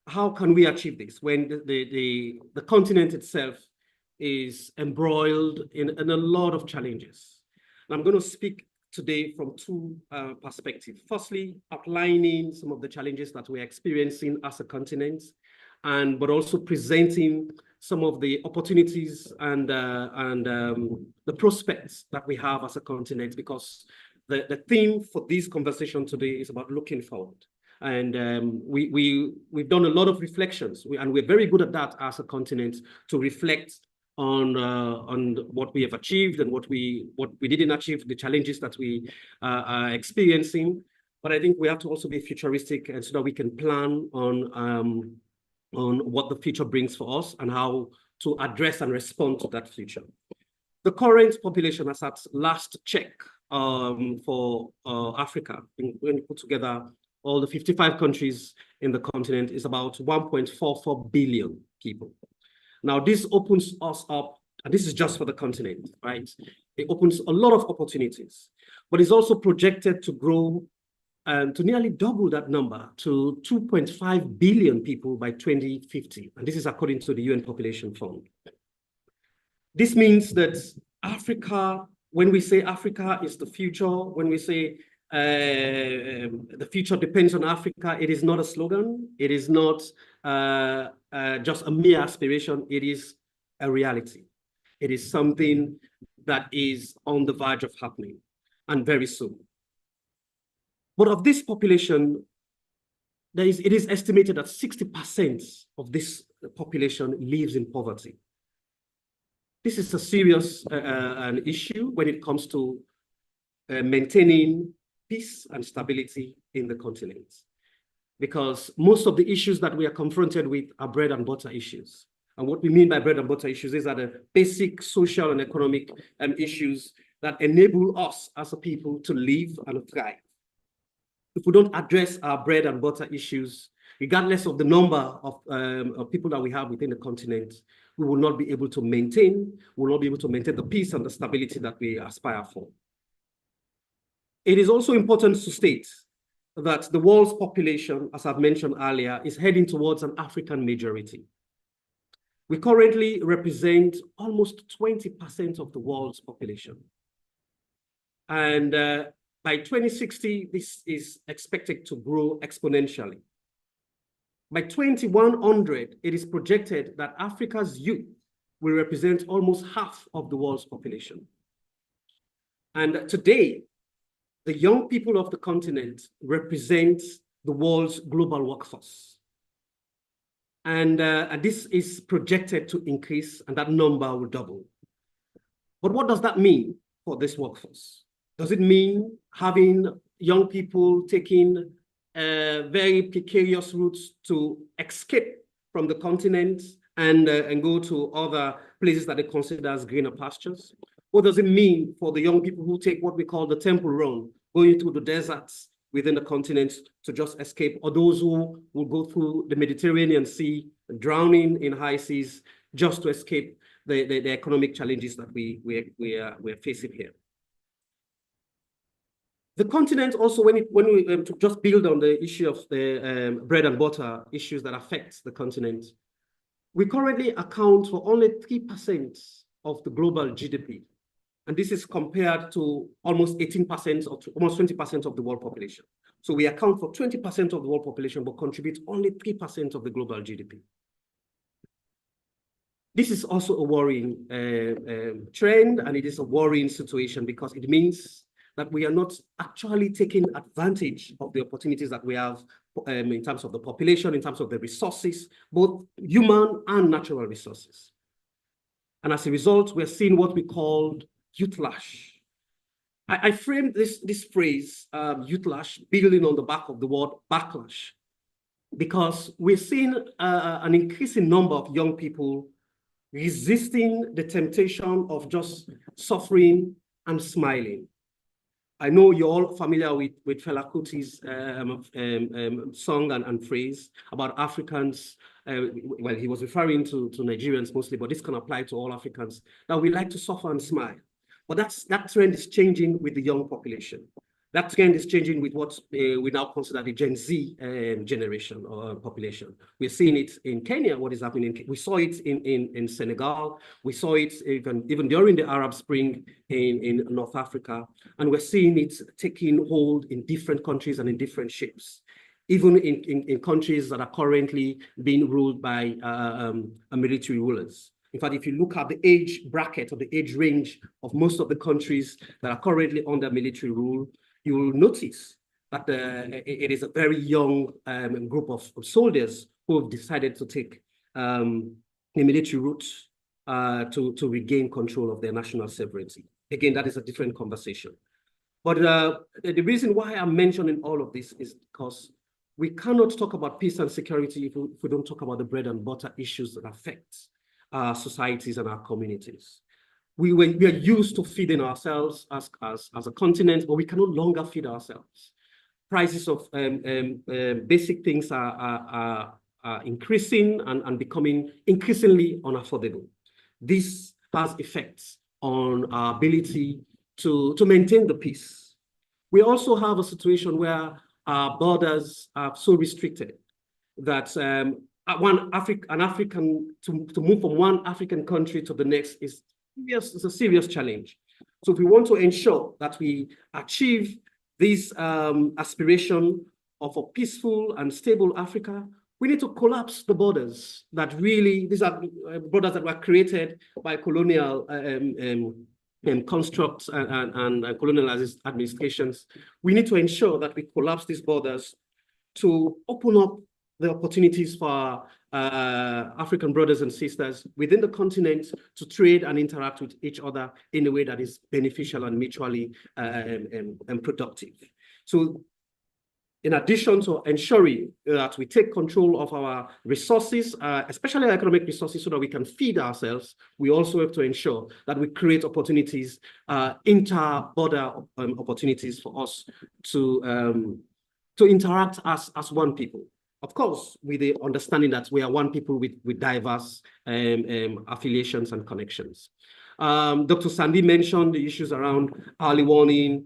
How can we achieve this when the continent itself is embroiled in a lot of challenges? And I'm going to speak today from two perspectives. Firstly, outlining some of the challenges that we're experiencing as a continent, but also presenting some of the opportunities and the prospects that we have as a continent, because the theme for this conversation today is about looking forward. And we've done a lot of reflections, and we're very good at that as a continent, to reflect on what we have achieved and what we didn't achieve, the challenges that we are experiencing. But I think we have to also be futuristic, and so that we can plan on what the future brings for us and how to address and respond to that future. The current population, as at last check for Africa, when you put together all the 55 countries in the continent, is about 1.44 billion people. Now, this opens us up, and this is just for the continent, right? It opens a lot of opportunities, but it's also projected to grow to nearly double that number to 2.5 billion people by 2050. And this is according to the UN Population Fund. This means that Africa, when we say Africa is the future, when we say the future depends on Africa, it is not a slogan. It is not just a mere aspiration. It is a reality. It is something that is on the verge of happening, and very soon. But of this population, it is estimated that 60% of this population lives in poverty. This is a serious an issue when it comes to maintaining peace and stability in the continent, because most of the issues that we are confronted with are bread and butter issues. And what we mean by bread and butter issues is that the basic social and economic issues that enable us as a people to live and thrive. If we don't address our bread and butter issues, regardless of the number of people that we have within the continent, we will not be able to maintain the peace and the stability that we aspire for. It is also important to state that the world's population, as I've mentioned earlier, is heading towards an African majority. We currently represent almost 20% of the world's population. And by 2060, this is expected to grow exponentially. By 2100, it is projected that Africa's youth will represent almost half of the world's population. And today, the young people of the continent represent the world's global workforce. And this is projected to increase, and that number will double. But what does that mean for this workforce? Does it mean having young people taking very precarious routes to escape from the continent and go to other places that they consider as greener pastures? What does it mean for the young people who take what we call the temple run, going through the deserts within the continent to just escape, or those who will go through the Mediterranean Sea, drowning in high seas, just to escape the economic challenges that we're facing here? The continent also, when we to just build on the issue of the bread and butter issues that affect the continent, we currently account for only 3% of the global GDP. And this is compared to almost 18% or almost 20% of the world population. So we account for 20% of the world population, but contribute only 3% of the global GDP. This is also a worrying trend, and it is a worrying situation, because it means that we are not actually taking advantage of the opportunities that we have in terms of the population, in terms of the resources, both human and natural resources. And as a result, we're seeing what we call youth-lash. I framed this phrase, youth-lash, building on the back of the word backlash, because we're seeing an increasing number of young people resisting the temptation of just suffering and smiling. I know you're all familiar with Fela Kuti's song and phrase about Africans. Well, he was referring to Nigerians mostly, but this can apply to all Africans, that we like to suffer and smile. But that trend is changing with the young population. That trend is changing with what we now consider the Gen Z generation or population. We're seeing it in Kenya, what is happening. We saw it in Senegal. We saw it even during the Arab Spring in North Africa. And we're seeing it taking hold in different countries and in different shapes, even in countries that are currently being ruled by military rulers. In fact, if you look at the age bracket or the age range of most of the countries that are currently under military rule, you will notice that it is a very young group of soldiers who have decided to take the military route to regain control of their national sovereignty. Again, that is a different conversation. But the reason why I'm mentioning all of this is because we cannot talk about peace and security if we don't talk about the bread and butter issues that affect our societies and our communities. We are used to feeding ourselves as a continent, but we can no longer feed ourselves. Prices of basic things are increasing and becoming increasingly unaffordable. This has effects on our ability to maintain the peace. We also have a situation where our borders are so restricted that to move from one African country to the next is a serious challenge. So if we want to ensure that we achieve this aspiration of a peaceful and stable Africa, we need to collapse the borders that really, these are borders that were created by colonial constructs and colonial administrations. We need to ensure that we collapse these borders to open up the opportunities for African brothers and sisters within the continent to trade and interact with each other in a way that is beneficial and mutually productive. So in addition to ensuring that we take control of our resources, especially our economic resources, so that we can feed ourselves, we also have to ensure that we create opportunities, inter-border opportunities for us to interact as one people. Of course, with the understanding that we are one people with diverse affiliations and connections. Dr. Sandy mentioned the issues around early warning.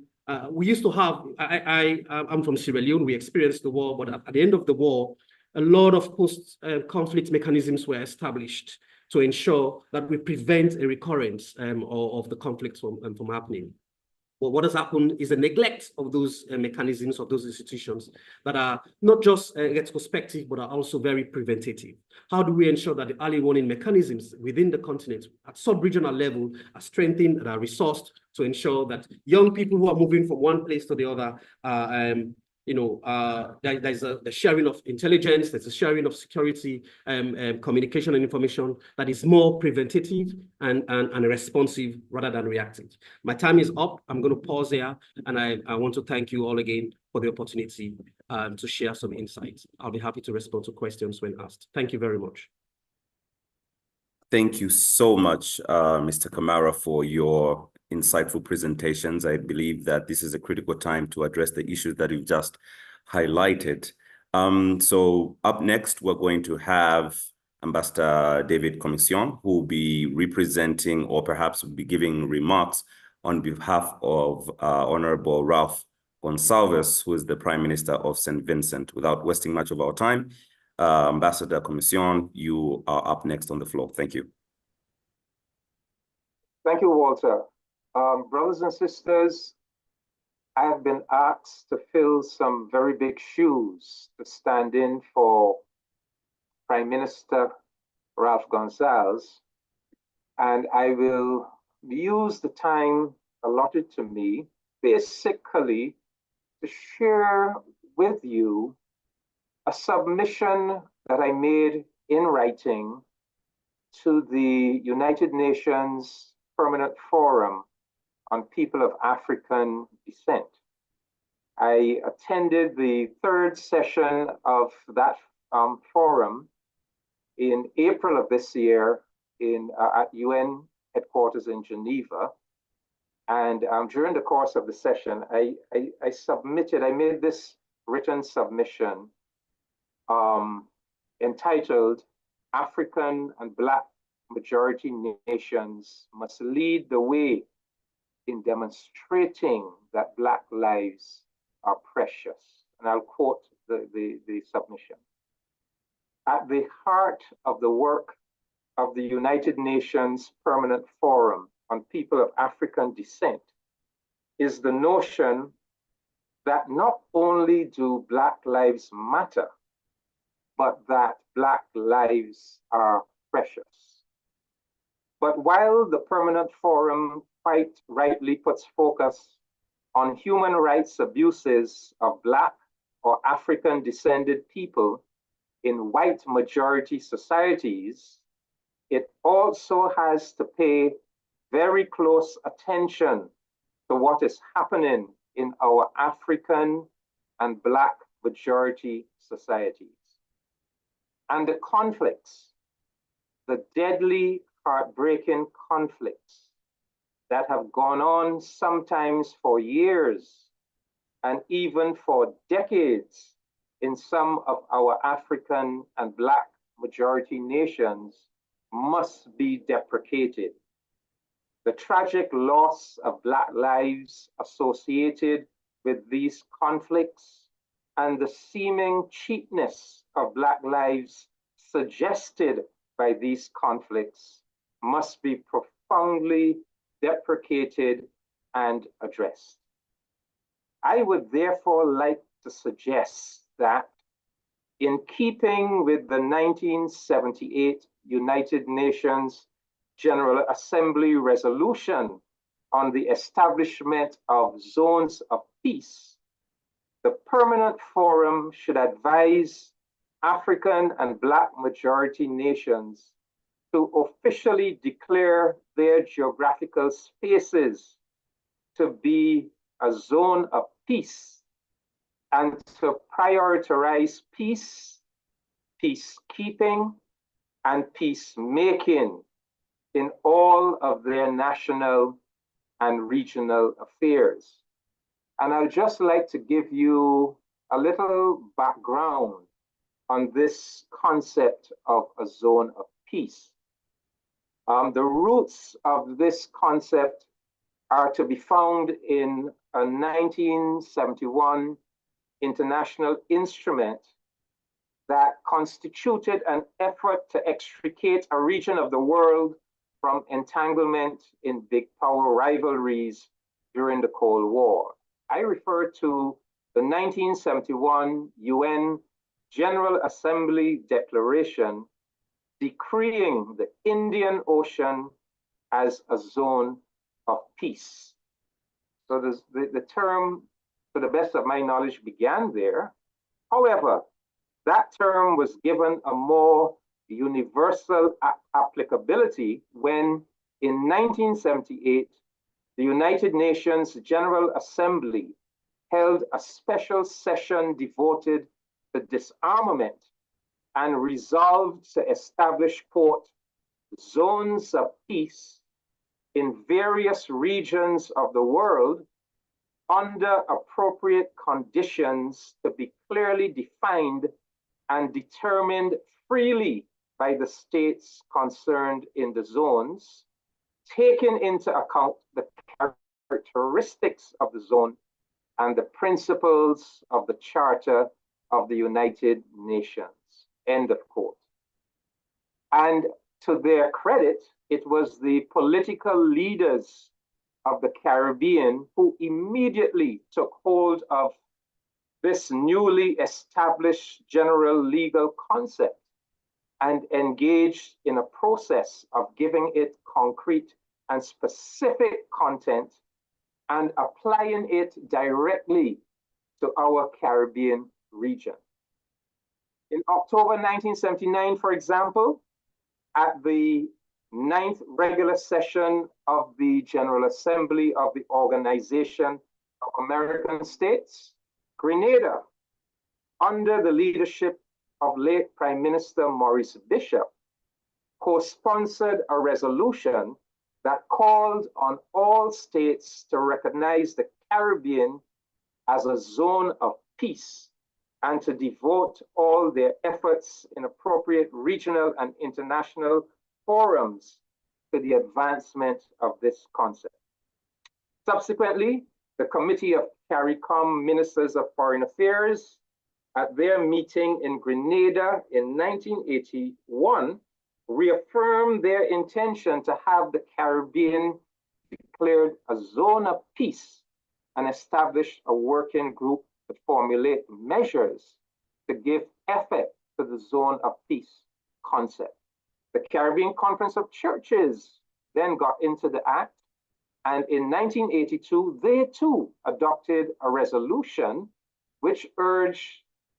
We used to have, I'm from Sierra Leone, we experienced the war, but at the end of the war, a lot of post-conflict mechanisms were established to ensure that we prevent a recurrence of the conflicts from happening. Well, what has happened is a neglect of those mechanisms, of those institutions that are not just retrospective, but are also very preventative. How do we ensure that the early warning mechanisms within the continent at sub-regional level are strengthened and are resourced to ensure that young people who are moving from one place to the other there's the sharing of intelligence, there's a sharing of security, communication and information that is more preventative and responsive rather than reactive. My time is up. I'm going to pause here, and I want to thank you all again for the opportunity to share some insights. I'll be happy to respond to questions when asked. Thank you very much. Thank you so much, Mr. Kamara, for your insightful presentations. I believe that this is a critical time to address the issues that you've just highlighted. So up next, we're going to have Ambassador David Commission, who will be representing or perhaps will be giving remarks on behalf of Honorable Ralph Gonsalves, who is the Prime Minister of St. Vincent. Without wasting much of our time, Ambassador Commission, you are up next on the floor. Thank you. Thank you, Walter. Brothers and sisters, I have been asked to fill some very big shoes to stand in for Prime Minister Ralph Gonsalves, and I will use the time allotted to me basically to share with you a submission that I made in writing to the United Nations Permanent Forum on People of African Descent. I attended the third session of that forum in April of this year at UN headquarters in Geneva. And during the course of the session, I made this written submission entitled African and Black Majority Nations Must Lead the Way in demonstrating that Black lives are precious. And I'll quote the submission. At the heart of the work of the United Nations Permanent Forum on People of African Descent is the notion that not only do Black lives matter, but that Black lives are precious. But while the Permanent Forum quite rightly puts focus on human rights abuses of Black or African descended people in white majority societies, it also has to pay very close attention to what is happening in our African and Black majority societies. And the conflicts, the deadly, heartbreaking conflicts that have gone on sometimes for years and even for decades in some of our African and Black majority nations must be deprecated. The tragic loss of Black lives associated with these conflicts and the seeming cheapness of Black lives suggested by these conflicts must be profoundly deprecated and addressed. I would therefore like to suggest that, in keeping with the 1978 United Nations General Assembly resolution on the establishment of zones of peace, the Permanent Forum should advise African and Black majority nations to officially declare their geographical spaces to be a zone of peace and to prioritize peace, peacekeeping, and peacemaking in all of their national and regional affairs. And I'd just like to give you a little background on this concept of a zone of peace. The roots of this concept are to be found in a 1971 international instrument that constituted an effort to extricate a region of the world from entanglement in big power rivalries during the Cold War. I refer to the 1971 UN General Assembly Declaration decreeing the Indian Ocean as a zone of peace. So the term, to the best of my knowledge, began there. However, that term was given a more universal applicability when, in 1978, the United Nations General Assembly held a special session devoted to disarmament and resolved to establish, quote, zones of peace in various regions of the world under appropriate conditions to be clearly defined and determined freely by the states concerned in the zones, taking into account the characteristics of the zone and the principles of the Charter of the United Nations, end of quote. And to their credit, it was the political leaders of the Caribbean who immediately took hold of this newly established general legal concept and engaged in a process of giving it concrete and specific content and applying it directly to our Caribbean region. In October 1979, for example, at the 9th regular session of the General Assembly of the Organization of American States, Grenada, under the leadership of late Prime Minister Maurice Bishop, co-sponsored a resolution that called on all states to recognize the Caribbean as a zone of peace and to devote all their efforts in appropriate regional and international forums to the advancement of this concept. Subsequently, the Committee of CARICOM Ministers of Foreign Affairs, at their meeting in Grenada in 1981, reaffirmed their intention to have the Caribbean declared a zone of peace and established a working group to formulate measures to give effect to the zone of peace concept. The Caribbean Conference of Churches then got into the act, and in 1982, they too adopted a resolution which urged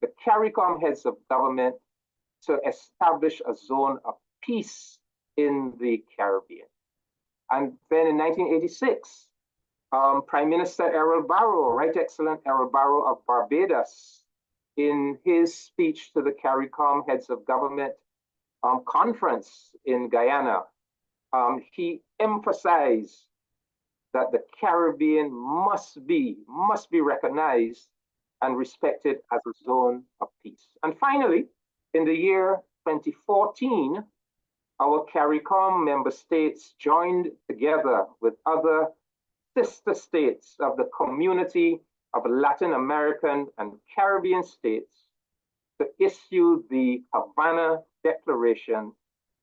the CARICOM heads of government to establish a zone of peace in the Caribbean. And then in 1986, Prime Minister Errol Barrow, Right Excellent Errol Barrow of Barbados, in his speech to the CARICOM heads of government conference in Guyana, he emphasized that the Caribbean must be recognized and respected as a zone of peace. And finally, in the year 2014, our CARICOM member states joined together with other sister states of the community of Latin American and Caribbean states to issue the Havana Declaration,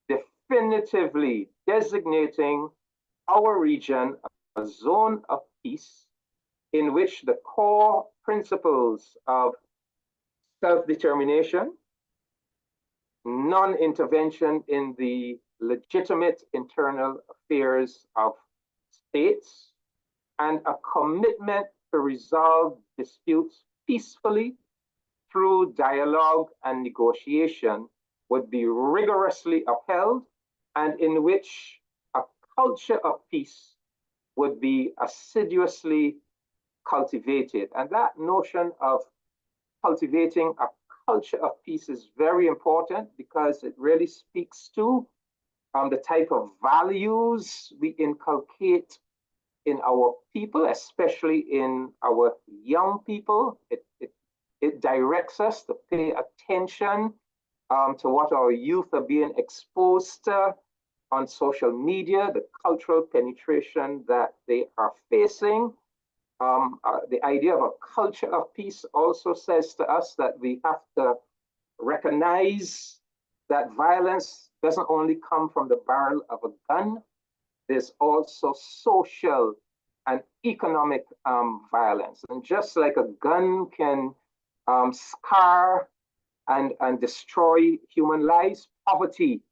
definitively designating our region a zone of peace in which the core principles of self-determination, non-intervention in the legitimate internal affairs of states, and a commitment to resolve disputes peacefully through dialogue and negotiation would be rigorously upheld, and in which a culture of peace would be assiduously cultivated. And that notion of cultivating a culture of peace is very important because it really speaks to the type of values we inculcate in our people, especially in our young people. It directs us to pay attention to what our youth are being exposed to on social media, the cultural penetration that they are facing. The idea of a culture of peace also says to us that we have to recognize that violence doesn't only come from the barrel of a gun. There's also social and economic violence. And just like a gun can scar and destroy human lives, poverty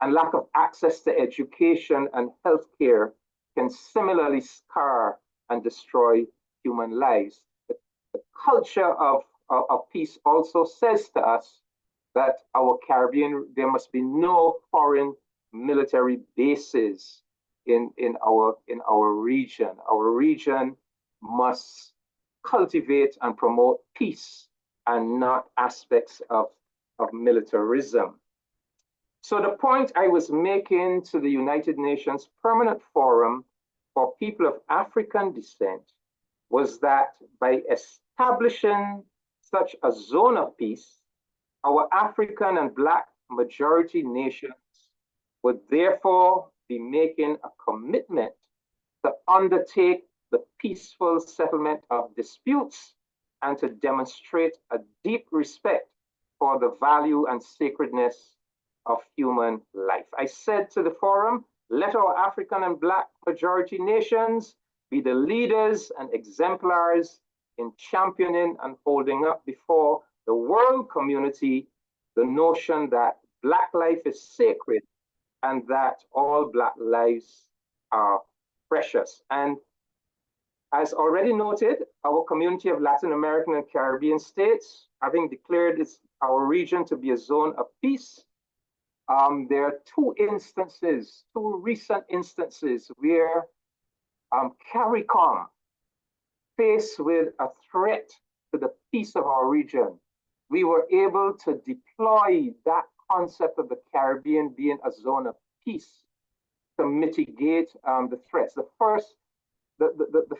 and lack of access to education and healthcare can similarly scar and destroy human lives. The culture of peace also says to us that our Caribbean, there must be no foreign military bases in our region. Our region must cultivate and promote peace and not aspects of militarism. So the point I was making to the United Nations Permanent Forum for People of African Descent was that by establishing such a zone of peace, our African and Black majority nations would therefore be making a commitment to undertake the peaceful settlement of disputes and to demonstrate a deep respect for the value and sacredness of human life. I said to the forum, let our African and Black majority nations be the leaders and exemplars in championing and holding up before the world community the notion that Black life is sacred and that all Black lives are precious. And as already noted, our community of Latin American and Caribbean states, having declared our region to be a zone of peace, there are two recent instances where CARICOM, faced with a threat to the peace of our region, we were able to deploy that concept of the Caribbean being a zone of peace to mitigate the threats. The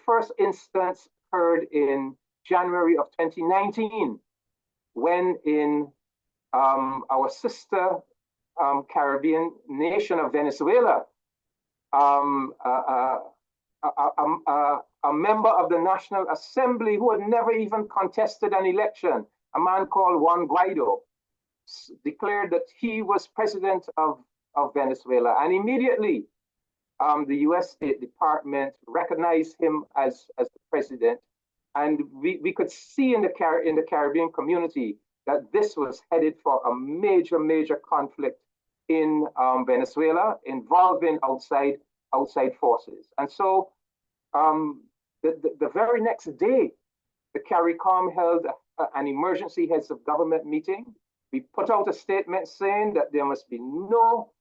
first instance occurred in January of 2019, when in our sister Caribbean nation of Venezuela, a a member of the National Assembly who had never even contested an election, a man called Juan Guaido, declared that he was president of Venezuela. And immediately, the US State Department recognized him as the president. And we could see in the Caribbean community that this was headed for a major, major conflict in Venezuela involving outside forces. And so the very next day, the CARICOM held an emergency heads of government meeting. We put out a statement saying that there must be no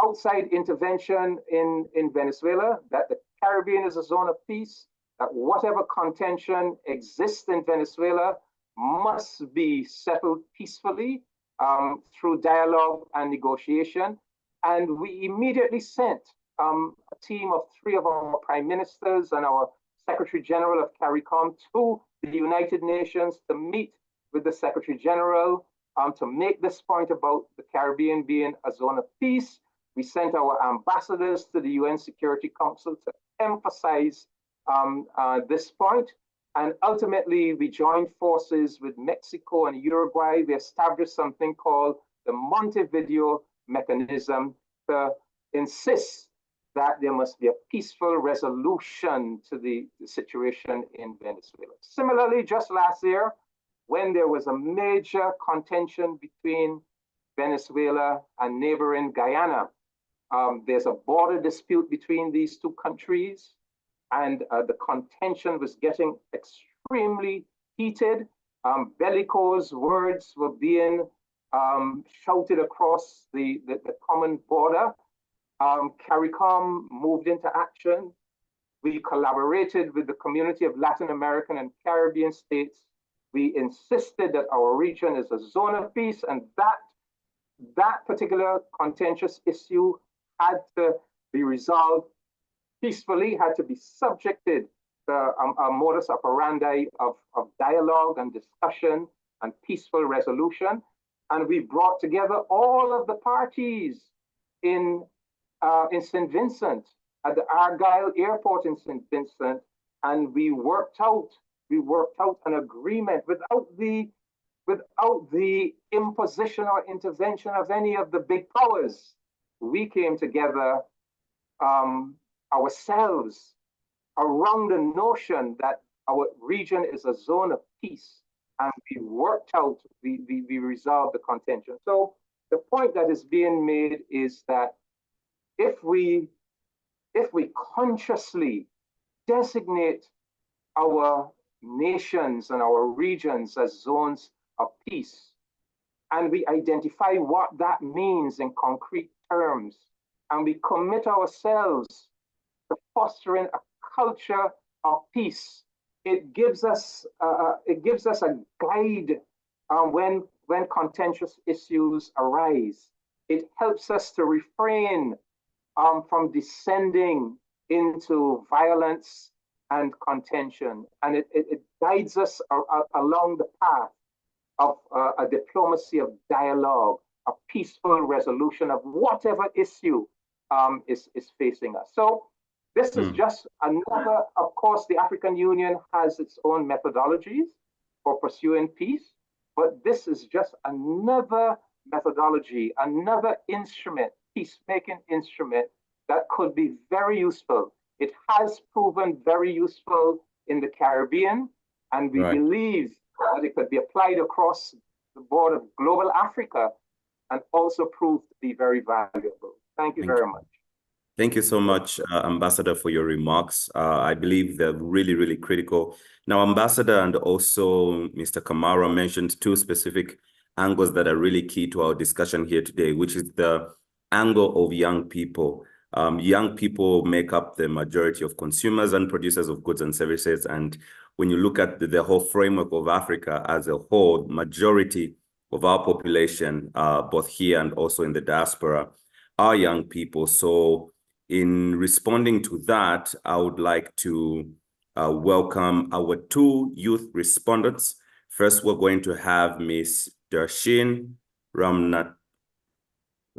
outside intervention in Venezuela, that the Caribbean is a zone of peace, that whatever contention exists in Venezuela must be settled peacefully through dialogue and negotiation. And we immediately sent a team of 3 of our prime ministers and our Secretary General of CARICOM to the United Nations to meet with the Secretary General to make this point about the Caribbean being a zone of peace. We sent our ambassadors to the UN Security Council to emphasize this point. And ultimately, we joined forces with Mexico and Uruguay. We established something called the Montevideo Mechanism to insist that there must be a peaceful resolution to the situation in Venezuela. Similarly, just last year, when there was a major contention between Venezuela and neighboring Guyana, there's a border dispute between these 2 countries, and the contention was getting extremely heated. Bellicose words were being shouted across the common border. CARICOM moved into action. We collaborated with the community of Latin American and Caribbean states. We insisted that our region is a zone of peace, and that particular contentious issue had to be resolved peacefully, had to be subjected to a modus operandi of dialogue and discussion and peaceful resolution. And we brought together all of the parties in St. Vincent, at the Argyle Airport in St. Vincent, and we worked out an agreement without the imposition or intervention of any of the big powers. We came together ourselves around the notion that our region is a zone of peace, and we resolved the contention. So the point that is being made is that if we consciously designate our nations and our regions as zones of peace, and we identify what that means in concrete terms, and we commit ourselves to fostering a culture of peace, it gives us a guide when contentious issues arise. It helps us to refrain from descending into violence and contention, and it guides us along the path of a diplomacy of dialogue, a peaceful resolution of whatever issue is facing us. So this is just another, of course, the African Union has its own methodologies for pursuing peace, but this is just another methodology, another instrument, peacemaking instrument that could be very useful. It has proven very useful in the Caribbean, and we believe that it could be applied across the board of global Africa and also prove to be very valuable. Thank you very much. Thank you so much, Ambassador, for your remarks. I believe they're really, really critical. Now, Ambassador and also Mr. Kamara mentioned 2 specific angles that are really key to our discussion here today, which is the angle of young people. Young people make up the majority of consumers and producers of goods and services. And when you look at the whole framework of Africa as a whole, majority of our population, both here and also in the diaspora, are young people. So in responding to that, I would like to welcome our 2 youth respondents. First, we're going to have Ms. Darshin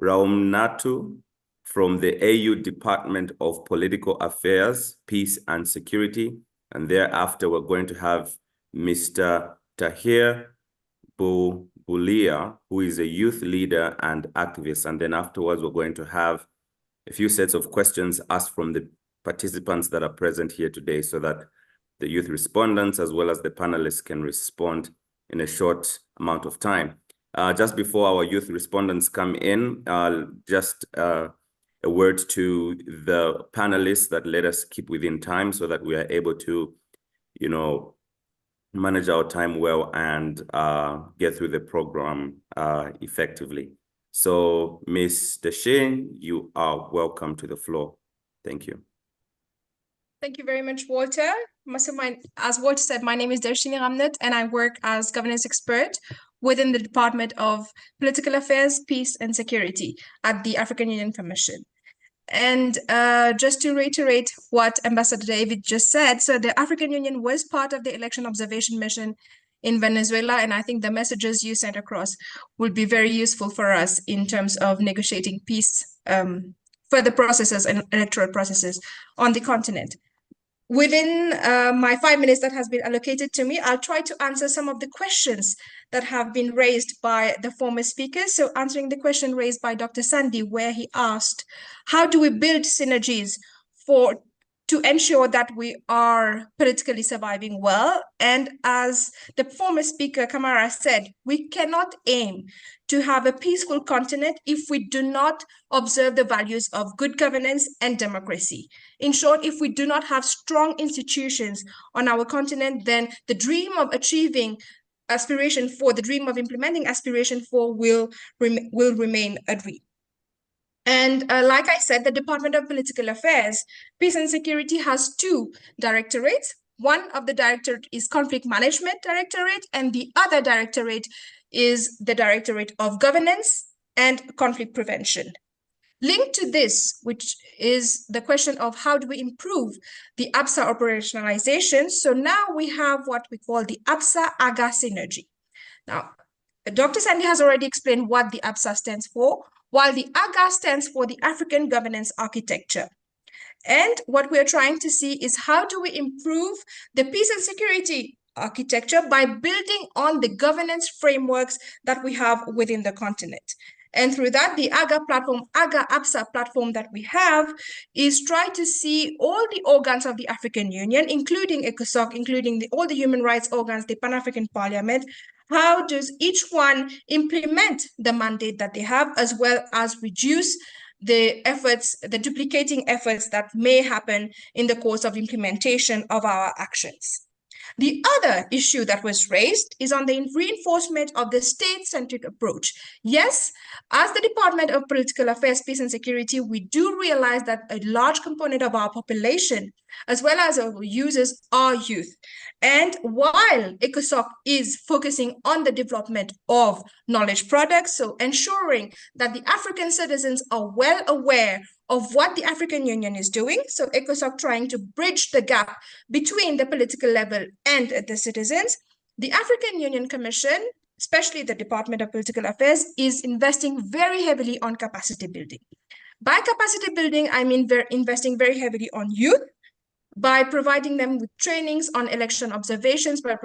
Raumnatu from the AU Department of Political Affairs, Peace and Security, And thereafter, we're going to have Mr. Tahir Bulia, who is a youth leader and activist. And then afterwards, we're going to have a few sets of questions asked from the participants that are present here today so that the youth respondents as well as the panelists can respond in a short amount of time. Just before our youth respondents come in, just a word to the panelists that let us keep within time so that we are able to, manage our time well and get through the program effectively. So, Ms. Deshain, you are welcome to the floor. Thank you. Thank you very much, Walter. As Walter said, my name is Darshini Ramnat, and I work as governance expert within the Department of Political Affairs, Peace and Security at the African Union Commission. And just to reiterate what Ambassador David just said, so the African Union was part of the election observation mission in Venezuela, and I think the messages you sent across will be very useful for us in terms of negotiating peace, further processes and electoral processes on the continent. Within my 5 minutes that has been allocated to me, I'll try to answer some of the questions that have been raised by the former speakers. So answering the question raised by Dr. Sandy, where he asked, how do we build synergies to ensure that we are politically surviving well? And as the former speaker, Kamara, said, we cannot aim to have a peaceful continent if we do not observe the values of good governance and democracy. In short, if we do not have strong institutions on our continent, then the dream of achieving aspiration 4, the dream of implementing aspiration 4 will remain a dream. And like I said, the Department of Political Affairs, Peace and Security has 2 directorates. One of the directorate is Conflict Management Directorate, and the other directorate is the Directorate of Governance and Conflict Prevention. Linked to this, which is the question of how do we improve the APSA operationalization, so now we have what we call the APSA-AGA synergy. Now, Dr. Sandy has already explained what the APSA stands for, while the AGA stands for the African Governance Architecture. And what we're trying to see is how do we improve the peace and security architecture by building on the governance frameworks that we have within the continent. And through that, the AGA platform, AGA-APSA platform that we have is try to see all the organs of the African Union, including ECOSOC, including all the human rights organs, the Pan-African Parliament. How does each one implement the mandate that they have, as well as reduce the efforts, the duplicating efforts that may happen in the course of implementation of our actions. The other issue that was raised is on the reinforcement of the state-centric approach. Yes, as the Department of Political Affairs, Peace and Security, we do realize that a large component of our population, as well as our users, are youth. And while ECOSOC is focusing on the development of knowledge products, so ensuring that the African citizens are well aware of what the African Union is doing, so ECOSOC trying to bridge the gap between the political level and the citizens, the African Union Commission, especially the Department of Political Affairs, is investing very heavily on capacity building. By capacity building, I mean investing very heavily on youth, by providing them with trainings on election observations, by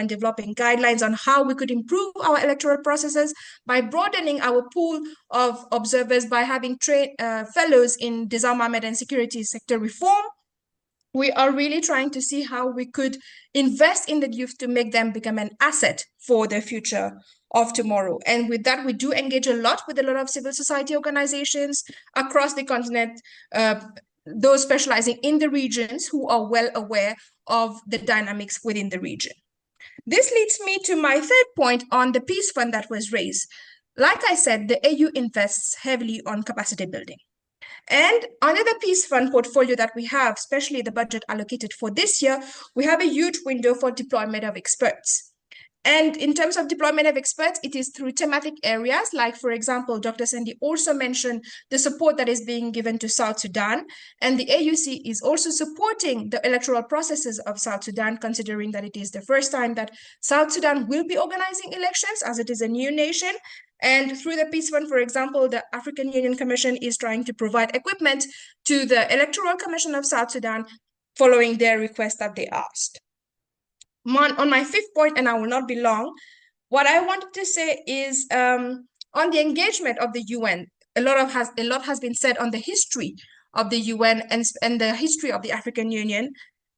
developing guidelines on how we could improve our electoral processes, by broadening our pool of observers, by having fellows in disarmament and security sector reform. We are really trying to see how we could invest in the youth to make them become an asset for the future of tomorrow. And with that, we do engage a lot with a lot of civil society organizations across the continent, those specializing in the regions who are well aware of the dynamics within the region. This leads me to my third point on the Peace Fund that was raised. Like I said, the AU invests heavily on capacity building. And under the Peace Fund portfolio that we have, especially the budget allocated for this year, we have a huge window for deployment of experts. And in terms of deployment of experts, it is through thematic areas, like, for example, Dr. Sandy also mentioned the support that is being given to South Sudan. And the AUC is also supporting the electoral processes of South Sudan, considering that it is the first time that South Sudan will be organizing elections, as it is a new nation. And through the Peace Fund, for example, the African Union Commission is trying to provide equipment to the Electoral Commission of South Sudan following their request that they asked. On my fifth point, and I will not be long, what I wanted to say is on the engagement of the UN, a lot has been said on the history of the UN and the history of the African Union.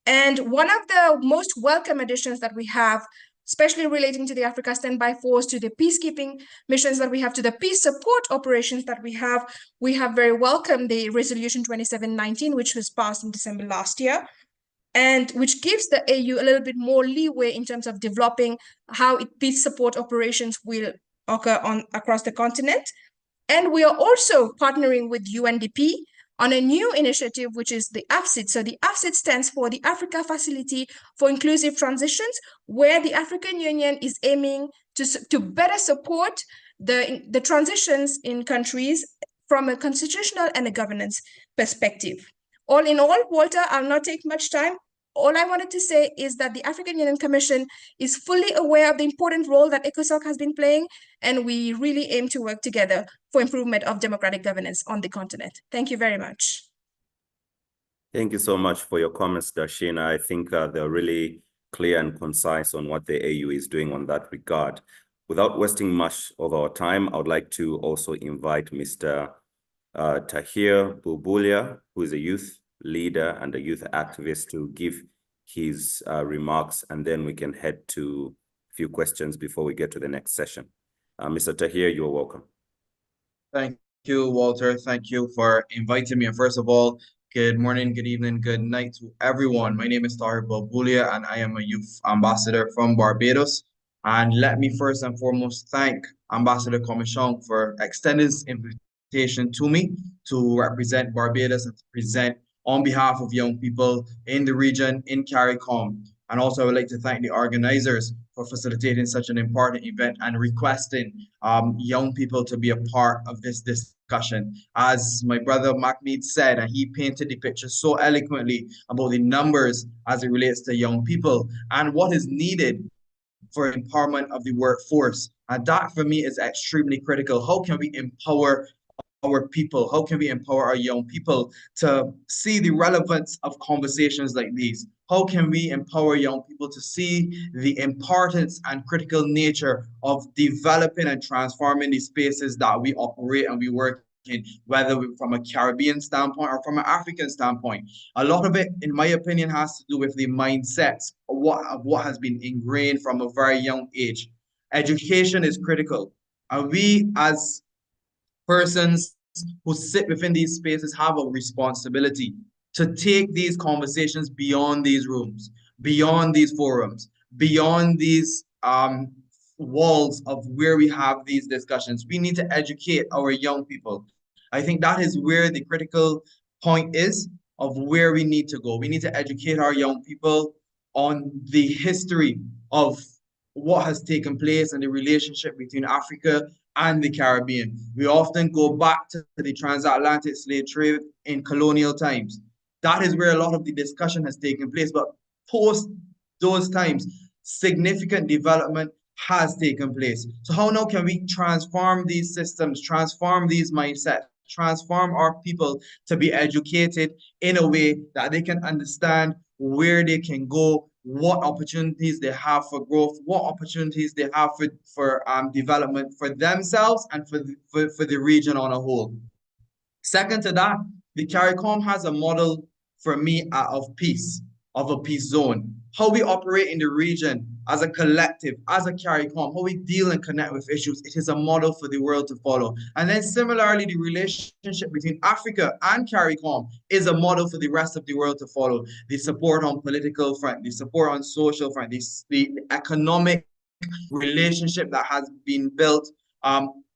And one of the most welcome additions that we have, especially relating to the Africa Standby Force, to the peacekeeping missions that we have, to the peace support operations that we have very welcomed the Resolution 2719, which was passed in December last year, and which gives the AU a little bit more leeway in terms of developing how peace support operations will occur across the continent. And we are also partnering with UNDP on a new initiative, which is the AFCID. So the AFCID stands for the Africa Facility for Inclusive Transitions, where the African Union is aiming to better support the transitions in countries from a constitutional and a governance perspective. All in all, Walter, I'll not take much time. All I wanted to say is that the African Union Commission is fully aware of the important role that ECOSOC has been playing, and we really aim to work together for improvement of democratic governance on the continent. Thank you very much. Thank you so much for your comments, Darshina. I think they're really clear and concise on what the AU is doing on that regard. Without wasting much of our time, I would like to also invite Mr. Tahir Bubulia, who is a youth leader and a youth activist, to give his remarks, and then we can head to a few questions before we get to the next session. Mr. Tahir, you're welcome. Thank you, Walter. Thank you for inviting me. And first of all, good morning, good evening, good night to everyone. My name is Tahir Bubulia, and I am a youth ambassador from Barbados. And let me first and foremost thank Ambassador Commichon for extending this invitation to me to represent Barbados and to present on behalf of young people in the region, in CARICOM. And also I would like to thank the organizers for facilitating such an important event and requesting young people to be a part of this discussion. As my brother Mahmoud said, and he painted the picture so eloquently about the numbers as it relates to young people and what is needed for empowerment of the workforce. And that for me is extremely critical. How can we empower our people? How can we empower our young people to see the relevance of conversations like these? How can we empower young people to see the importance and critical nature of developing and transforming the spaces that we operate and we work in, whether from a Caribbean standpoint or from an African standpoint? A lot of it, in my opinion, has to do with the mindsets of what has been ingrained from a very young age. Education is critical. And we as persons who sit within these spaces have a responsibility to take these conversations beyond these rooms, beyond these forums, beyond these walls of where we have these discussions. We need to educate our young people. I think that is where the critical point is of where we need to go. We need to educate our young people on the history of what has taken place and the relationship between Africa and the Caribbean. We often go back to the transatlantic slave trade in colonial times. That is where a lot of the discussion has taken place. But post those times, significant development has taken place. So how now can we transform these systems, transform these mindsets, transform our people to be educated in a way that they can understand where they can go, what opportunities they have for growth, what opportunities they have for development for themselves and for the region on a whole. Second to that, the CARICOM has a model for me of peace, of a peace zone. How we operate in the region as a collective, as a CARICOM, how we deal and connect with issues, it is a model for the world to follow. And then similarly, the relationship between Africa and CARICOM is a model for the rest of the world to follow. The support on political front, the support on social front, the economic relationship that has been built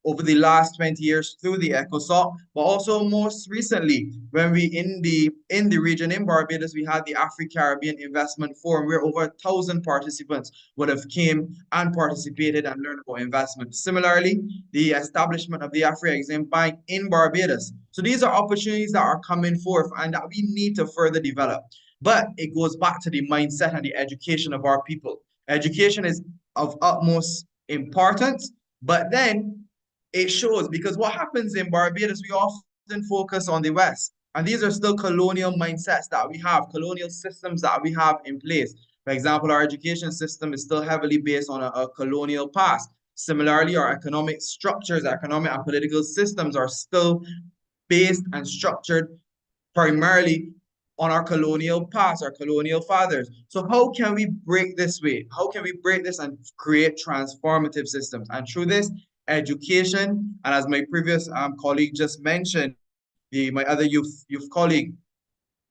over the last 20 years through the ECOSOC, but also most recently, when we in the region in Barbados, we had the Afro-Caribbean Investment Forum, where over 1,000 participants would have came and participated and learned about investment. Similarly, the establishment of the Afro-Exim Bank in Barbados. So these are opportunities that are coming forth and that we need to further develop. But it goes back to the mindset and the education of our people. Education is of utmost importance, but then it shows, because what happens in Barbados, we often focus on the West And these are still colonial mindsets that we have, colonial systems that we have in place. For example, our education system is still heavily based on a colonial past. Similarly, our economic structures, economic and political systems are still based and structured primarily on our colonial past, our colonial fathers. So how can we break this way? How can we break this and create transformative systems? And through this, education, and as my previous colleague just mentioned, my other youth colleague,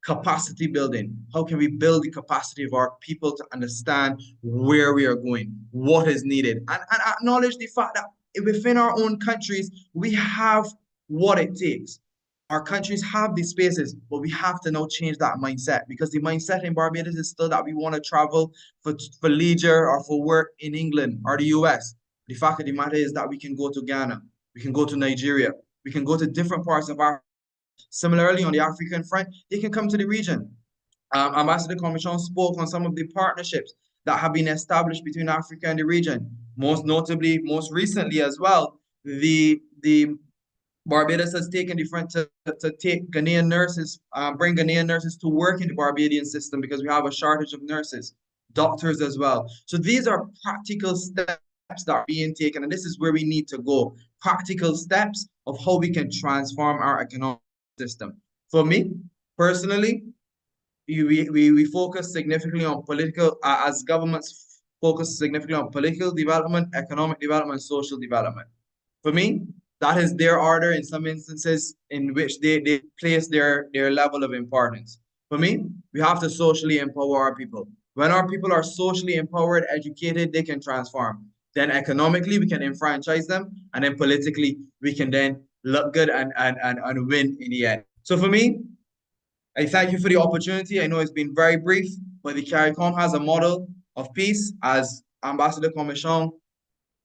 capacity building. How can we build the capacity of our people to understand where we are going, what is needed, and acknowledge the fact that within our own countries, we have what it takes. Our countries have these spaces, but we have to now change that mindset, because the mindset in Barbados is still that we want to travel for leisure or for work in England or the US. The fact of the matter is that we can go to Ghana, we can go to Nigeria, we can go to different parts of Africa. Similarly, on the African front, they can come to the region. Ambassador Commission spoke on some of the partnerships that have been established between Africa and the region. Most notably, most recently as well, the Barbados has taken the front to take Ghanaian nurses, bring Ghanaian nurses to work in the Barbadian system, because we have a shortage of nurses, doctors as well. So these are practical steps that are being taken, and this is where we need to go. Practical steps of how we can transform our economic system. For me, personally, we focus significantly on political, as governments focus significantly on political development, economic development, social development. For me, that is their order in some instances in which they place their level of importance. For me, we have to socially empower our people. When our people are socially empowered, educated, they can transform. Then economically, we can enfranchise them, and then politically, we can then look good and win in the end. So for me, I thank you for the opportunity. I know it's been very brief, but the CARICOM has a model of peace. As Ambassador Commission,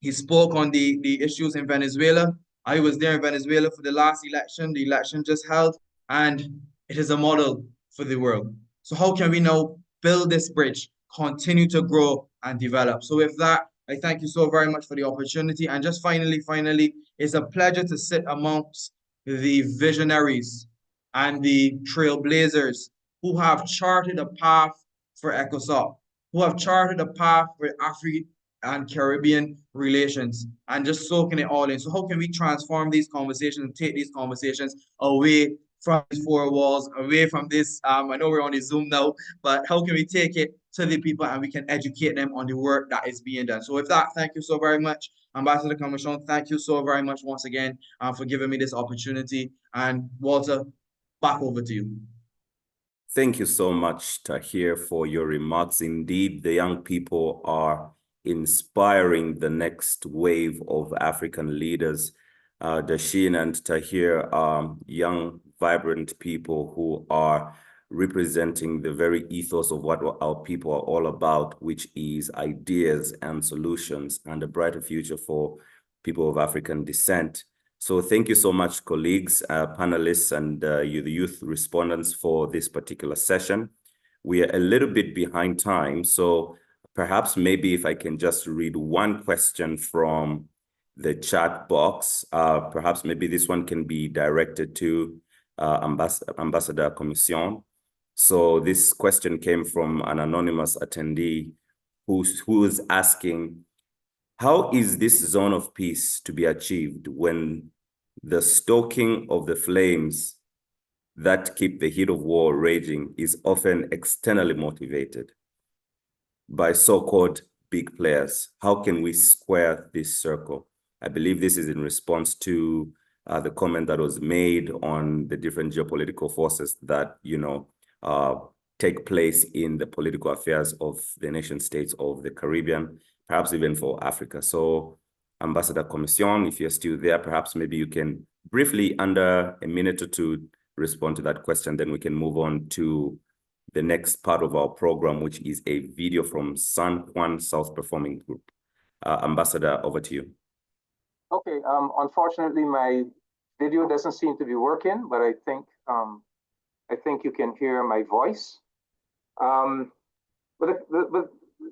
he spoke on the issues in Venezuela. I was there in Venezuela for the last election, the election just held, and it is a model for the world. So how can we now build this bridge, continue to grow and develop? So with that, I thank you so very much for the opportunity. And just finally, it's a pleasure to sit amongst the visionaries and the trailblazers who have charted a path for ECOSOC, who have charted a path for Africa and Caribbean relations, and just soaking it all in. So how can we transform these conversations and take these conversations away from these four walls, away from this, I know we're on the Zoom now, but how can we take it to the people and we can educate them on the work that is being done? So with that, thank you so very much. Ambassador Commission, thank you so very much once again for giving me this opportunity. And Walter, back over to you. Thank you so much, Tahir, for your remarks. Indeed, the young people are inspiring the next wave of African leaders. Dasheen and Tahir are young, vibrant people who are representing the very ethos of what our people are all about, which is ideas and solutions and a brighter future for people of African descent. So thank you so much, colleagues, panelists, and you, the youth respondents, for this particular session. We are a little bit behind time, so perhaps maybe if I can just read one question from the chat box, perhaps maybe this one can be directed to Ambassador Commission. So this question came from an anonymous attendee who is asking, how is this zone of peace to be achieved when the stoking of the flames that keep the heat of war raging is often externally motivated by so-called big players? How can we square this circle? I believe this is in response to the comment that was made on the different geopolitical forces that, take place in the political affairs of the nation states of the Caribbean, perhaps even for Africa. So Ambassador Commission, if you're still there, perhaps maybe you can briefly, under a minute or two, respond to that question. Then we can move on to the next part of our program, which is a video from San Juan South Performing Group. Ambassador, over to you. Okay, unfortunately, my video doesn't seem to be working, but I think you can hear my voice. But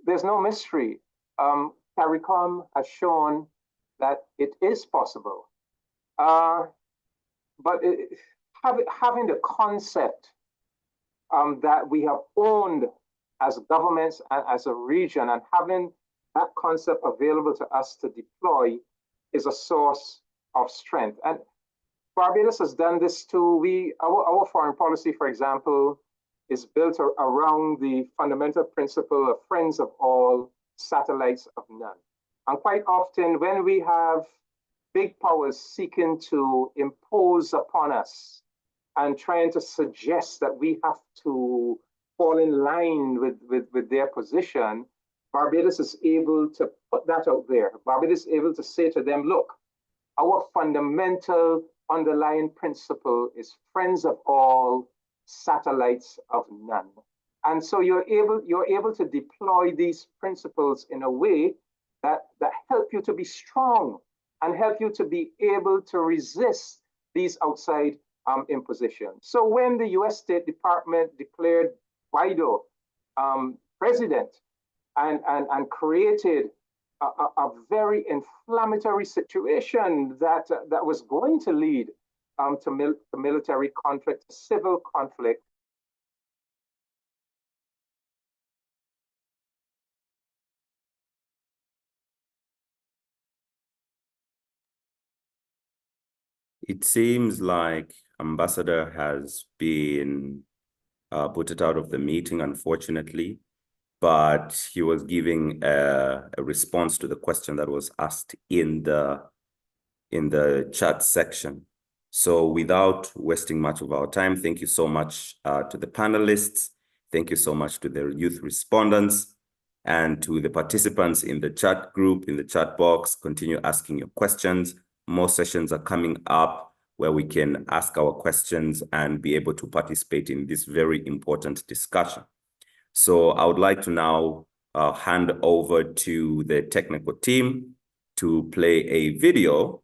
there's no mystery. CARICOM has shown that it is possible. But having the concept that we have owned as governments and as a region, and having that concept available to us to deploy is a source of strength. And Barbados has done this too. Our foreign policy, for example, is built around the fundamental principle of friends of all, satellites of none. And quite often when we have big powers seeking to impose upon us and trying to suggest that we have to fall in line with their position, Barbados is able to put that out there. Barbados is able to say to them, look, our fundamental underlying principle is friends of all, satellites of none. And so you're able to deploy these principles in a way that help you to be strong and help you to be able to resist these outside impositions. So when the US State Department declared Guaido president and created a very inflammatory situation that was going to lead to military conflict, civil conflict. It seems like Ambassador has been put out of the meeting, unfortunately, but he was giving a response to the question that was asked in the chat section. So without wasting much of our time, thank you so much to the panelists. Thank you so much to the youth respondents and to the participants in the chat group, in the chat box. Continue asking your questions. More sessions are coming up where we can ask our questions and be able to participate in this very important discussion. So I would like to now hand over to the technical team to play a video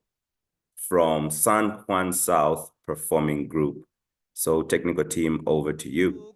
from San Juan South Performing Group. So technical team, over to you.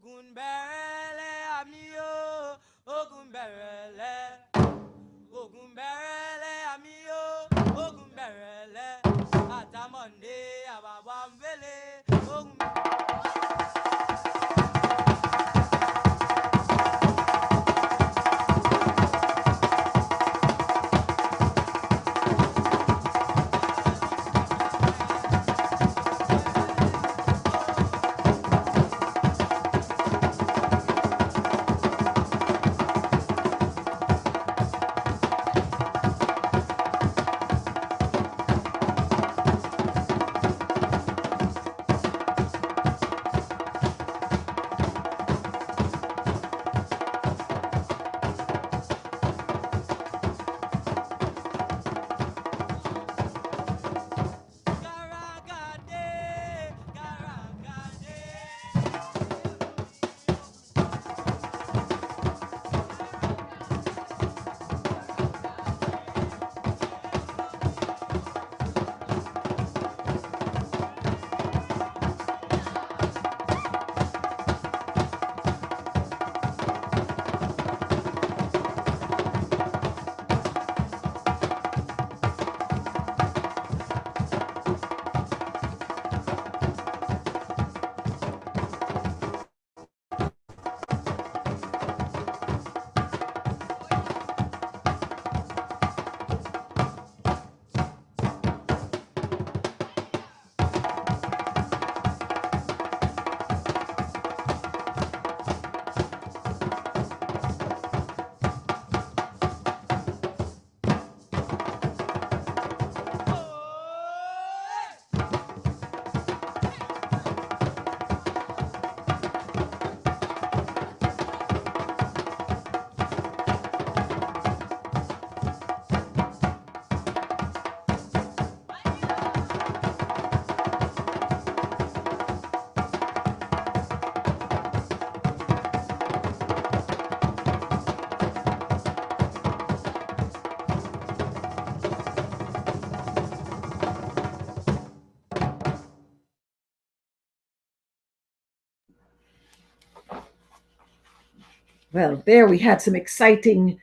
Well, there we had some exciting,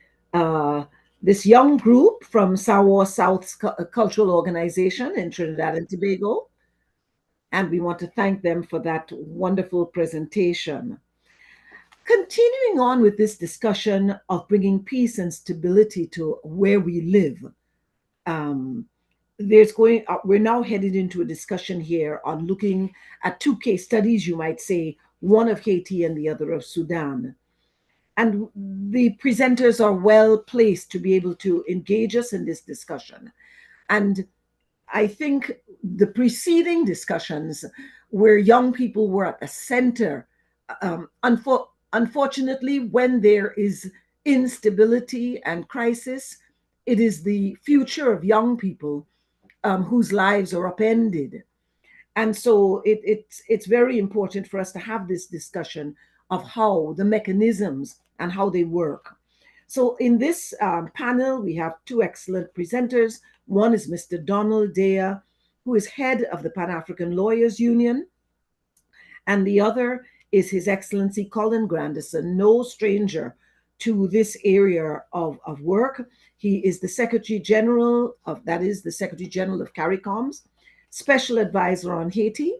this young group from Sawa South Cultural Organization in Trinidad and Tobago. And we want to thank them for that wonderful presentation. Continuing on with this discussion of bringing peace and stability to where we live, we're now headed into a discussion here on looking at two case studies, you might say, one of Haiti and the other of Sudan. And the presenters are well placed to be able to engage us in this discussion. And I think the preceding discussions where young people were at the center, unfortunately, when there is instability and crisis, it is the future of young people whose lives are upended. And so it's very important for us to have this discussion of how the mechanisms and how they work. So in this panel, we have two excellent presenters. One is Mr. Donald Dea, who is head of the Pan-African Lawyers Union. And the other is His Excellency Colin Grandison, no stranger to this area of work. He is the Secretary General of CARICOM's, Special Advisor on Haiti.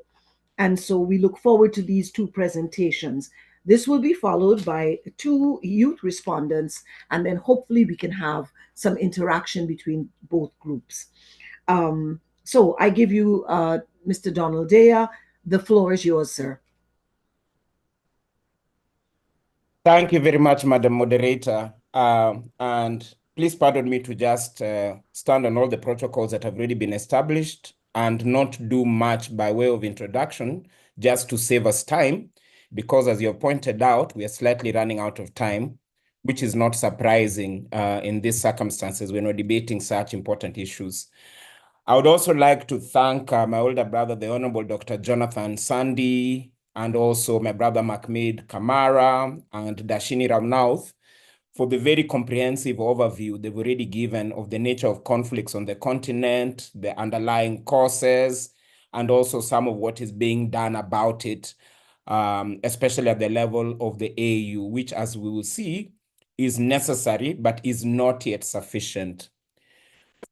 And so we look forward to these two presentations. This will be followed by two youth respondents, and then hopefully we can have some interaction between both groups. So I give you, Mr. Donald Dea, the floor is yours, sir. Thank you very much, Madam Moderator. And please pardon me to just stand on all the protocols that have already been established and not do much by way of introduction, just to save us time, because as you have pointed out, we are slightly running out of time, which is not surprising in these circumstances when we're debating such important issues. I would also like to thank my older brother, the Honorable Dr. Jonathan Sandy, and also my brother Mahmoud Kamara and Dashini Ramnath for the very comprehensive overview they've already given of the nature of conflicts on the continent, the underlying causes, and also some of what is being done about it, especially at the level of the AU, which, as we will see, is necessary but is not yet sufficient.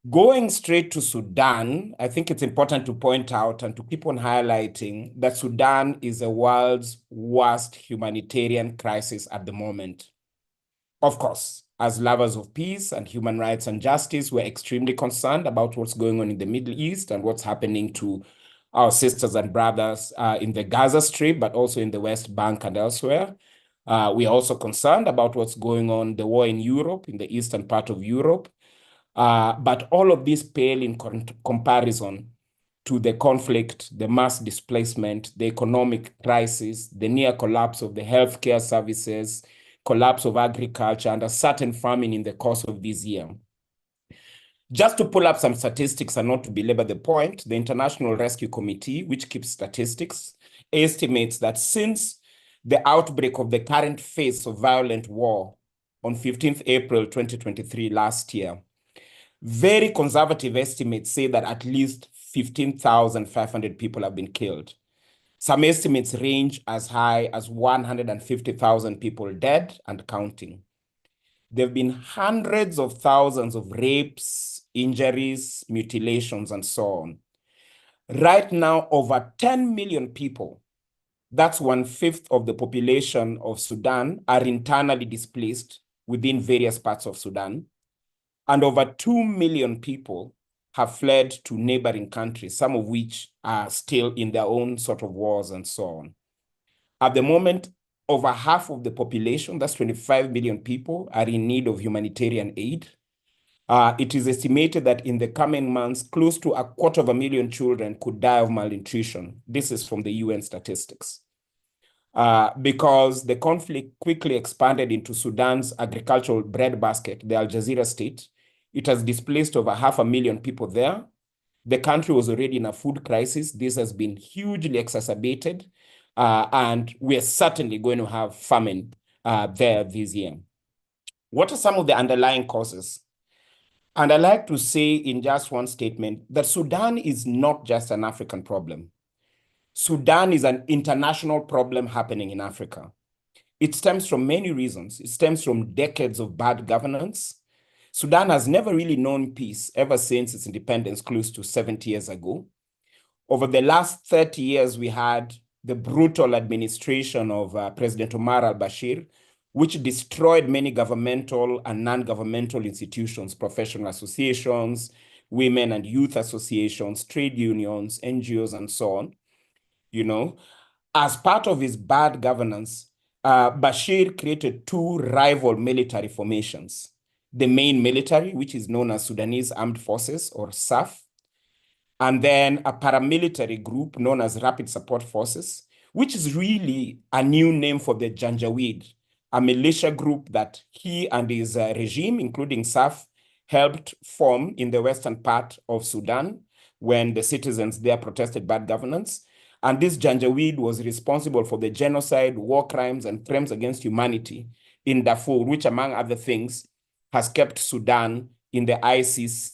Going straight to Sudan, I think it's important to point out and to keep on highlighting that Sudan is the world's worst humanitarian crisis at the moment. Of course, as lovers of peace and human rights and justice, we're extremely concerned about what's going on in the Middle East and what's happening to our sisters and brothers in the Gaza Strip, but also in the West Bank and elsewhere. We are also concerned about what's going on, the war in Europe, in the eastern part of Europe. But all of these pale in comparison to the conflict, the mass displacement, the economic crisis, the near collapse of the healthcare services, collapse of agriculture, and a certain famine in the course of this year. Just to pull up some statistics and not to belabor the point, the International Rescue Committee, which keeps statistics, estimates that since the outbreak of the current phase of violent war on 15th April 2023 last year, very conservative estimates say that at least 15,500 people have been killed. Some estimates range as high as 150,000 people dead and counting. There have been hundreds of thousands of rapes, injuries, mutilations, and so on. Right now, over 10 million people, that's 1/5 of the population of Sudan, are internally displaced within various parts of Sudan. And over 2 million people have fled to neighboring countries, some of which are still in their own sort of wars and so on. At the moment, over half of the population, that's 25 million people, are in need of humanitarian aid. It is estimated that in the coming months, close to 250,000 children could die of malnutrition. This is from the UN statistics. Because the conflict quickly expanded into Sudan's agricultural breadbasket, the Al Jazeera state. It has displaced over 500,000 people there. The country was already in a food crisis. This has been hugely exacerbated, and we are certainly going to have famine there this year. What are some of the underlying causes? And I like to say in just one statement that Sudan is not just an African problem. Sudan is an international problem happening in Africa. It stems from many reasons. It stems from decades of bad governance. Sudan has never really known peace ever since its independence close to 70 years ago. Over the last 30 years, we had the brutal administration of President Omar al-Bashir, which destroyed many governmental and non-governmental institutions, professional associations, women and youth associations, trade unions, NGOs, and so on. You know, as part of his bad governance, Bashir created two rival military formations. The main military, which is known as Sudanese Armed Forces, or SAF, and then a paramilitary group known as Rapid Support Forces, which is really a new name for the Janjaweed, a militia group that he and his regime, including SAF, helped form in the western part of Sudan when the citizens there protested bad governance. And this Janjaweed was responsible for the genocide, war crimes, and crimes against humanity in Darfur, which, among other things, has kept Sudan in the ICC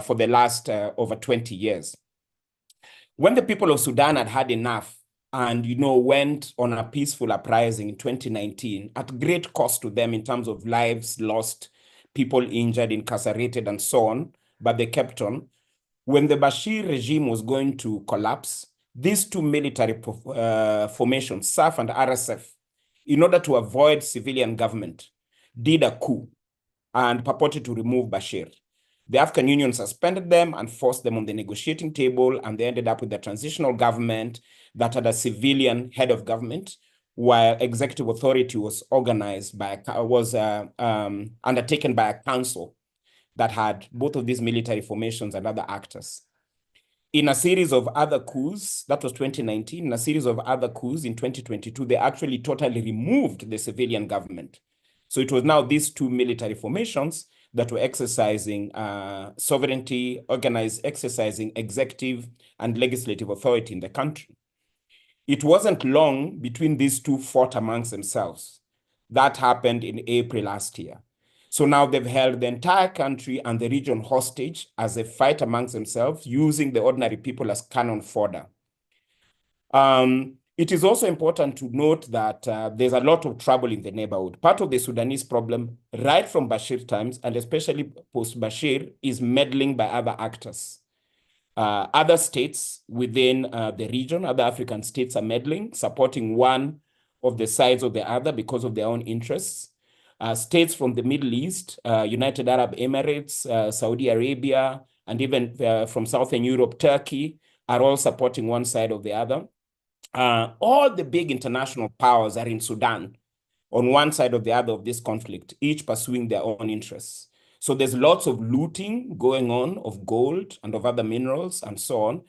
for the last over 20 years. When the people of Sudan had had enough and, you know, went on a peaceful uprising in 2019 at great cost to them in terms of lives lost, people injured, incarcerated, and so on, but they kept on. When the Bashir regime was going to collapse, these two military formations, SAF and RSF, in order to avoid civilian government, did a coup and purported to remove Bashir. The African Union suspended them and forced them on the negotiating table, and they ended up with a transitional government that had a civilian head of government, while executive authority was organized by, undertaken by a council that had both of these military formations and other actors. In a series of other coups, that was 2019, in a series of other coups in 2022, they actually totally removed the civilian government. So it was now these two military formations that were exercising sovereignty, exercising executive and legislative authority in the country. It wasn't long between these two fought amongst themselves. That happened in April last year. So now they've held the entire country and the region hostage as they fight amongst themselves, using the ordinary people as cannon fodder. It is also important to note that there's a lot of trouble in the neighborhood. Part of the Sudanese problem, right from Bashir times, and especially post-Bashir, is meddling by other actors. Other states within the region, other African states are meddling, supporting one of the sides of the other because of their own interests. States from the Middle East, United Arab Emirates, Saudi Arabia, and even from Southern Europe, Turkey, are all supporting one side or the other. All the big international powers are in Sudan, on one side or the other of this conflict, each pursuing their own interests. So there's lots of looting going on of gold and of other minerals and so on.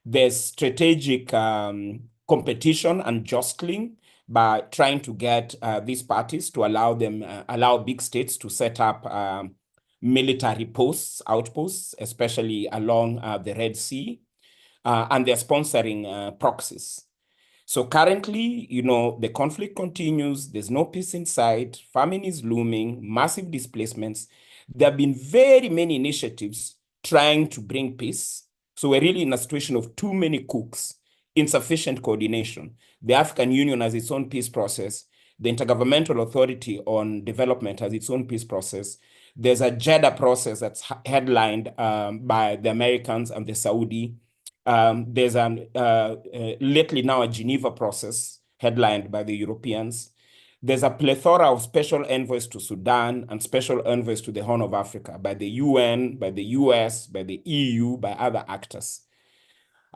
There's strategic competition and jostling by trying to get these parties to allow big states to set up military outposts, especially along the Red Sea, and they're sponsoring proxies. So currently, you know, the conflict continues. There's no peace in sight. Famine is looming, massive displacements. There have been very many initiatives trying to bring peace. So we're really in a situation of too many cooks, insufficient coordination. The African Union has its own peace process. The Intergovernmental Authority on Development has its own peace process. There's a Jeddah process that's headlined by the Americans and the Saudi. There's lately now a Geneva process headlined by the Europeans. There's a plethora of special envoys to Sudan and special envoys to the Horn of Africa by the UN, by the US, by the EU, by other actors.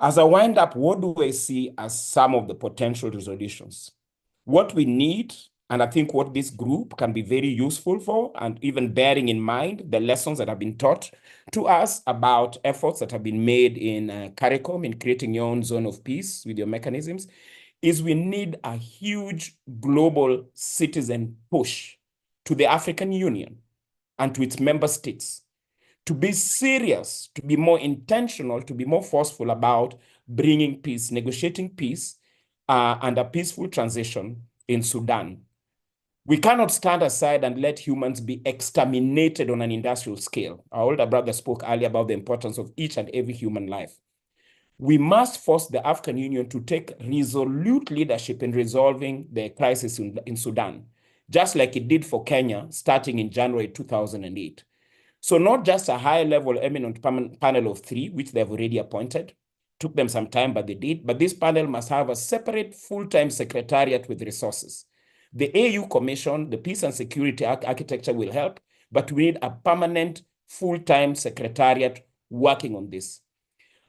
As I wind up, what do I see as some of the potential resolutions? What we need, and I think what this group can be very useful for, and even bearing in mind the lessons that have been taught to us about efforts that have been made in CARICOM in creating your own zone of peace with your mechanisms, is we need a huge global citizen push to the African Union and to its member states to be serious, to be more intentional, to be more forceful about bringing peace, negotiating peace, and a peaceful transition in Sudan. We cannot stand aside and let humans be exterminated on an industrial scale. Our older brother spoke earlier about the importance of each and every human life. We must force the African Union to take resolute leadership in resolving the crisis in Sudan, just like it did for Kenya starting in January 2008. So not just a high-level eminent panel of three, which they've already appointed, Took them some time, but they did. But this panel must have a separate full-time secretariat with resources. The AU Commission, the Peace and Security Architecture will help, but we need a permanent full-time secretariat working on this.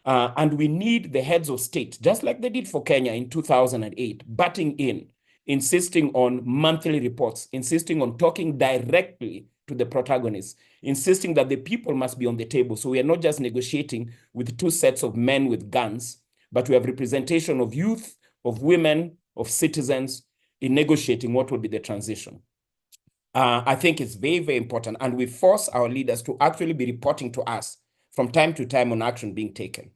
And we need the heads of state, just like they did for Kenya in 2008, butting in, insisting on monthly reports, insisting on talking directly to the protagonists, insisting that the people must be on the table. So we are not just negotiating with two sets of men with guns, but we have representation of youth, of women, of citizens in negotiating what will be the transition. I think it's very, very important. And we force our leaders to actually be reporting to us from time to time on action being taken.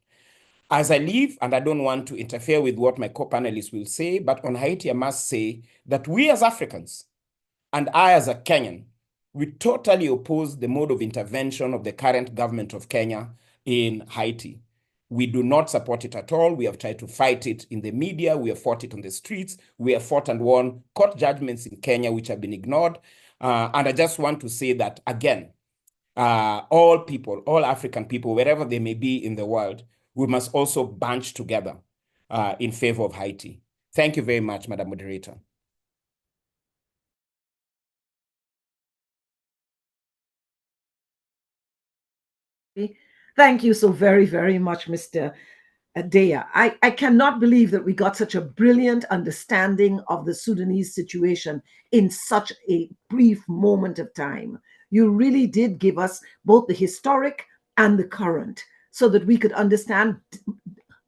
As I leave, and I don't want to interfere with what my co-panelists will say, but on Haiti, I must say that we as Africans, and I as a Kenyan, we totally oppose the mode of intervention of the current government of Kenya in Haiti. We do not support it at all. We have tried to fight it in the media. We have fought it on the streets. We have fought and won court judgments in Kenya, which have been ignored. And I just want to say that, again, all people, all African people, wherever they may be in the world, we must also bunch together in favor of Haiti. Thank you very much, Madam Moderator. Thank you so very, very much, Mr. Adea. I cannot believe that we got such a brilliant understanding of the Sudanese situation in such a brief moment of time. You really did give us both the historic and the current so that we could understand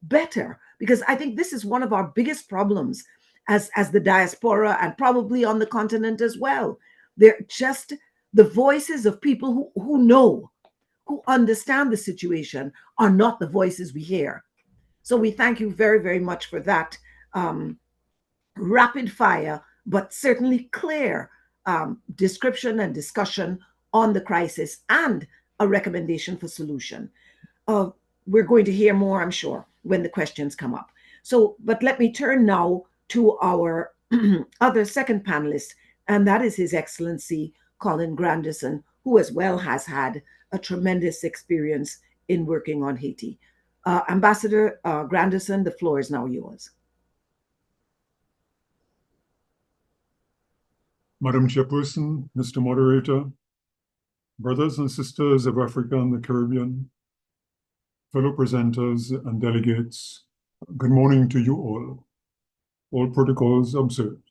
better, because I think this is one of our biggest problems as the diaspora and probably on the continent as well. They're just the voices of people who know, who understand the situation are not the voices we hear. So we thank you very, very much for that rapid fire, but certainly clear description and discussion on the crisis and a recommendation for solution. We're going to hear more, I'm sure, when the questions come up. So, but let me turn now to our other second panelist, and that is His Excellency Colin Grandison, who as well has had a tremendous experience in working on Haiti. Ambassador Grandison, the floor is now yours. Madam Chairperson, Mr. Moderator, brothers and sisters of Africa and the Caribbean, fellow presenters and delegates, good morning to you all protocols observed.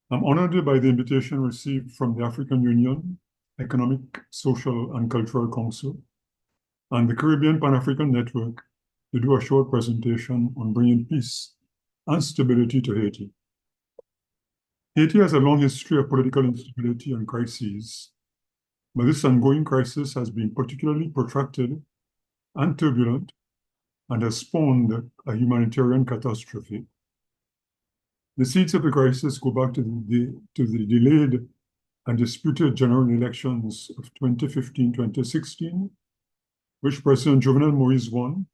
I'm honored by the invitation received from the African Union, Economic, Social and Cultural Council, and the Caribbean Pan-African Network to do a short presentation on bringing peace and stability to Haiti. Haiti has a long history of political instability and crises, but this ongoing crisis has been particularly protracted and turbulent and has spawned a humanitarian catastrophe. The seeds of the crisis go back to the delayed and disputed general elections of 2015-2016, which President Jovenel Moïse won,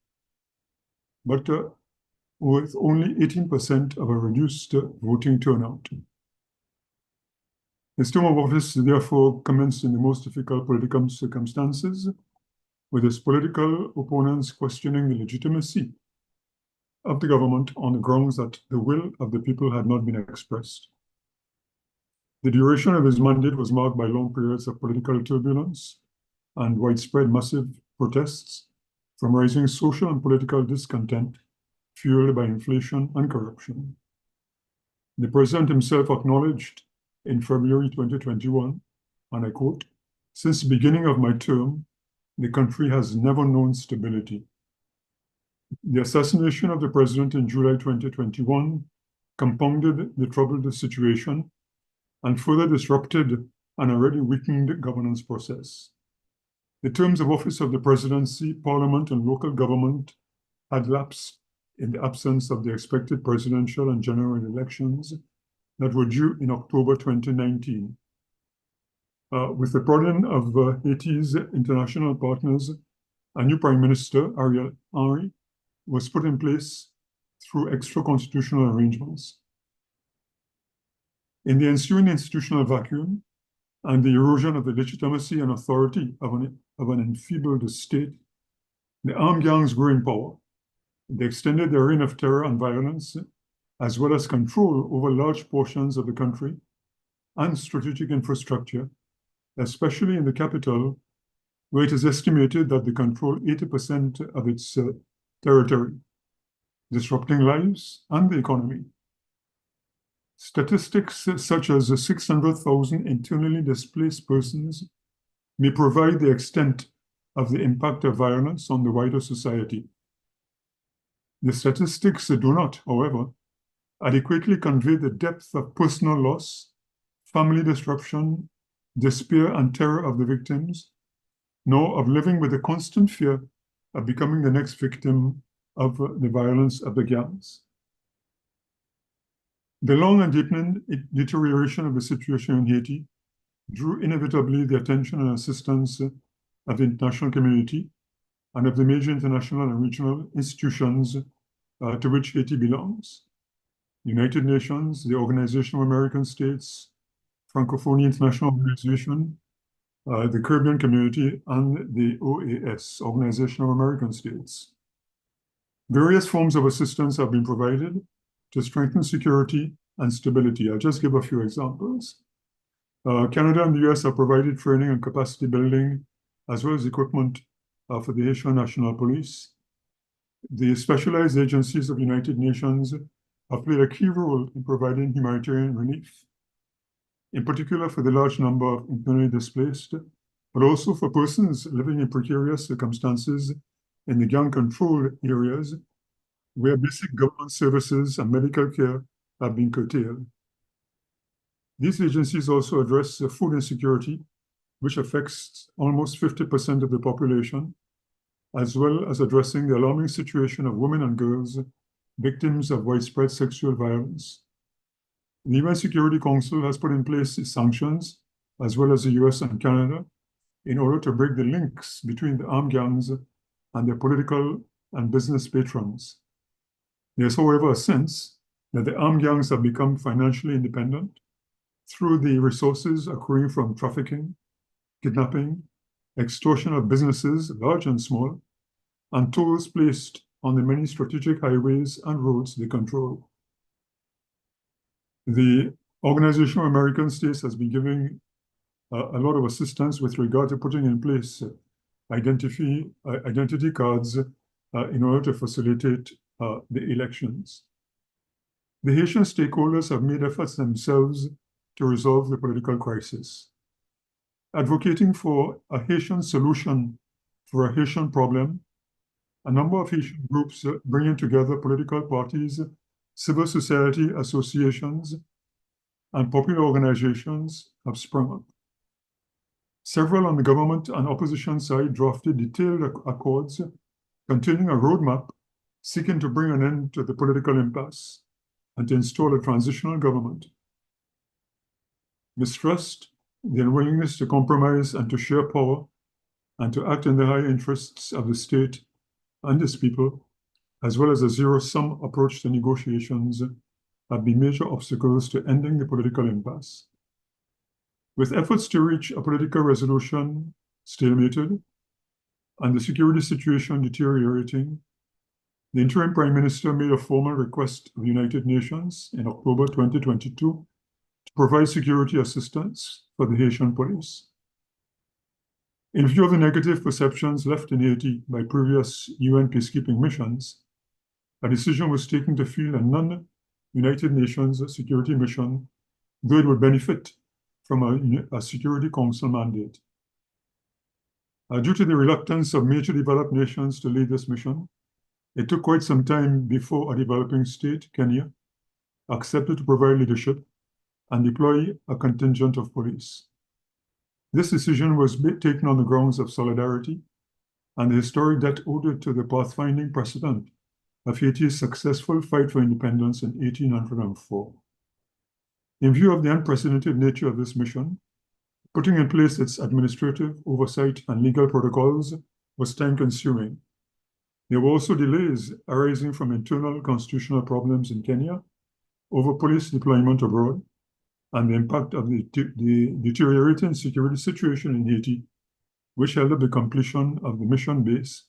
but with only 18% of a reduced voting turnout. His term of office therefore commenced in the most difficult political circumstances, with his political opponents questioning the legitimacy of the government on the grounds that the will of the people had not been expressed. The duration of his mandate was marked by long periods of political turbulence and widespread massive protests from rising social and political discontent fueled by inflation and corruption. The president himself acknowledged in February 2021, and I quote, "Since the beginning of my term, the country has never known stability." The assassination of the president in July 2021 compounded the troubled situation and further disrupted an already weakened governance process. The terms of office of the presidency, parliament, and local government had lapsed in the absence of the expected presidential and general elections that were due in October 2019. With the pardon of Haiti's international partners, a new Prime Minister, Ariel Henry, was put in place through extra-constitutional arrangements. In the ensuing institutional vacuum and the erosion of the legitimacy and authority of an enfeebled state, the armed gangs grew in power, They extended their reign of terror and violence, as well as control over large portions of the country and strategic infrastructure, especially in the capital, where it is estimated that they control 80% of its territory, disrupting lives and the economy. Statistics such as the 600,000 internally displaced persons may provide the extent of the impact of violence on the wider society. The statistics do not, however, adequately convey the depth of personal loss, family disruption, despair, and terror of the victims, nor of living with the constant fear of becoming the next victim of the violence of the gangs. The long and deepening deterioration of the situation in Haiti drew inevitably the attention and assistance of the international community and of the major international and regional institutions to which Haiti belongs. United Nations, the Organization of American States, Francophonie International Organization, the Caribbean Community, and the OAS, Organization of American States. Various forms of assistance have been provided to strengthen security and stability. I'll just give a few examples. Canada and the US have provided training and capacity building, as well as equipment for the Haitian National Police. The specialized agencies of the United Nations have played a key role in providing humanitarian relief, in particular for the large number of internally displaced, but also for persons living in precarious circumstances in the gang-controlled areas where basic government services and medical care have been curtailed. These agencies also address food insecurity, which affects almost 50% of the population, as well as addressing the alarming situation of women and girls victims of widespread sexual violence. The UN Security Council has put in place sanctions, as well as the US and Canada, in order to break the links between the armed gangs and their political and business patrons. There's, however, a sense that the armed gangs have become financially independent through the resources accruing from trafficking, kidnapping, extortion of businesses, large and small, and tolls placed on the many strategic highways and roads they control. The Organization of American States has been giving a lot of assistance with regard to putting in place identity cards in order to facilitate the elections. The Haitian stakeholders have made efforts themselves to resolve the political crisis. Advocating for a Haitian solution for a Haitian problem, a number of Haitian groups bringing together political parties, civil society associations, and popular organizations have sprung up. Several on the government and opposition side drafted detailed accords containing a roadmap seeking to bring an end to the political impasse and to install a transitional government. Mistrust, the unwillingness to compromise and to share power and to act in the high interests of the state and its people, as well as a zero-sum approach to negotiations, have been major obstacles to ending the political impasse. With efforts to reach a political resolution stalemated and the security situation deteriorating, the interim Prime Minister made a formal request of the United Nations in October 2022 to provide security assistance for the Haitian police. In view of the negative perceptions left in Haiti by previous UN peacekeeping missions, a decision was taken to field a non-United Nations security mission, though it would benefit from a Security Council mandate. Due to the reluctance of major developed nations to lead this mission, it took quite some time before a developing state, Kenya, accepted to provide leadership and deploy a contingent of police. This decision was taken on the grounds of solidarity and the historic debt owed to the pathfinding precedent of Haiti's successful fight for independence in 1804. In view of the unprecedented nature of this mission, putting in place its administrative oversight and legal protocols was time-consuming. There were also delays arising from internal constitutional problems in Kenya over police deployment abroad and the impact of the deteriorating security situation in Haiti, which held up the completion of the mission base,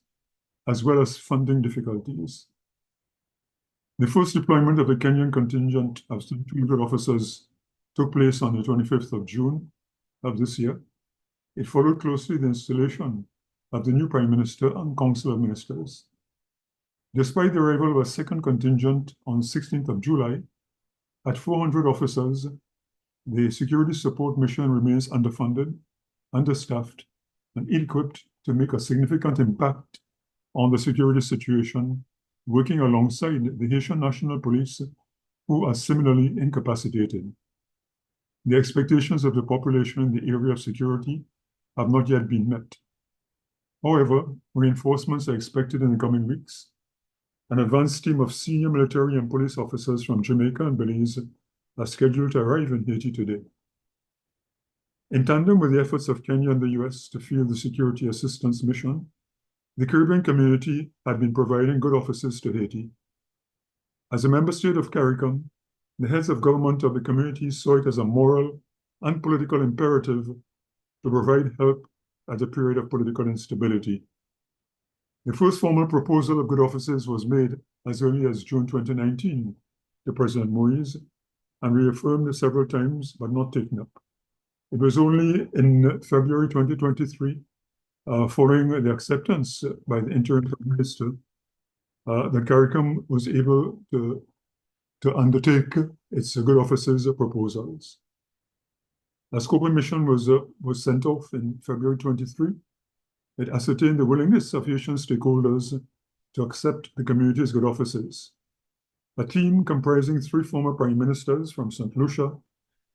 as well as funding difficulties. The first deployment of the Kenyan contingent of 200 officers took place on the 25th of June of this year. It followed closely the installation of the new Prime Minister and Council of Ministers. Despite the arrival of a second contingent on 16th of July, at 400 officers, the security support mission remains underfunded, understaffed, and ill-equipped to make a significant impact on the security situation, working alongside the Haitian National Police, who are similarly incapacitated. The expectations of the population in the area of security have not yet been met. However, reinforcements are expected in the coming weeks. An advanced team of senior military and police officers from Jamaica and Belize are scheduled to arrive in Haiti today. In tandem with the efforts of Kenya and the US to field the security assistance mission, the Caribbean community had been providing good offices to Haiti. As a member state of CARICOM, the heads of government of the community saw it as a moral and political imperative to provide help at a period of political instability. The first formal proposal of good offices was made as early as June 2019 to President Moise and reaffirmed several times, but not taken up. It was only in February 2023, following the acceptance by the interim Prime Minister, that CARICOM was able to undertake its good offices proposals. A scoping mission was sent off in February 23. It ascertained the willingness of Haitian stakeholders to accept the community's good offices. A team comprising 3 former prime ministers from St. Lucia,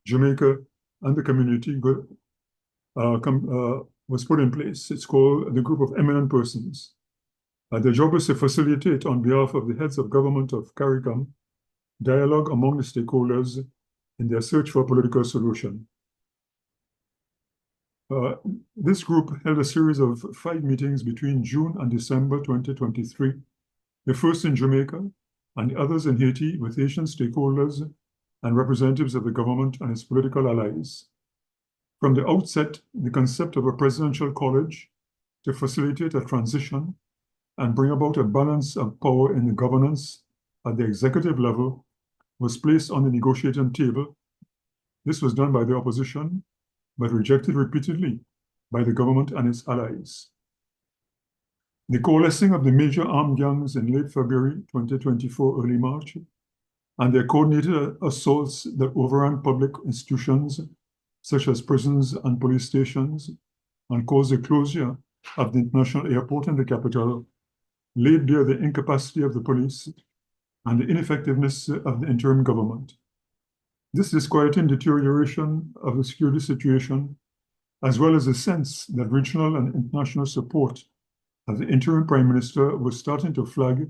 Jamaica, and the community was put in place. It's called the Group of Eminent Persons. Their job is to facilitate, on behalf of the heads of government of CARICOM, dialogue among the stakeholders in their search for a political solution. This group held a series of 5 meetings between June and December 2023, the first in Jamaica and the others in Haiti with Haitian stakeholders and representatives of the government and its political allies. From the outset, the concept of a presidential college to facilitate a transition and bring about a balance of power in the governance at the executive level was placed on the negotiating table. This was done by the opposition, but rejected repeatedly by the government and its allies. The coalescing of the major armed gangs in late February 2024, early March, and their coordinated assaults that overran public institutions such as prisons and police stations and caused the closure of the international airport in the capital, laid bare the incapacity of the police and the ineffectiveness of the interim government. This disquieting deterioration of the security situation, as well as the sense that regional and international support of the interim Prime Minister was starting to flag,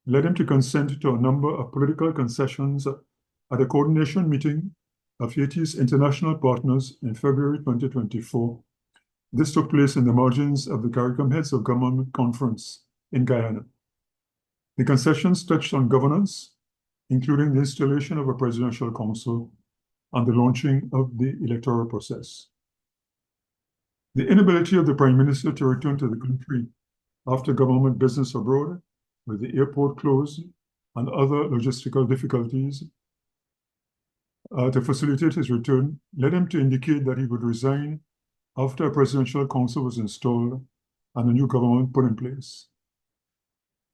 led him to consent to a number of political concessions at a coordination meeting of Haiti's international partners in February 2024. This took place in the margins of the CARICOM Heads of Government Conference in Guyana. The concessions touched on governance, including the installation of a presidential council and the launching of the electoral process. The inability of the Prime Minister to return to the country after government business abroad, with the airport closed and other logistical difficulties, to facilitate his return, led him to indicate that he would resign after a presidential council was installed and a new government put in place.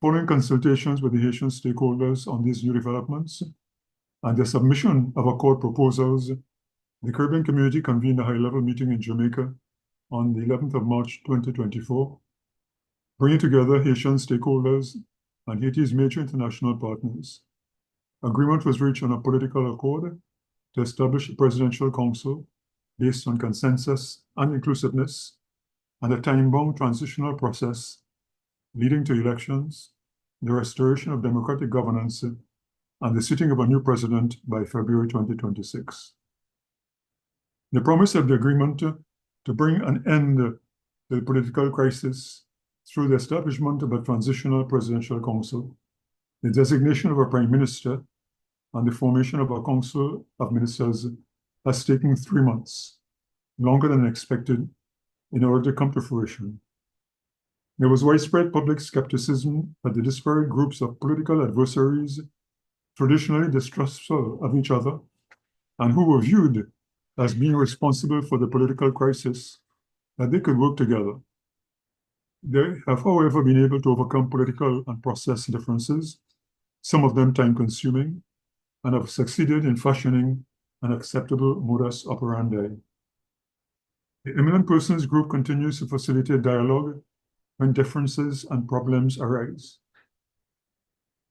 Following consultations with the Haitian stakeholders on these new developments and the submission of accord proposals, the Caribbean community convened a high-level meeting in Jamaica on the 11th of March 2024, bringing together Haitian stakeholders and Haiti's major international partners. Agreement was reached on a political accord to establish a presidential council based on consensus and inclusiveness and a time-bound transitional process leading to elections, the restoration of democratic governance, and the sitting of a new president by February 2026. The promise of the agreement to bring an end to the political crisis through the establishment of a transitional presidential council, the designation of a prime minister, and the formation of a council of ministers has taken 3 months, longer than expected, in order to come to fruition. There was widespread public skepticism that the disparate groups of political adversaries, traditionally distrustful of each other, and who were viewed as being responsible for the political crisis, that they could work together. They have, however, been able to overcome political and process differences, some of them time-consuming, and have succeeded in fashioning an acceptable modus operandi. The Eminent Persons Group continues to facilitate dialogue when differences and problems arise.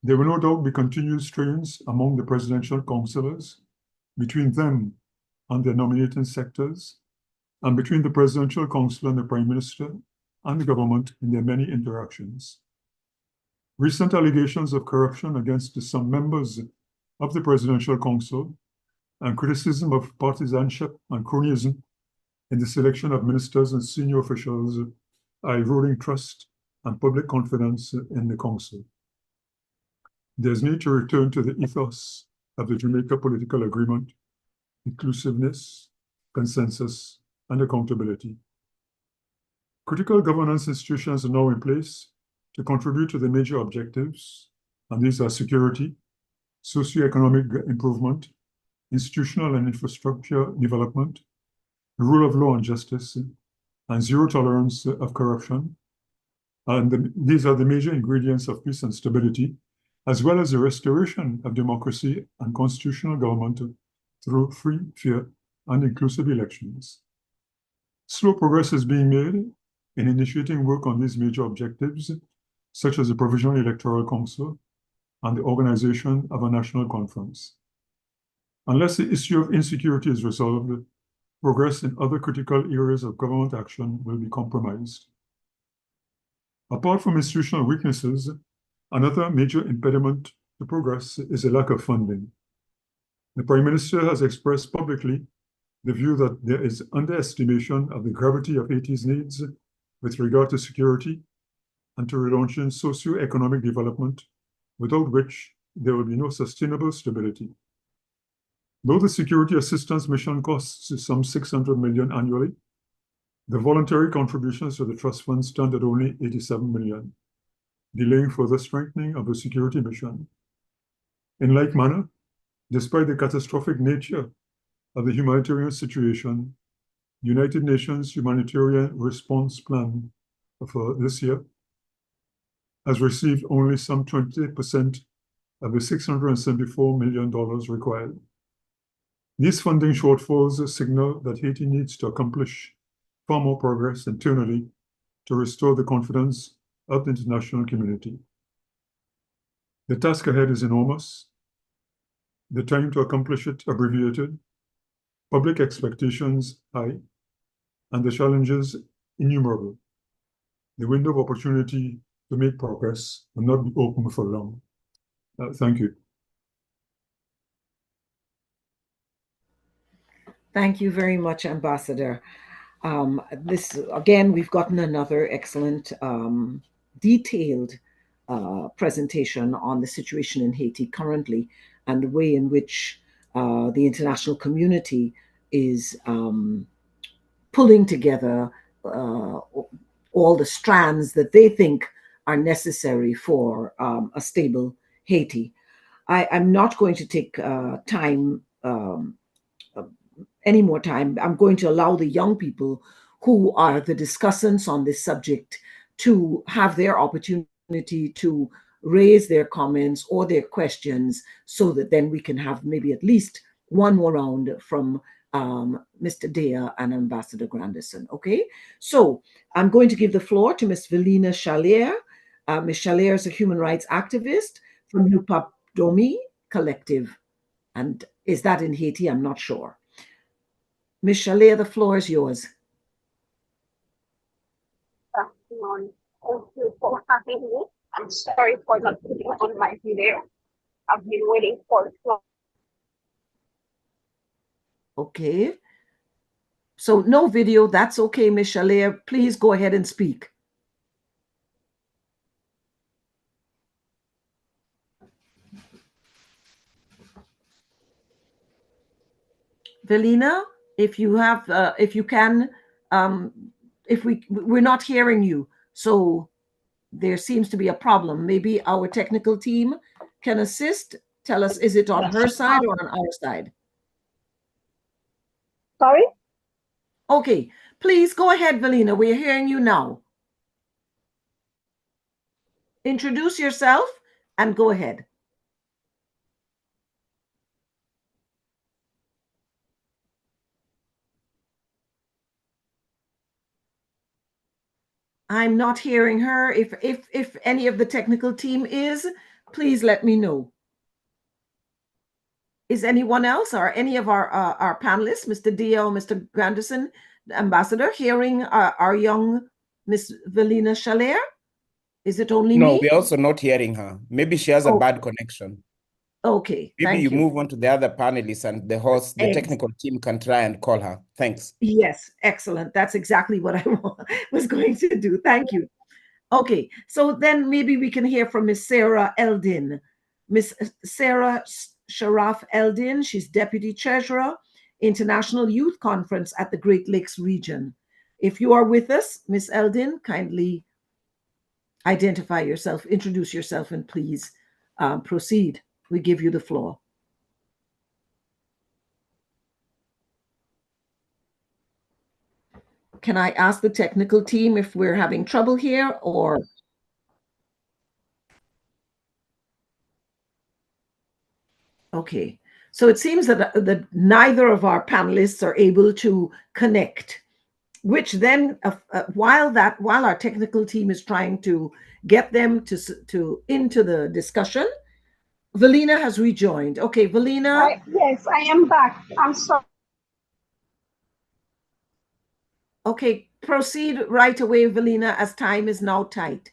There will no doubt be continued strains among the presidential councillors, between them and their nominating sectors, and between the presidential council and the Prime Minister and the government in their many interactions. Recent allegations of corruption against some members of the Presidential Council and criticism of partisanship and cronyism in the selection of ministers and senior officials are eroding trust and public confidence in the Council. There's need to return to the ethos of the Jamaica Political Agreement: inclusiveness, consensus, and accountability. Critical governance institutions are now in place to contribute to the major objectives, and these are security, socioeconomic improvement, institutional and infrastructure development, the rule of law and justice, and zero tolerance of corruption. And these are the major ingredients of peace and stability, as well as the restoration of democracy and constitutional government through free, fair, and inclusive elections. Slow progress is being made in initiating work on these major objectives, such as the Provisional Electoral Council and the organization of a national conference. Unless the issue of insecurity is resolved, progress in other critical areas of government action will be compromised. Apart from institutional weaknesses, another major impediment to progress is a lack of funding. The Prime Minister has expressed publicly the view that there is underestimation of the gravity of Haiti's needs with regard to security and to relaunching socio-economic development, without which there will be no sustainable stability. Though the security assistance mission costs some $600 million annually, the voluntary contributions to the trust fund stand at only $87 million, delaying further strengthening of the security mission. In like manner, despite the catastrophic nature of the humanitarian situation, United Nations Humanitarian Response Plan for this year has received only some 20% of the $674 million required. These funding shortfalls signal that Haiti needs to accomplish far more progress internally to restore the confidence of the international community. The task ahead is enormous, the time to accomplish it abbreviated, public expectations high, and the challenges innumerable. The window of opportunity to make progress will not be open for long. Thank you. Thank you very much, Ambassador. Again, we've gotten another excellent, detailed presentation on the situation in Haiti currently and the way in which the international community is pulling together all the strands that they think are necessary for a stable Haiti. I'm not going to take any more time. I'm going to allow the young people who are the discussants on this subject to have their opportunity to raise their comments or their questions, so that then we can have maybe at least one more round from Mr. Dea and Ambassador Grandison. Okay, so I'm going to give the floor to Ms. Velina Chalier. Ms. Chalier is a human rights activist from Nous Pas Dormi Collective. And is that in Haiti? I'm not sure. Ms. Chalier, the floor is yours. Thank you for having me. I'm sorry for not putting on my video. I've been waiting for long. Okay. So no video, that's okay, Ms. Chalier. Please go ahead and speak. Velina, if you have, if you can, if we're not hearing you, so there seems to be a problem. Maybe our technical team can assist. Tell us, is it on her side or on our side? Sorry? Okay, please go ahead, Velina. We're hearing you now. Introduce yourself and go ahead. I'm not hearing her. If any of the technical team is, please let me know. Is anyone else or any of our panelists, Mr. Dio, Mr. Granderson, Ambassador, hearing our young Miss Velina Shalair? Is it only No, me? we're also not hearing her. Maybe she has a Oh. bad connection. Okay, Maybe thank you you. move on to the other panelists and the host, the technical team can try and call her. Thanks. Yes, excellent. That's exactly what I was going to do. Thank you. Okay, so then maybe we can hear from Miss Sarah Eldin. Miss Sarah Sharaf Eldin, she's Deputy Treasurer, International Youth Conference at the Great Lakes region. If you are with us, Miss Eldin, kindly identify yourself, introduce yourself, and please proceed. We give you the floor. Can I ask the technical team if we're having trouble here or? Okay, so it seems that neither of our panelists are able to connect, which then while our technical team is trying to get them to into the discussion, Velina has rejoined. Okay, Velina. Yes, I am back. I'm sorry. Okay, proceed right away, Velina, as time is now tight.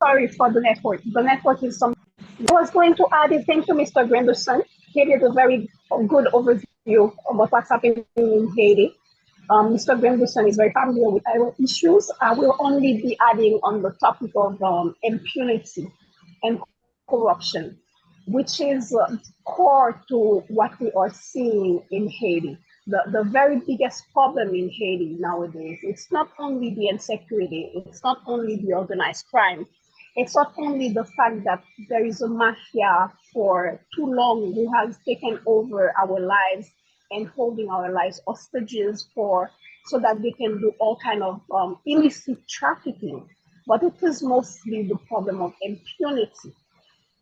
Sorry for the network. The network is some. I was going to add it. Thank you, Mr. Granderson. He did a very good overview of what's happening in Haiti. Mr. Granderson is very familiar with our issues. I will only be adding on the topic of impunity and corruption, which is core to what we are seeing in Haiti. The very biggest problem in Haiti nowadays, it's not only the insecurity, it's not only the organized crime, it's not only the fact that there is a mafia for too long who has taken over our lives and holding our lives hostages so that they can do all kind of illicit trafficking, but it is mostly the problem of impunity.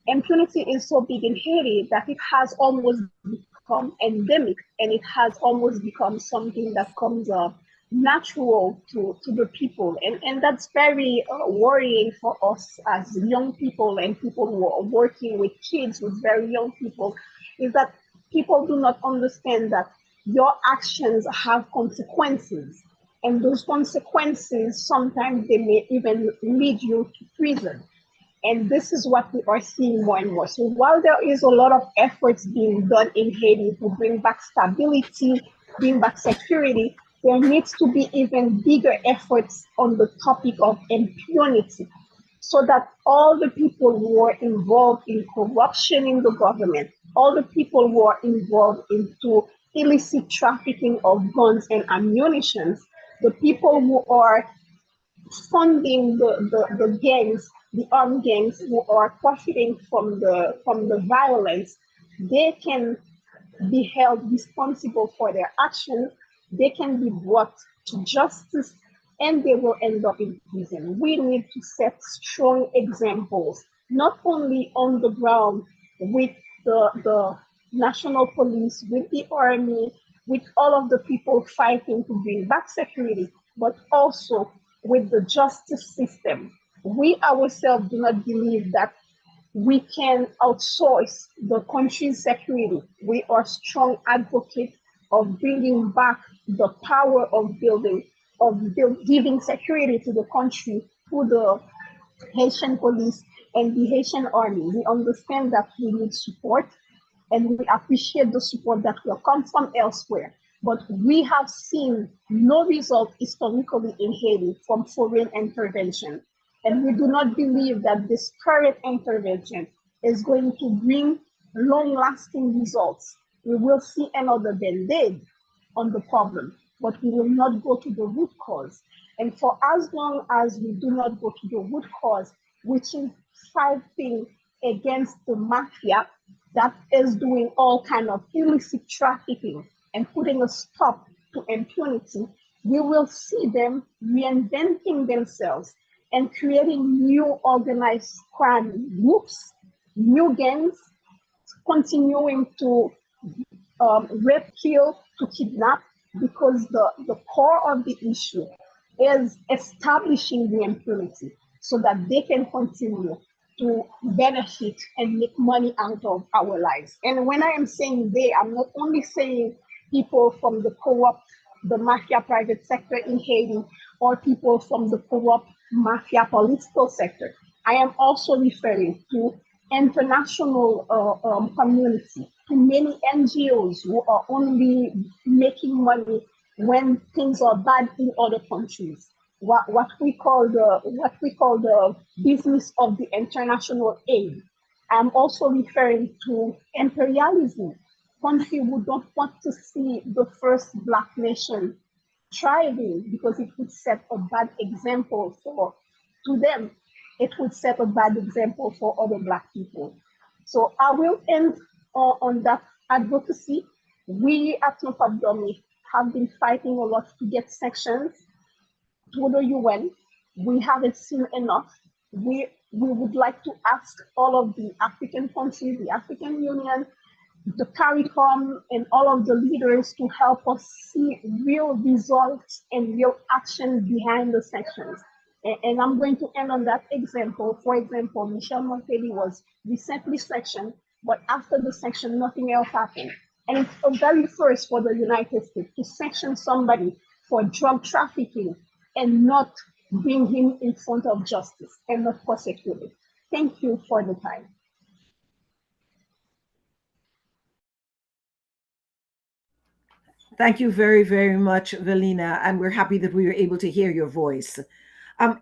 Impunity is so big in Haiti that it has almost become endemic, and it has almost become something that comes natural to the people. And that's very worrying for us as young people and people who are working with kids, with very young people, is that people do not understand that your actions have consequences. And those consequences, sometimes they may even lead you to prison. And this is what we are seeing more and more. So while there is a lot of efforts being done in Haiti to bring back stability, bring back security, there needs to be even bigger efforts on the topic of impunity, so that all the people who are involved in corruption in the government, all the people who are involved into illicit trafficking of guns and ammunition, the people who are funding the gangs, the armed gangs who are profiting from the violence, they can be held responsible for their actions. They can be brought to justice, and they will end up in prison. We need to set strong examples, not only on the ground with the national police, with the army, with all of the people fighting to bring back security, but also with the justice system. We ourselves do not believe that we can outsource the country's security. We are strong advocates of bringing back the power of giving security to the country through the Haitian police and the Haitian army. We understand that we need support, and we appreciate the support that will come from elsewhere. But we have seen no result historically in Haiti from foreign intervention. And we do not believe that this current intervention is going to bring long-lasting results. We will see another band-aid on the problem, but we will not go to the root cause. And for as long as we do not go to the root cause, which is fighting against the mafia that is doing all kind of illicit trafficking and putting a stop to impunity, we will see them reinventing themselves and creating new organized crime groups, new gangs, continuing to rape, kill, to kidnap, because the core of the issue is establishing the impunity so that they can continue to benefit and make money out of our lives. And when I am saying they, I'm not only saying people from the corrupt, the mafia private sector in Haiti, or people from the corrupt mafia political sector. I am also referring to international community, to many NGOs who are only making money when things are bad in other countries. What we call the business of the international aid. I'm also referring to imperialism, country who don't want to see the first Black nation thriving because it would set a bad example to them. It would set a bad example for other Black people. So I will end on that advocacy. We at Northrop Grumman have been fighting a lot to get sections to the UN. We haven't seen enough. We would like to ask all of the African countries, the African Union, the CARICOM, and all of the leaders to help us see real results and real action behind the sections. And I'm going to end on that example. For example, Michelle Montelli was recently sectioned, but after the section, nothing else happened. And it's a very first for the United States to section somebody for drug trafficking and not bring him in front of justice and not prosecute it. Thank you for the time. Thank you very, very much, Velina, and we're happy that we were able to hear your voice.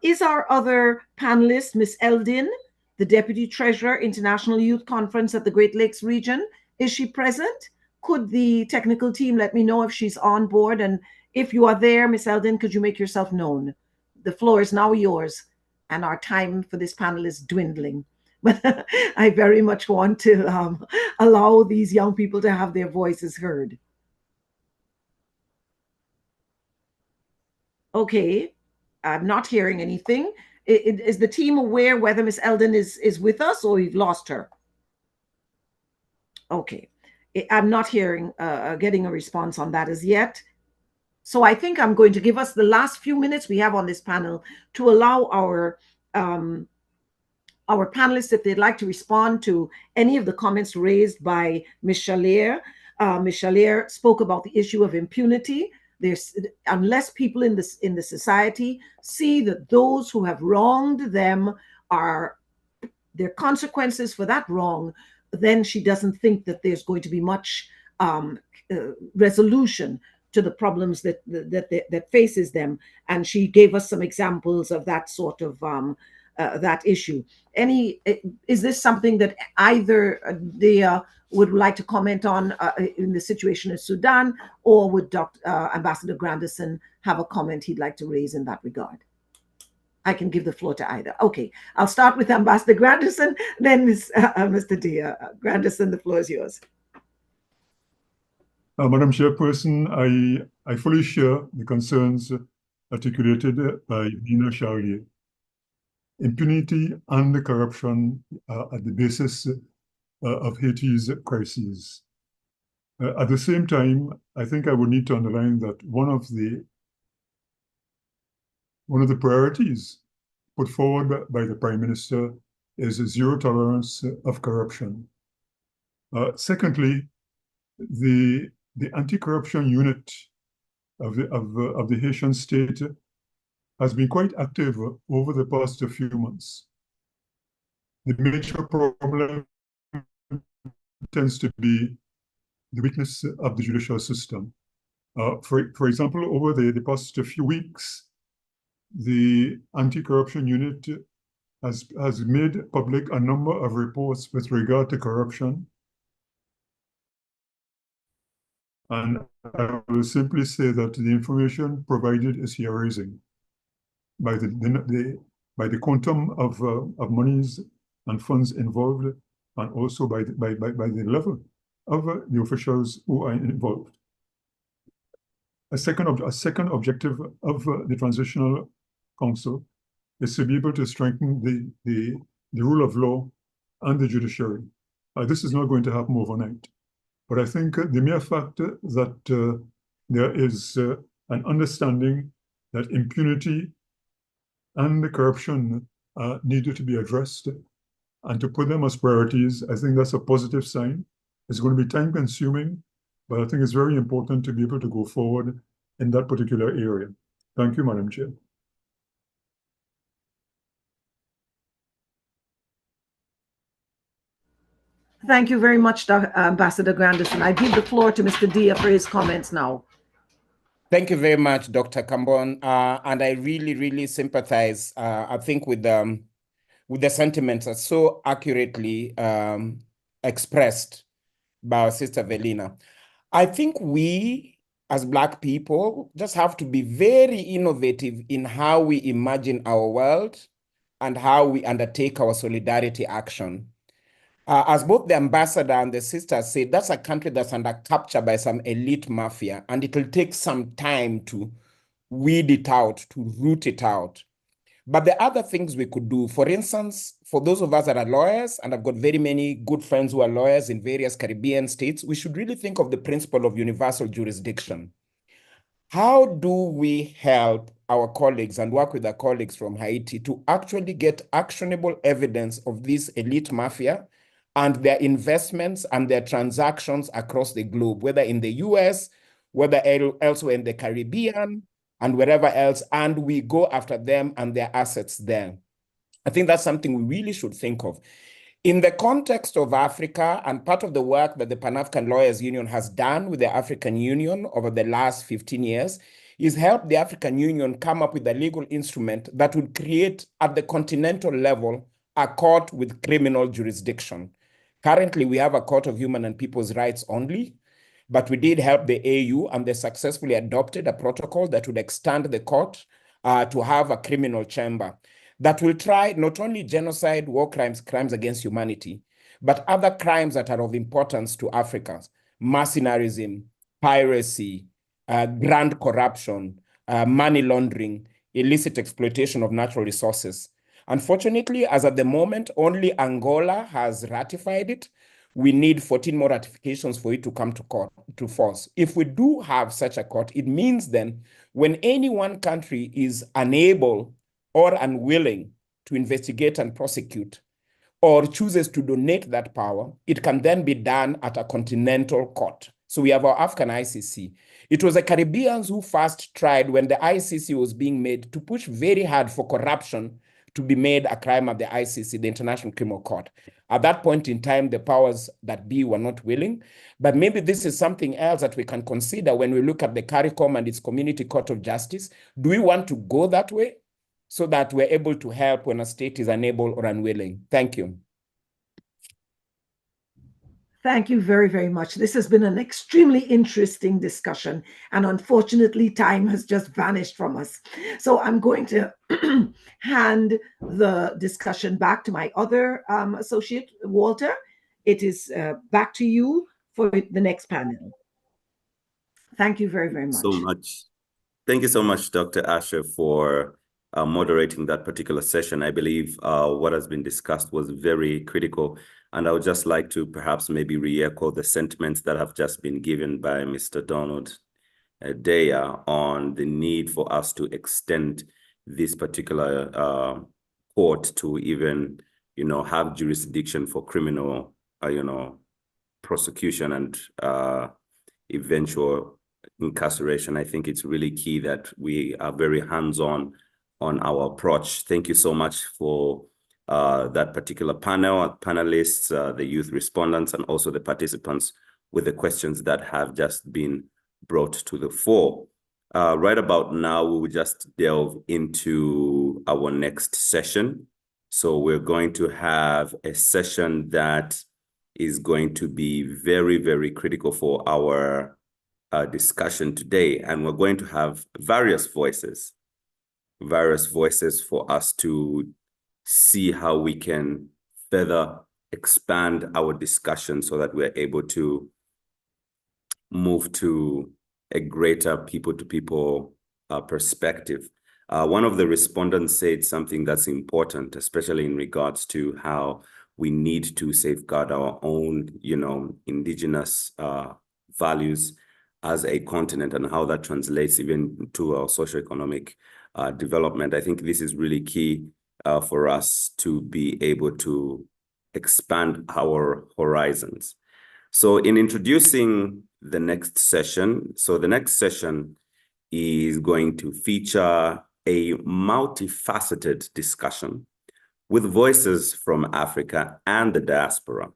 Is our other panelist, Ms. Eldin, the Deputy Treasurer, International Youth Conference at the Great Lakes region? Is she present? Could the technical team let me know if she's on board? And if you are there, Ms. Eldin, could you make yourself known? The floor is now yours, and our time for this panel is dwindling. But I very much want to allow these young people to have their voices heard. Okay, I'm not hearing anything. Is the team aware whether Ms. Eldin is with us or we've lost her? Okay, I'm not hearing, getting a response on that as yet. So I think I'm going to give us the last few minutes we have on this panel to allow our panelists, if they'd like to respond to any of the comments raised by Ms. Chalier. Ms. Chalier spoke about the issue of impunity. Unless people in the society see that those who have wronged them are their consequences for that wrong, then she doesn't think that there's going to be much resolution to the problems that faces them. And she gave us some examples of that sort of that issue. Is this something that either they would like to comment on in the situation in Sudan, or would Ambassador Grandison have a comment he'd like to raise in that regard? I can give the floor to either. Okay, I'll start with Ambassador Grandison, then Mr. Dia. Grandison, the floor is yours. Madam Chairperson, I fully share the concerns articulated by Nina Charlier. Impunity and the corruption are at the basis of Haiti's crises. At the same time, I think I would need to underline that one of the priorities put forward by the Prime Minister is zero tolerance of corruption. Secondly, the anti-corruption unit of the Haitian state has been quite active over the past few months. The major problem tends to be the weakness of the judicial system. For example, over the past few weeks, the anti-corruption unit has made public a number of reports with regard to corruption. And I will simply say that the information provided is hair-raising. the quantum of monies and funds involved, and also by the level of the officials who are involved. A second objective of the Transitional Council is to be able to strengthen the rule of law and the judiciary. This is not going to happen overnight, but I think the mere fact that there is an understanding that impunity and the corruption needed to be addressed and to put them as priorities, I think that's a positive sign. It's going to be time consuming, but I think it's very important to be able to go forward in that particular area. Thank you, Madam Chair. Thank you very much, Ambassador Grandison. I give the floor to Mr. Dia for his comments now. Thank you very much, Dr. Kambon. And I really, really sympathize, I think, with the sentiments that so accurately expressed by our sister Velina. I think we, as Black people, just have to be very innovative in how we imagine our world and how we undertake our solidarity action. As both the ambassador and the sister said, that's a country that's under capture by some elite mafia, and it will take some time to weed it out, to root it out. But the other things we could do, for instance, for those of us that are lawyers, and I've got very many good friends who are lawyers in various Caribbean states, we should really think of the principle of universal jurisdiction. How do we help our colleagues and work with our colleagues from Haiti to actually get actionable evidence of this elite mafia and their investments and their transactions across the globe, whether in the US, whether elsewhere in the Caribbean, and wherever else, and we go after them and their assets there. I think that's something we really should think of. In the context of Africa, and part of the work that the Pan-African Lawyers Union has done with the African Union over the last 15 years, is help the African Union come up with a legal instrument that would create, at the continental level, a court with criminal jurisdiction. Currently, we have a Court of Human and People's Rights only, but we did help the AU, and they successfully adopted a protocol that would extend the court to have a criminal chamber that will try not only genocide, war crimes, crimes against humanity, but other crimes that are of importance to Africa: mercenarism, piracy, grand corruption, money laundering, illicit exploitation of natural resources. Unfortunately, as at the moment, only Angola has ratified it. We need 14 more ratifications for it to come to force. If we do have such a court, it means then when any one country is unable or unwilling to investigate and prosecute, or chooses to donate that power, it can then be done at a continental court. So we have our African ICC. It was the Caribbeans who first tried, when the ICC was being made, to push very hard for corruption to be made a crime at the ICC, the International Criminal Court. At that point in time, the powers that be were not willing, but maybe this is something else that we can consider when we look at the CARICOM and its Community Court of Justice. Do we want to go that way so that we're able to help when a state is unable or unwilling? Thank you. Thank you very, very much. This has been an extremely interesting discussion, and unfortunately, time has just vanished from us. So I'm going to hand the discussion back to my other associate, Walter. It is back to you for the next panel. Thank you very, very much. Thank you so much, Dr. Asher, for moderating that particular session. I believe what has been discussed was very critical. And I would just like to perhaps maybe re-echo the sentiments that have just been given by Mr. Donald Daya on the need for us to extend this particular court to even, have jurisdiction for criminal, prosecution and eventual incarceration. I think it's really key that we are very hands-on on our approach. Thank you so much for that particular panel, panelists, the youth respondents, and also the participants with the questions that have just been brought to the fore. Right about now, we will just delve into our next session. So we're going to have a session that is going to be very, very critical for our discussion today. And we're going to have various voices various voices for us to see how we can further expand our discussion so that we're able to move to a greater people-to-people perspective. One of the respondents said something that's important, especially in regards to how we need to safeguard our own, indigenous values as a continent and how that translates even to our socioeconomic development. I think this is really key for us to be able to expand our horizons. So in introducing the next session, the next session is going to feature a multifaceted discussion with voices from Africa and the diaspora,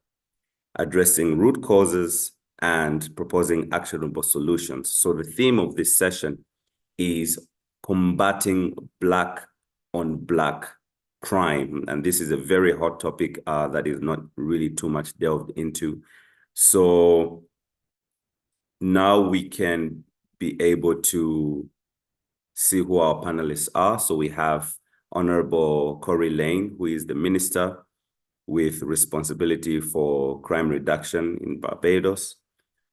addressing root causes and proposing actionable solutions. So the theme of this session is combating Black on Black crime. And this is a very hot topic that is not really too much delved into. So now we can be able to see who our panelists are. So we have Honorable Corey Lane, who is the Minister with responsibility for crime reduction in Barbados.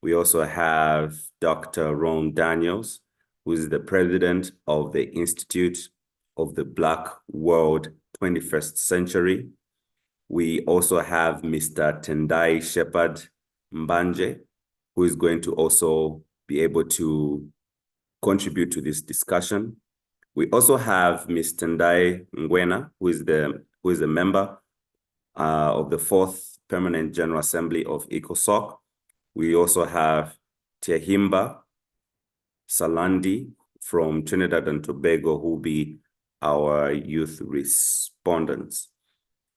We also have Dr. Ron Daniels, who is the President of the Institute of the Black World 21st Century. We also have Mr. Tendai Shepherd Mbanje, who is going to also be able to contribute to this discussion. We also have Ms. Tendai Ngwena, who is a member of the 4th Permanent General Assembly of ECOSOC. We also have Tehimba Salandi from Trinidad and Tobago, who will be our youth respondents.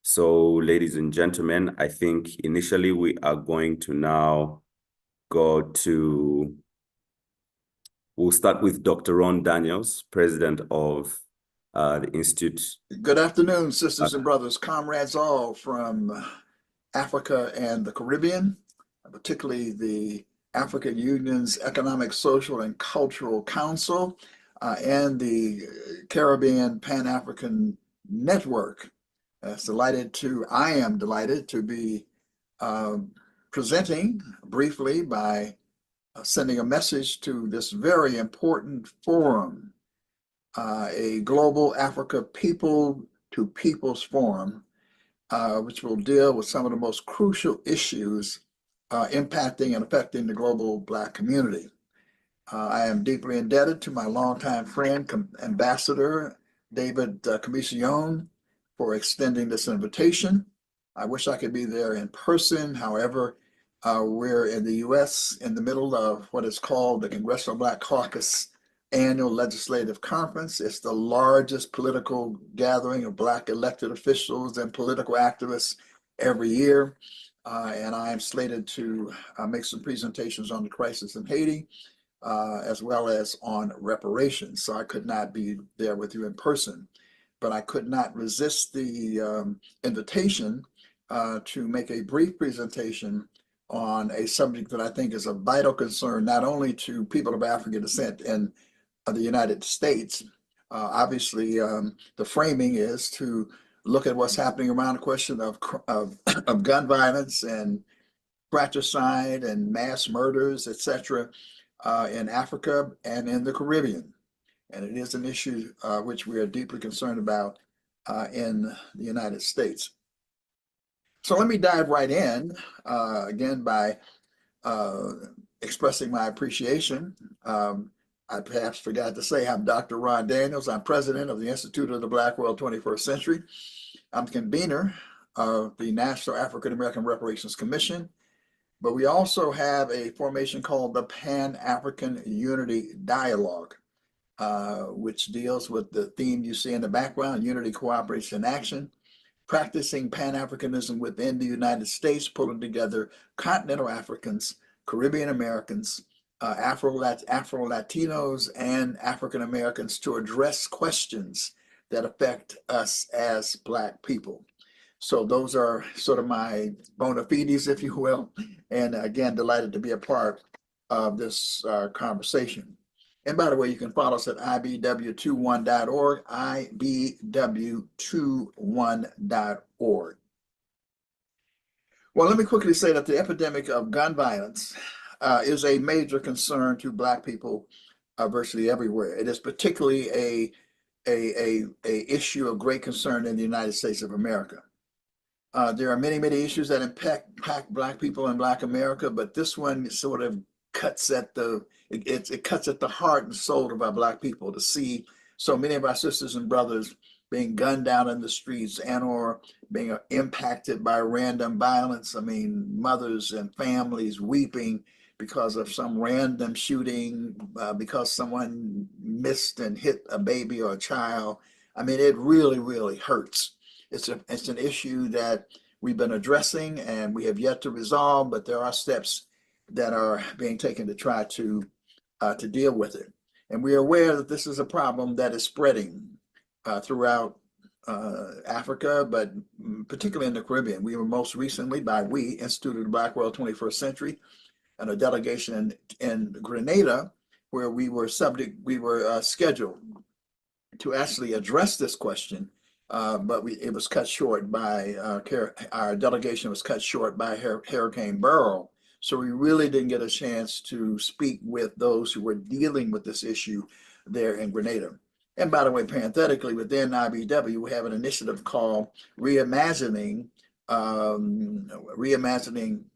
So, ladies and gentlemen, I think initially we are going to now we'll start with Dr. Ron Daniels, President of the Institute. Good afternoon, sisters and brothers, comrades all from Africa and the Caribbean, particularly the African Union's Economic, Social, and Cultural Council and the Caribbean Pan-African Network. I am delighted to be presenting briefly by sending a message to this very important forum, a Global Africa People to Peoples Forum, which will deal with some of the most crucial issues impacting and affecting the global Black community. I am deeply indebted to my longtime friend, Ambassador David Commission, for extending this invitation. I wish I could be there in person. However, we're in the U.S. in the middle of what is called the Congressional Black Caucus Annual Legislative Conference. It's the largest political gathering of Black elected officials and political activists every year. And I am slated to make some presentations on the crisis in Haiti, as well as on reparations. So I could not be there with you in person, but I could not resist the invitation to make a brief presentation on a subject that I think is of vital concern, not only to people of African descent in the United States. Obviously, the framing is to look at what's happening around the question of gun violence and fratricide and mass murders, etc., in Africa and in the Caribbean. And it is an issue which we are deeply concerned about in the United States. So let me dive right in, again, by expressing my appreciation. I perhaps forgot to say I'm Dr. Ron Daniels. I'm president of the Institute of the Black World 21st Century. I'm the convener of the National African American Reparations Commission, but we also have a formation called the Pan-African Unity Dialogue, which deals with the theme you see in the background, unity, cooperation, and action, practicing Pan-Africanism within the United States, pulling together continental Africans, Caribbean Americans, Afro-Latinos, and African Americans to address questions that affect us as Black people. So those are sort of my bona fides, if you will. And again, delighted to be a part of this conversation. And by the way, you can follow us at ibw21.org, ibw21.org. Well, let me quickly say that the epidemic of gun violence is a major concern to Black people virtually everywhere. It is particularly a issue of great concern in the United States of America. There are many issues that impact Black people in Black America, but this one sort of cuts at the heart and soul of our Black people, to see so many of our sisters and brothers being gunned down in the streets and or being impacted by random violence. I mean, mothers and families weeping because of some random shooting, because someone missed and hit a baby or a child. I mean, it really hurts. It's an issue that we've been addressing and we have yet to resolve, but there are steps that are being taken to try to deal with it. And we are aware that this is a problem that is spreading throughout Africa, but particularly in the Caribbean. We were most recently, instituted the Black World 21st Century, and a delegation in Grenada, where we were scheduled to actually address this question, but it was cut short by our delegation was cut short by Hurricane Beryl. So we really didn't get a chance to speak with those who were dealing with this issue there in Grenada. And by the way, parenthetically, within IBW, we have an initiative called Reimagining Policing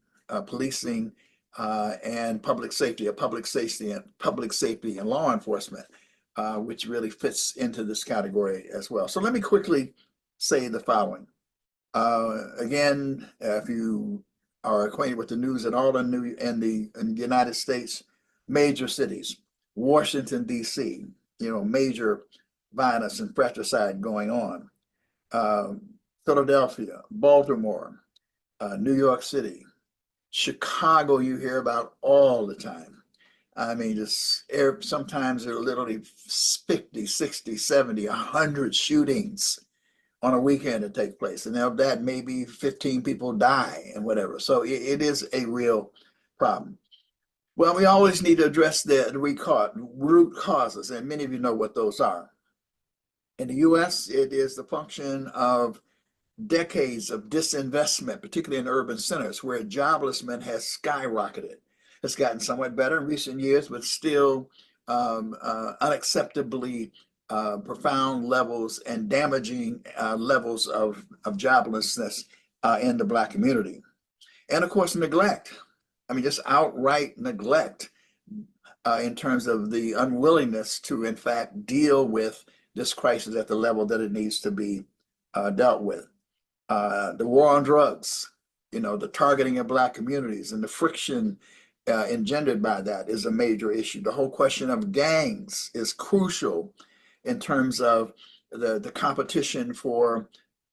and Public Safety, public safety and law enforcement, which really fits into this category as well. So let me quickly say the following. Again, if you are acquainted with the news at all in the United States, major cities, Washington, D.C., major violence and fratricide going on. Philadelphia, Baltimore, New York City, Chicago, you hear about all the time. I mean, sometimes there are literally 50, 60, 70, 100 shootings on a weekend that take place. And of that, maybe 15 people die and whatever. So it is a real problem. Well, we always need to address the root causes, and many of you know what those are. In the US, it is the function of decades of disinvestment, particularly in urban centers, where joblessness has skyrocketed. It's gotten somewhat better in recent years, but still unacceptably profound levels and damaging levels of joblessness in the Black community. And of course, neglect. I mean, just outright neglect in terms of the unwillingness to, in fact, deal with this crisis at the level that it needs to be dealt with. The war on drugs, the targeting of Black communities and the friction engendered by that is a major issue. The whole question of gangs is crucial in terms of the competition for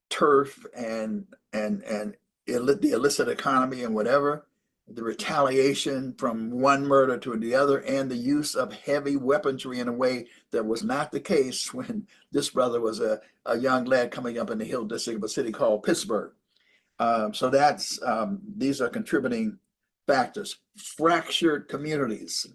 turf and the illicit economy and whatever, the retaliation from one murder to the other, and the use of heavy weaponry in a way that was not the case when this brother was a young lad coming up in the Hill District of a city called Pittsburgh. So these are contributing factors. Fractured communities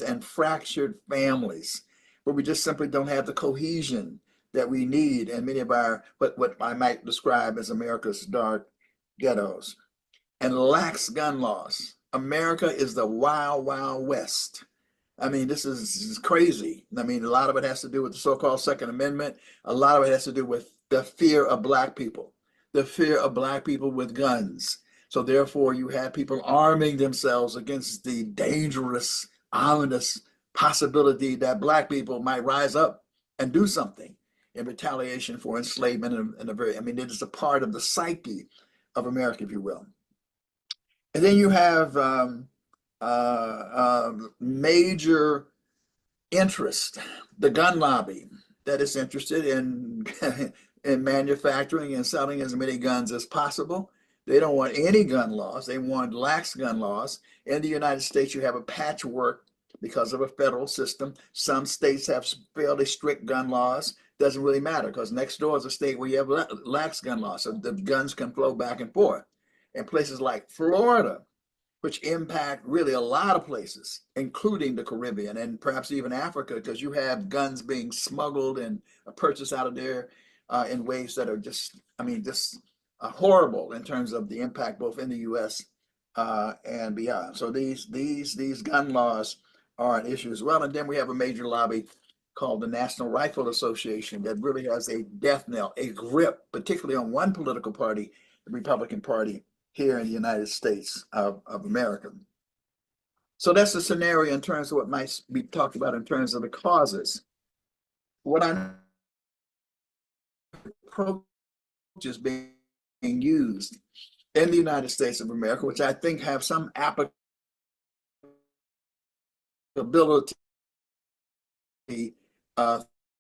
and fractured families, where we just simply don't have the cohesion that we need in many of our, what I might describe as America's dark ghettos. And lax gun laws. America is the wild, wild west. I mean, this is crazy. I mean, a lot of it has to do with the so-called Second Amendment. A lot of it has to do with the fear of Black people, with guns. So therefore, you have people arming themselves against the dangerous, ominous possibility that Black people might rise up and do something in retaliation for enslavement it is a part of the psyche of America, if you will. And then you have major interest, the gun lobby that is interested in manufacturing and selling as many guns as possible. They don't want any gun laws. They want lax gun laws. In the United States, you have a patchwork because of a federal system. Some states have fairly strict gun laws. Doesn't really matter, because next door is a state where you have lax gun laws, so the guns can flow back and forth. In places like Florida, which impact really a lot of places, including the Caribbean and perhaps even Africa, because you have guns being smuggled and purchased out of there in ways that are just, I mean, just horrible in terms of the impact both in the U.S. And beyond. So these gun laws are an issue as well. And then we have a major lobby called the National Rifle Association that really has a death knell, a grip, particularly on one political party, the Republican Party here in the United States of America. So that's the scenario in terms of what might be talked about in terms of the causes. What I approach is being used in the United States of America, which I think have some applicability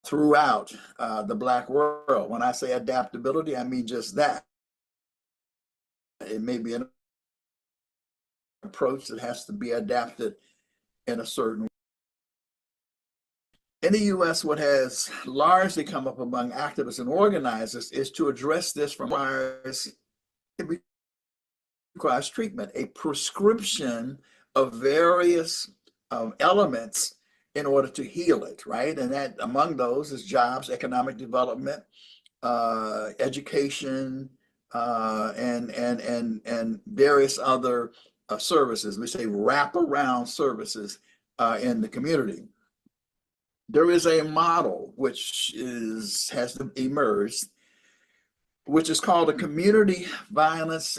throughout the Black world. When I say adaptability, I mean just that. It may be an approach that has to be adapted in a certain way. In the U.S., what has largely come up among activists and organizers is to address this from requires treatment, a prescription of various elements in order to heal it, right? And that among those is jobs, economic development, education, and various other services. We say wraparound services in the community. There is a model which has emerged, which is called a community violence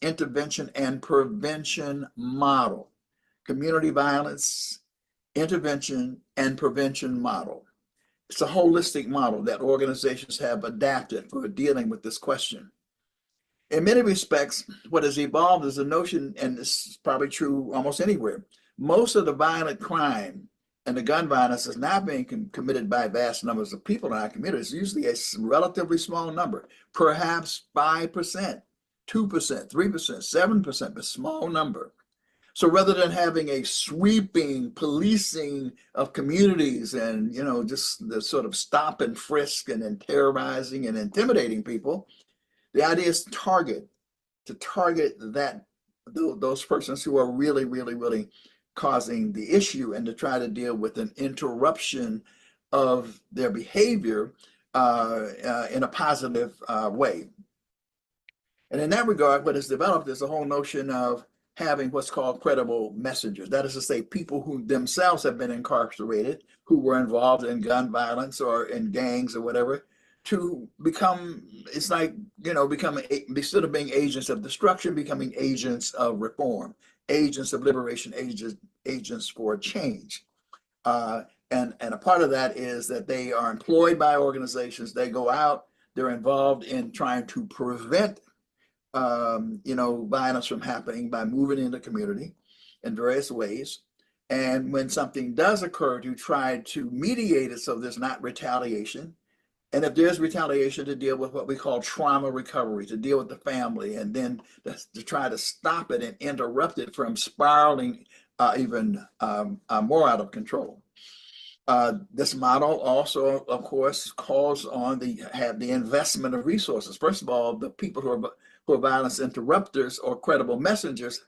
intervention and prevention model. Community violence intervention and prevention model. It's a holistic model that organizations have adapted for dealing with this question. In many respects, what has evolved is a notion, and this is probably true almost anywhere, most of the violent crime and the gun violence is not being committed by vast numbers of people in our community. It's usually a relatively small number, perhaps 5%, 2%, 3%, 7%, but small number. So rather than having a sweeping policing of communities and, you know, just the sort of stop and frisk and then terrorizing and intimidating people, the idea is to target those persons who are really, really, really causing the issue and to try to deal with an interruption of their behavior in a positive way. And in that regard, what has developed is a whole notion of having what's called credible messengers. That is to say, people who themselves have been incarcerated, who were involved in gun violence or in gangs or whatever, to become, it's like, you know, instead of being agents of destruction, becoming agents of reform, agents of liberation, agents for change. And a part of that is that they are employed by organizations, they go out, they're involved in trying to prevent violence from happening by moving in the community in various ways. And when something does occur, to try to mediate it so there's not retaliation. And if there's retaliation, to deal with what we call trauma recovery, to deal with the family, and then to try to stop it and interrupt it from spiraling even more out of control. This model also, of course, calls on the investment of resources. First of all, the people who are violence interrupters or credible messengers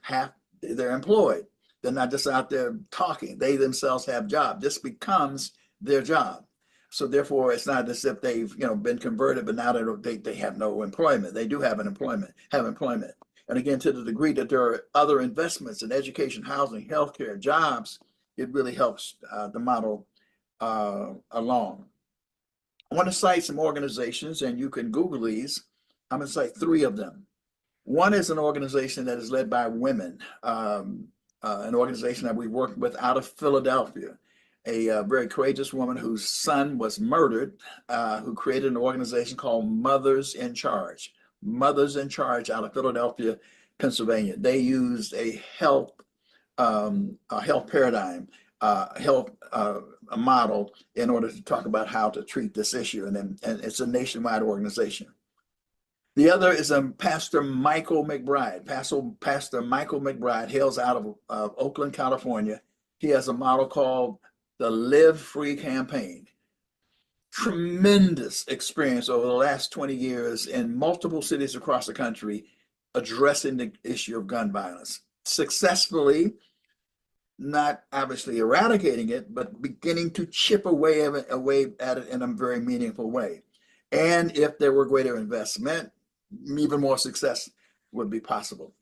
they're employed. They're not just out there talking. They themselves have jobs. This becomes their job. So therefore, it's not as if they've been converted, but now they have no employment. They do have employment. And again, to the degree that there are other investments in education, housing, healthcare, jobs, it really helps the model along. I want to cite some organizations, and you can Google these. I'm going to cite 3 of them. One is an organization that is led by women, an organization that we worked with out of Philadelphia, a very courageous woman whose son was murdered, who created an organization called Mothers in Charge. Mothers in Charge out of Philadelphia, Pennsylvania. They used a health paradigm, a model in order to talk about how to treat this issue, and it's a nationwide organization. The other is Pastor Michael McBride. Pastor Michael McBride hails out of Oakland, California. He has a model called the Live Free Campaign. Tremendous experience over the last 20 years in multiple cities across the country, addressing the issue of gun violence successfully, not obviously eradicating it, but beginning to chip away at it in a very meaningful way. And if there were greater investment, even more success would be possible.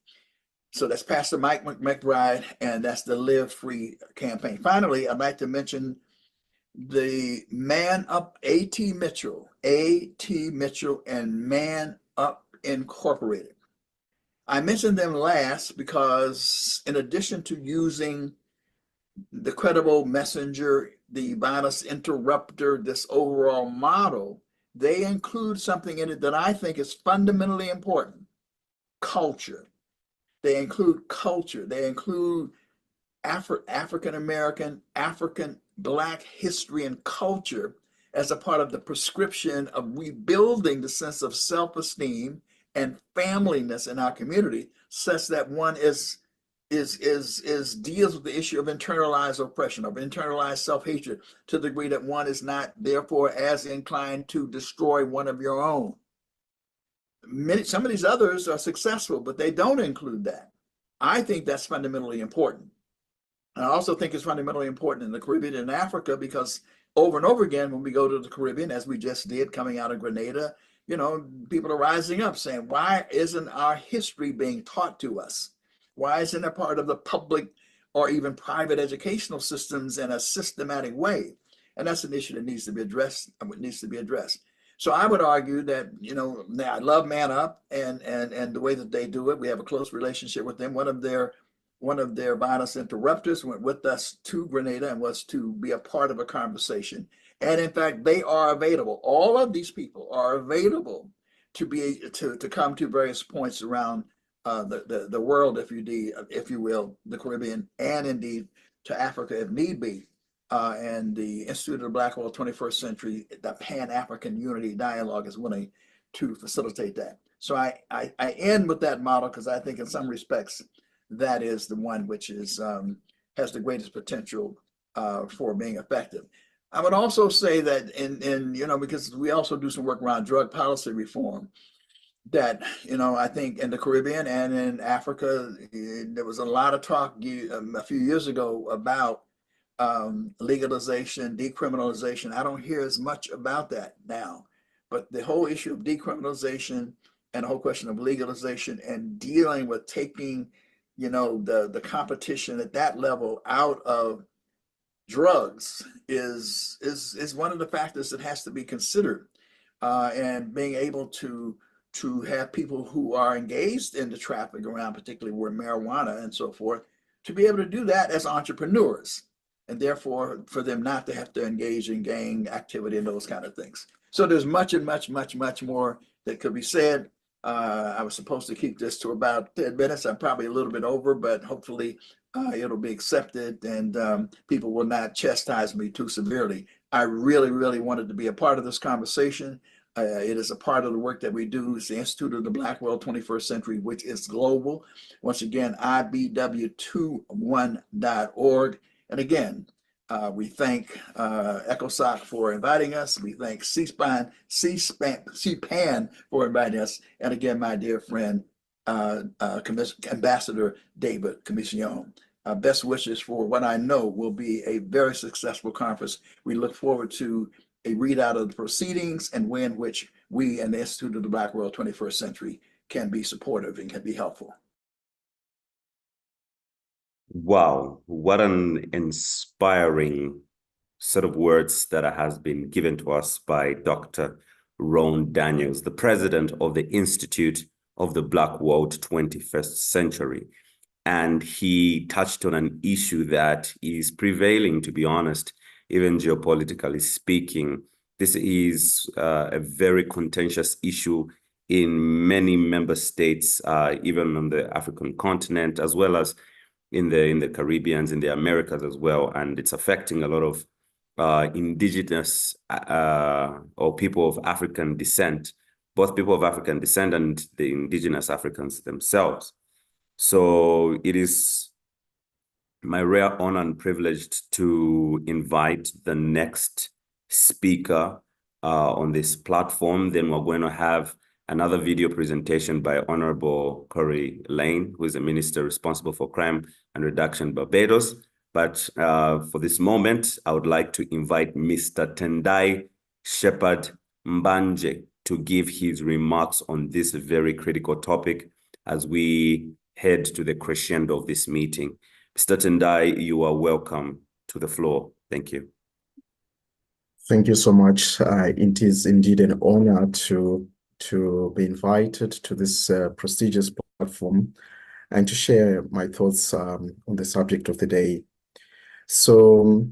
So that's Pastor Mike McBride, and that's the Live Free campaign. Finally, I'd like to mention the Man Up A.T. Mitchell and Man Up Incorporated. I mentioned them last because in addition to using the credible messenger, the violence interrupter, this overall model, they include something in it that I think is fundamentally important: culture. They include culture. They include African American, African Black history and culture as a part of the prescription of rebuilding the sense of self-esteem and familyness in our community, such that one deals with the issue of internalized oppression, of internalized self-hatred, to the degree that one is not therefore as inclined to destroy one of your own. Some of these others are successful, but they don't include that. I think that's fundamentally important. And I also think it's fundamentally important in the Caribbean and Africa, because over and over again, when we go to the Caribbean, as we just did coming out of Grenada, you know, people are rising up saying, why isn't our history being taught to us? Why isn't it part of the public or even private educational systems in a systematic way? And that's an issue that needs to be addressed. So I would argue that, you know, I love Man Up and the way that they do it. We have a close relationship with them. One of their violence interrupters went with us to Grenada and was to be a part of a conversation. And in fact, they are available. All of these people are available to come to various points around the world, if you will, the Caribbean, and indeed to Africa if need be. And the Institute of the Black World 21st Century, the Pan-African Unity Dialogue, is willing to facilitate that. So I end with that model because I think in some respects that is the one which is has the greatest potential for being effective. I would also say that in you know, because we also do some work around drug policy reform, that, you know, I think in the Caribbean and in Africa, there was a lot of talk a few years ago about legalization, decriminalization. I don't hear as much about that now, but the whole issue of decriminalization and the whole question of legalization and dealing with taking, you know, the competition at that level out of drugs is one of the factors that has to be considered, and being able to have people who are engaged in the traffic around, particularly where marijuana and so forth, to be able to do that as entrepreneurs, and therefore for them not to have to engage in gang activity and those kind of things. So there's much more that could be said. I was supposed to keep this to about 10 minutes. I'm probably a little bit over, but hopefully it'll be accepted and people will not chastise me too severely. I really wanted to be a part of this conversation. It is a part of the work that we do. It's the Institute of the Black World 21st Century, which is global. Once again, IBW21.org. And again, we thank ECOSOC for inviting us. We thank CPAN for inviting us. And again, my dear friend, Ambassador David Commission. Best wishes for what I know will be a very successful conference. We look forward to a readout of the proceedings and way in which we and the Institute of the Black World 21st Century can be supportive and can be helpful. Wow, what an inspiring set of words that has been given to us by Dr. Ron Daniels, the president of the Institute of the Black World 21st Century. And he touched on an issue that is prevailing, to be honest, even geopolitically speaking. This is a very contentious issue in many member states, even on the African continent, as well as in the Caribbean, in the Americas as well. And it's affecting a lot of indigenous or people of African descent, both people of African descent and the indigenous Africans themselves. So it is my rare honor and privilege to invite the next speaker on this platform. Then we're going to have another video presentation by Honorable Corey Lane, who is the Minister responsible for crime and reduction in Barbados. But for this moment, I would like to invite Mr. Tendai Shepherd Mbanje to give his remarks on this very critical topic as we head to the crescendo of this meeting. Mr. Tendai, you are welcome to the floor. Thank you. Thank you so much. It is indeed an honor to be invited to this prestigious platform and to share my thoughts on the subject of the day. So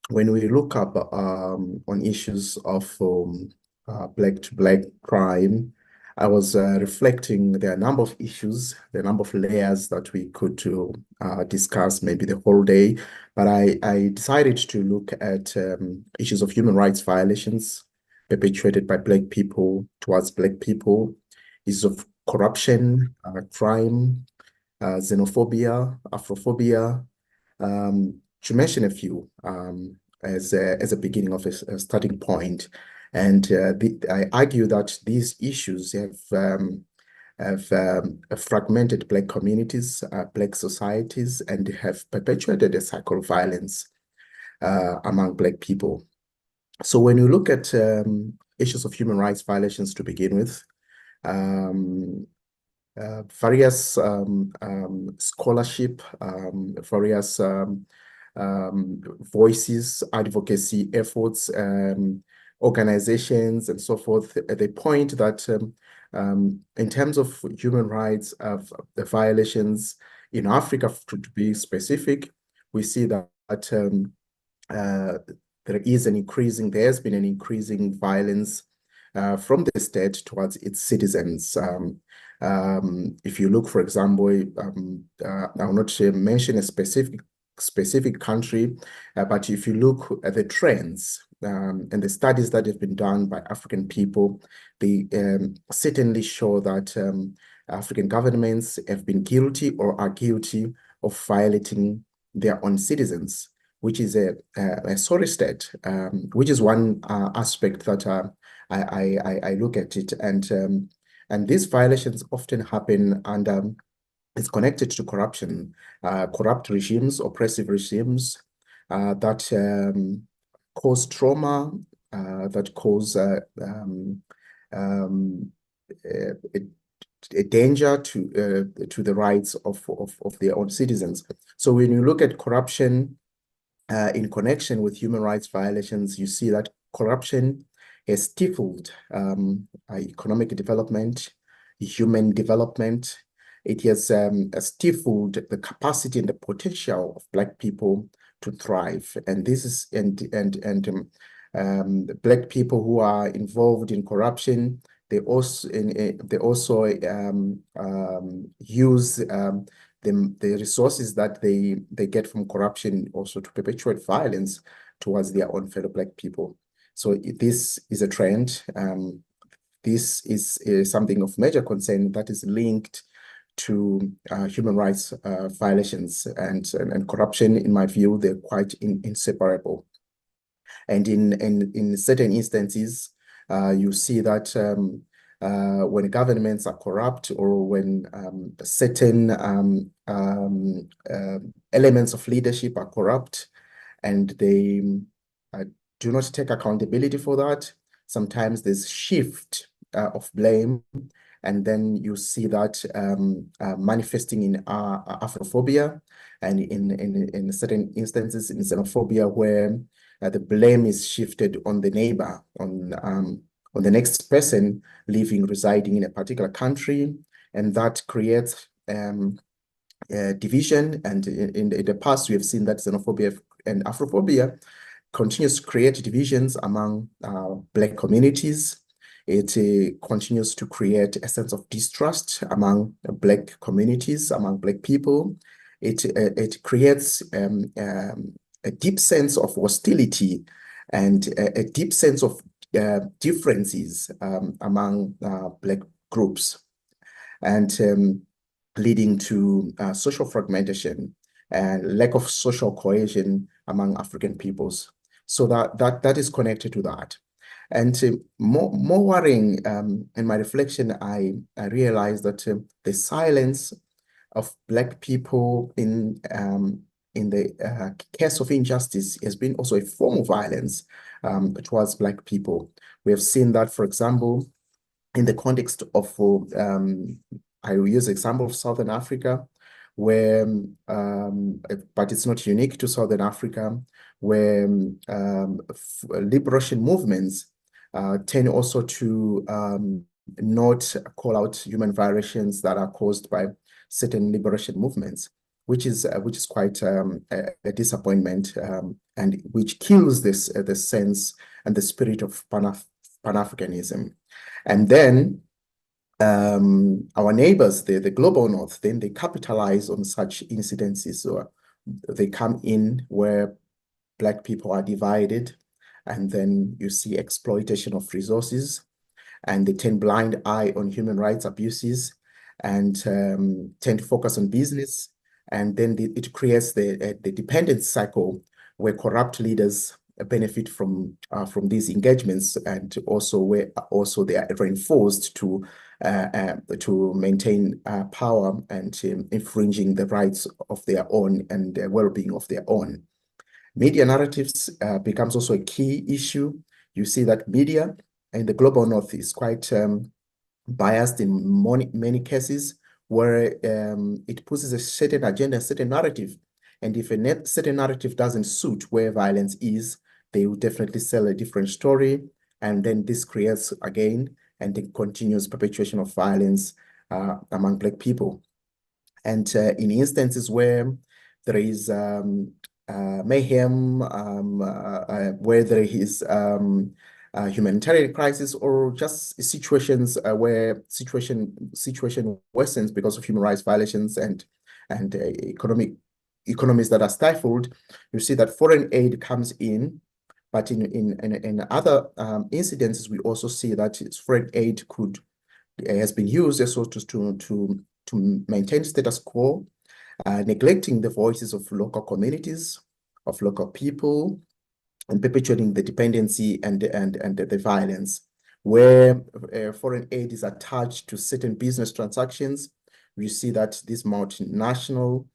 when we look up on issues of black-to-black crime, I was reflecting there are a number of issues, there are a number of layers that we could discuss maybe the whole day, but I decided to look at issues of human rights violations perpetuated by Black people towards Black people, issues of corruption, crime, xenophobia, Afrophobia, to mention a few as a beginning of a starting point. And I argue that these issues have fragmented Black communities, Black societies, and have perpetuated a cycle of violence among Black people. So when you look at issues of human rights violations to begin with, various scholarship, various voices, advocacy efforts, organizations and so forth, they point that in terms of human rights of the violations in Africa, to be specific, we see that there's been an increasing violence from the state towards its citizens. If you look, for example, I will not mention a specific country, but if you look at the trends and the studies that have been done by African people, they certainly show that African governments have been guilty or are guilty of violating their own citizens, which is a sorry state, which is one aspect that I look at it. And these violations often happen and it's connected to corruption, corrupt regimes, oppressive regimes that cause trauma, that cause a danger to the rights of their own citizens. So when you look at corruption in connection with human rights violations, you see that corruption has stifled economic development, human development. It has stifled the capacity and the potential of Black people to thrive. And this is the Black people who are involved in corruption, they also use the resources that they get from corruption also to perpetuate violence towards their own fellow Black people. So this is a trend. This is something of major concern that is linked to human rights violations and corruption. In my view, they're quite inseparable. And in certain instances, you see that when governments are corrupt or when certain elements of leadership are corrupt and they do not take accountability for that, sometimes there's shift of blame, and then you see that manifesting in Afrophobia and in certain instances in xenophobia, where the blame is shifted on the neighbor, on the next person residing in a particular country, and that creates division. And in the past, we have seen that xenophobia and Afrophobia continues to create divisions among Black communities. It continues to create a sense of distrust among Black communities, among Black people. It creates a deep sense of hostility and a deep sense of differences among Black groups, and leading to social fragmentation and lack of social cohesion among African peoples. So that is connected to that. And more worrying, in my reflection, I realized that the silence of Black people in the case of injustice has been also a form of violence towards Black people. We have seen that, for example, in the context of, I will use the example of Southern Africa, where, but it's not unique to Southern Africa, where liberation movements tend also to not call out human violations that are caused by certain liberation movements, which is quite a disappointment, and which kills this the sense and the spirit of Pan-Africanism. And then our neighbors, the global north, then they capitalize on such incidences. So they come in where Black people are divided, and then you see exploitation of resources, and they turn blind eye on human rights abuses, and tend to focus on business. And then it creates the dependent cycle where corrupt leaders benefit from these engagements, and also where they are reinforced to maintain power and infringing the rights of their own and the well-being of their own. Media narratives becomes also a key issue. You see that media in the global north is quite biased in many cases, where it poses a certain agenda, a certain narrative. And if a certain narrative doesn't suit where violence is, they will definitely sell a different story. And then this creates, again, and the continuous perpetuation of violence among Black people. And in instances where there is mayhem, where there is humanitarian crisis, or just situations where situation worsens because of human rights violations and economies that are stifled, you see that foreign aid comes in. But in other incidences, we also see that foreign aid has been used also to maintain status quo, neglecting the voices of local communities, of local people, and perpetuating the dependency and the violence. Where foreign aid is attached to certain business transactions, we see that these multinational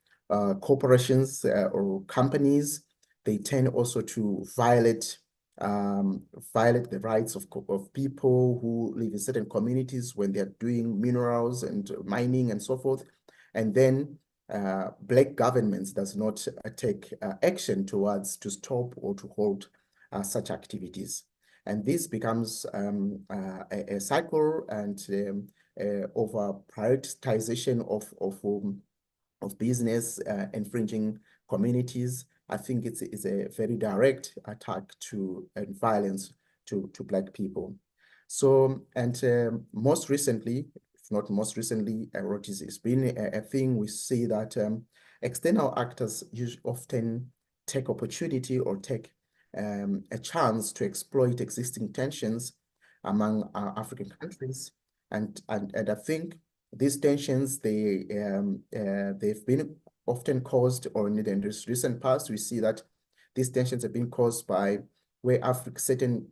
corporations or companies, they tend also to violate the rights of people who live in certain communities when they're doing minerals and mining and so forth. And then Black governments does not take action to stop or to hold such activities. And this becomes a cycle and over prioritization of business infringing communities. I think it's a very direct attack to and violence to Black people. So, and most recently, if not most recently, it's been a thing. We see that external actors often take opportunity or take a chance to exploit existing tensions among African countries, and I think these tensions they've been often caused, or in the recent past, we see that these tensions have been caused by where certain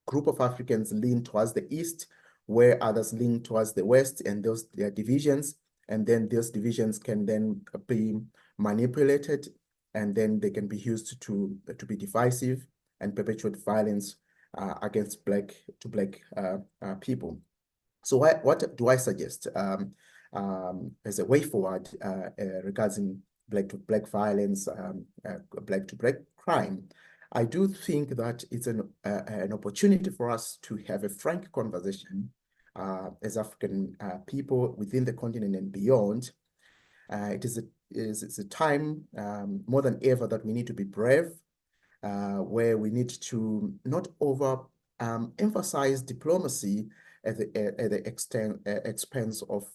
group of Africans lean towards the east, where others lean towards the west, and there are divisions, and then those divisions can then be manipulated, and then they can be used to be divisive and perpetuate violence against Black people. So what do I suggest as a way forward regarding Black to Black violence, Black to Black crime? I do think that it's an opportunity for us to have a frank conversation as African people within the continent and beyond. It's a time more than ever that we need to be brave, where we need to not emphasize diplomacy at the expense of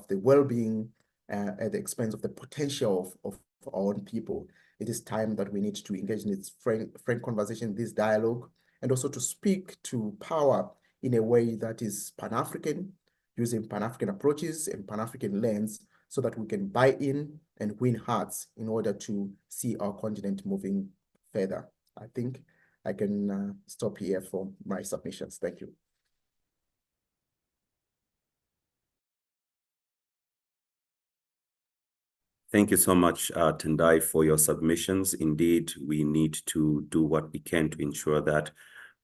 the well-being, at the expense of the potential of our own people. It is time that we need to engage in this frank conversation, this dialogue, and also to speak to power in a way that is Pan-African, using Pan-African approaches and Pan-African lens, so that we can buy in and win hearts in order to see our continent moving further. I think I can stop here for my submissions. Thank you. Thank you so much, Tendai, for your submissions. Indeed, we need to do what we can to ensure that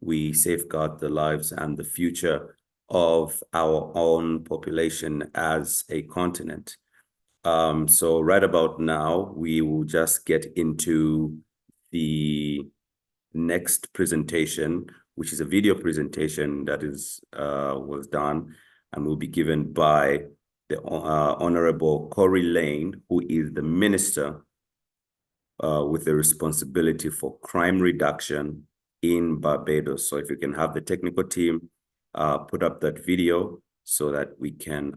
we safeguard the lives and the future of our own population as a continent. So right about now, we will just get into the next presentation, which is a video presentation that was done and will be given by the Honorable Corey Lane, who is the Minister with the responsibility for crime reduction in Barbados. So if you can have the technical team put up that video so that we can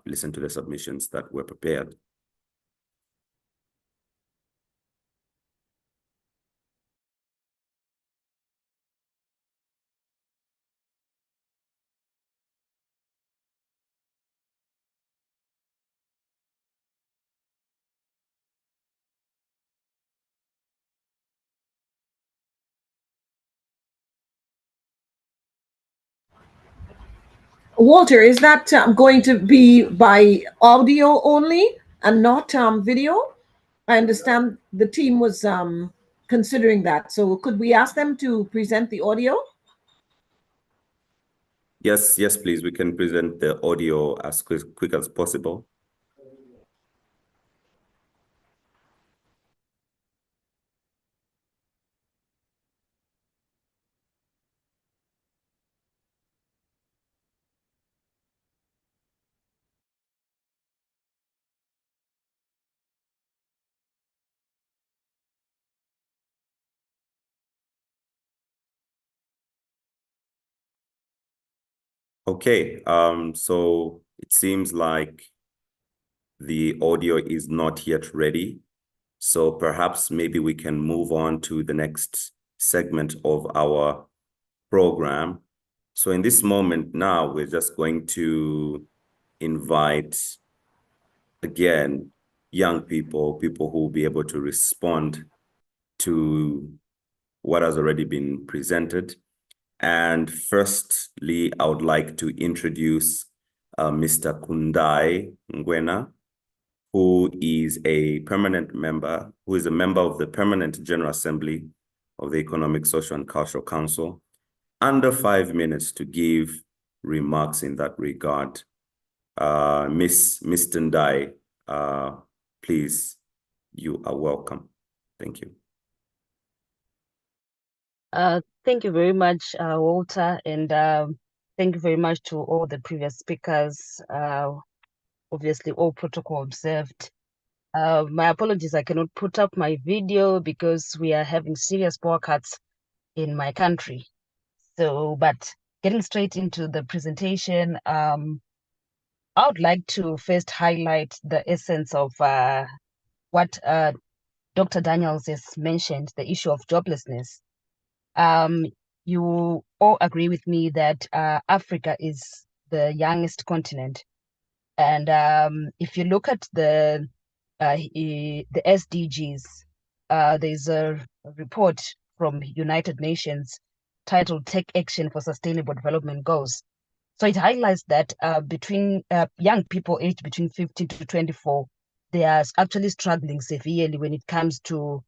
listen to the submissions that were prepared. Walter, is that going to be by audio only and not video? I understand the team was considering that. So could we ask them to present the audio? Yes, please. We can present the audio as quick as possible. Okay, so it seems like the audio is not yet ready. So perhaps maybe we can move on to the next segment of our program. So in this moment now, we're just going to invite, again, young people who will be able to respond to what has already been presented. And firstly, I would like to introduce Mr. Kundai Ngwena, who is a member of the Permanent General Assembly of the Economic, Social, and Cultural Council, under 5 minutes to give remarks in that regard. Ms. Tendai, please, you are welcome. Thank you. Thank you very much, Walter, and thank you very much to all the previous speakers. Obviously, all protocol observed. My apologies, I cannot put up my video because we are having serious power cuts in my country. So, but getting straight into the presentation, I would like to first highlight the essence of what Dr. Daniels has mentioned, the issue of joblessness. You all agree with me that Africa is the youngest continent. And if you look at the SDGs, there's a report from United Nations titled Take Action for Sustainable Development Goals. So it highlights that between young people aged between 15 to 24, they are actually struggling severely when it comes to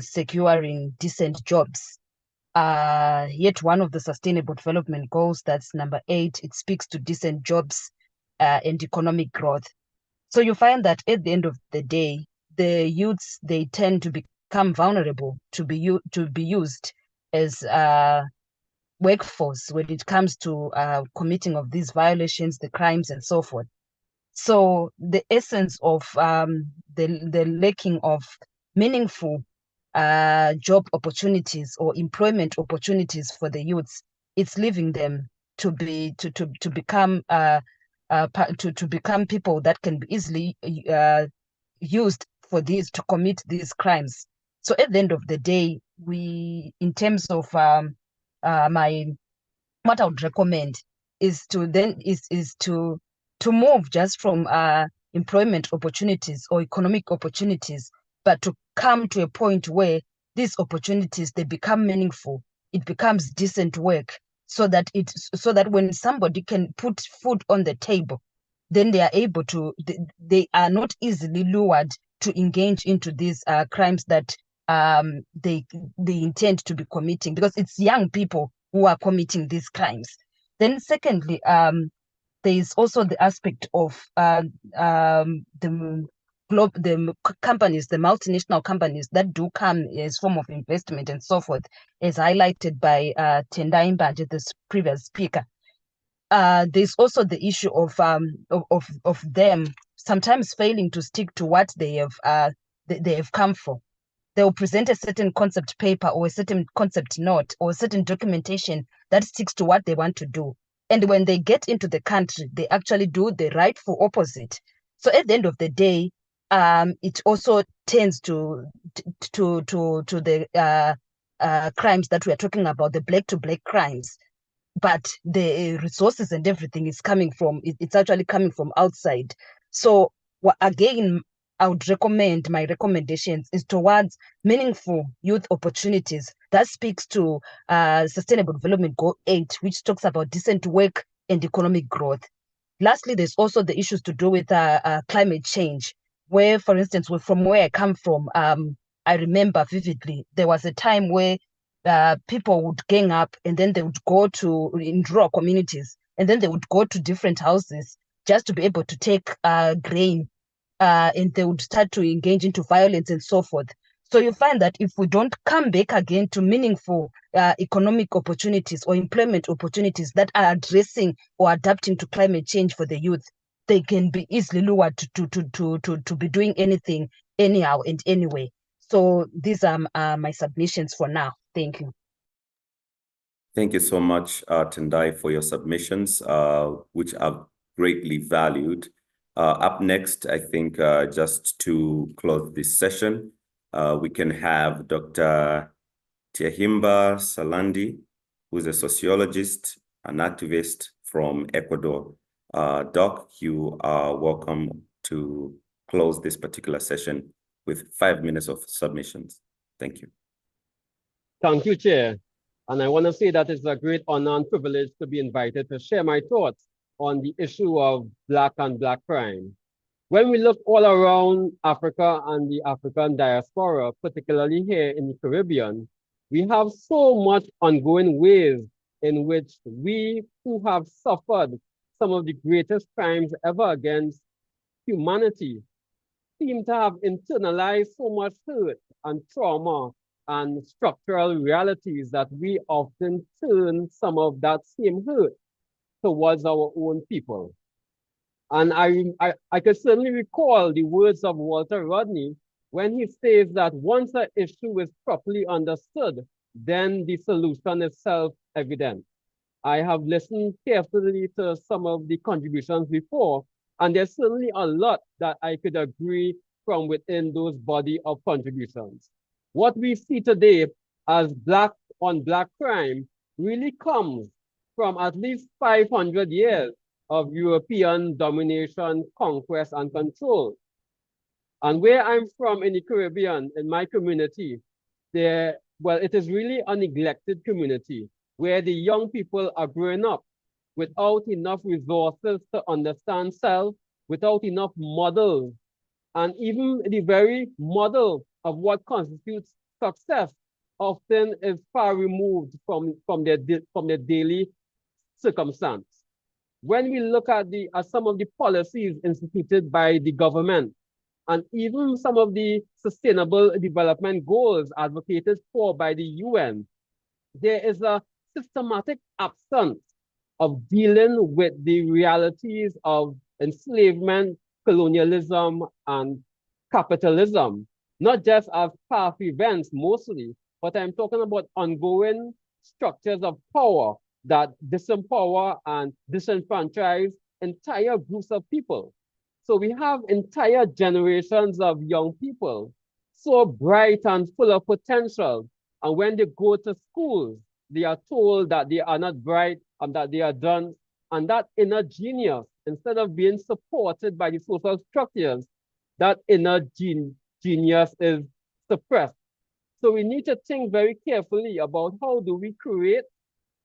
securing decent jobs. Yet one of the Sustainable Development Goals, that's number 8, it speaks to decent jobs and economic growth. So you find that at the end of the day, the youths, they tend to become vulnerable to be used as workforce when it comes to committing of these violations, the crimes, and so forth. So the essence of the lacking of meaningful job opportunities or employment opportunities for the youths, it's leaving them to become people that can be easily used for these, to commit these crimes. So at the end of the day, we, in terms of what I would recommend is to move just from employment opportunities or economic opportunities, but to come to a point where these opportunities, they become meaningful it becomes decent work, so that when somebody can put food on the table, then they are able to, they are not easily lured to engage into these crimes that they intend to be committing, because it's young people who are committing these crimes. Then secondly, there is also the aspect of the companies, the multinational companies that do come as form of investment and so forth, as highlighted by Tendai Mbanje, the previous speaker. There's also the issue of them sometimes failing to stick to what they have come for. They'll present a certain concept paper or a certain concept note or a certain documentation that sticks to what they want to do. And when they get into the country, they actually do the rightful opposite. So at the end of the day, it also tends to the crimes that we are talking about, the black to black crimes. But the resources and everything is coming from, it's actually coming from outside. So again, I would recommend, my recommendations is towards meaningful youth opportunities. That speaks to Sustainable Development Goal 8, which talks about decent work and economic growth. Lastly, there's also the issues to do with climate change, where, for instance, from where I come from, I remember vividly, there was a time where people would gang up and then they would go in rural communities, and then they would go to different houses just to be able to take grain, and they would start to engage into violence and so forth. So you find that if we don't come back again to meaningful economic opportunities or employment opportunities that are addressing or adapting to climate change for the youth, they can be easily lured to be doing anything, anyhow and anyway. So these are my submissions for now. Thank you. Thank you so much, Tendai, for your submissions, which are greatly valued. Up next, I think just to close this session, we can have Dr. Tiahimba Salandi, who's a sociologist, an activist from Ecuador. Doc, you are welcome to close this particular session with 5 minutes of submissions. Thank you. Thank you, Chair. And I want to say that it's a great honor and privilege to be invited to share my thoughts on the issue of Black and Black crime. When we look all around Africa and the African diaspora, particularly here in the Caribbean, we have so much ongoing ways in which we who have suffered some of the greatest crimes ever against humanity seem to have internalized so much hurt and trauma and structural realities that we often turn some of that same hurt towards our own people. And I can certainly recall the words of Walter Rodney when he says that once an issue is properly understood, then the solution is self-evident. I have listened carefully to some of the contributions before, and there's certainly a lot that I could agree from within those body of contributions. What we see today as Black on Black crime really comes from at least 500 years of European domination, conquest, and control. And where I'm from in the Caribbean, in my community, it is really a neglected community where the young people are growing up without enough resources to understand self, without enough models, and even the very model of what constitutes success often is far removed from their daily circumstance. When we look at some of the policies instituted by the government, and even some of the sustainable development goals advocated for by the UN, there is a systematic absence of dealing with the realities of enslavement, colonialism, and capitalism, not just as past events mostly, but I'm talking about ongoing structures of power that disempower and disenfranchise entire groups of people. So we have entire generations of young people, so bright and full of potential. And when they go to schools, they are told that they are not bright and that they are done. And that inner genius, instead of being supported by the social structures, that inner genius is suppressed. So we need to think very carefully about how do we create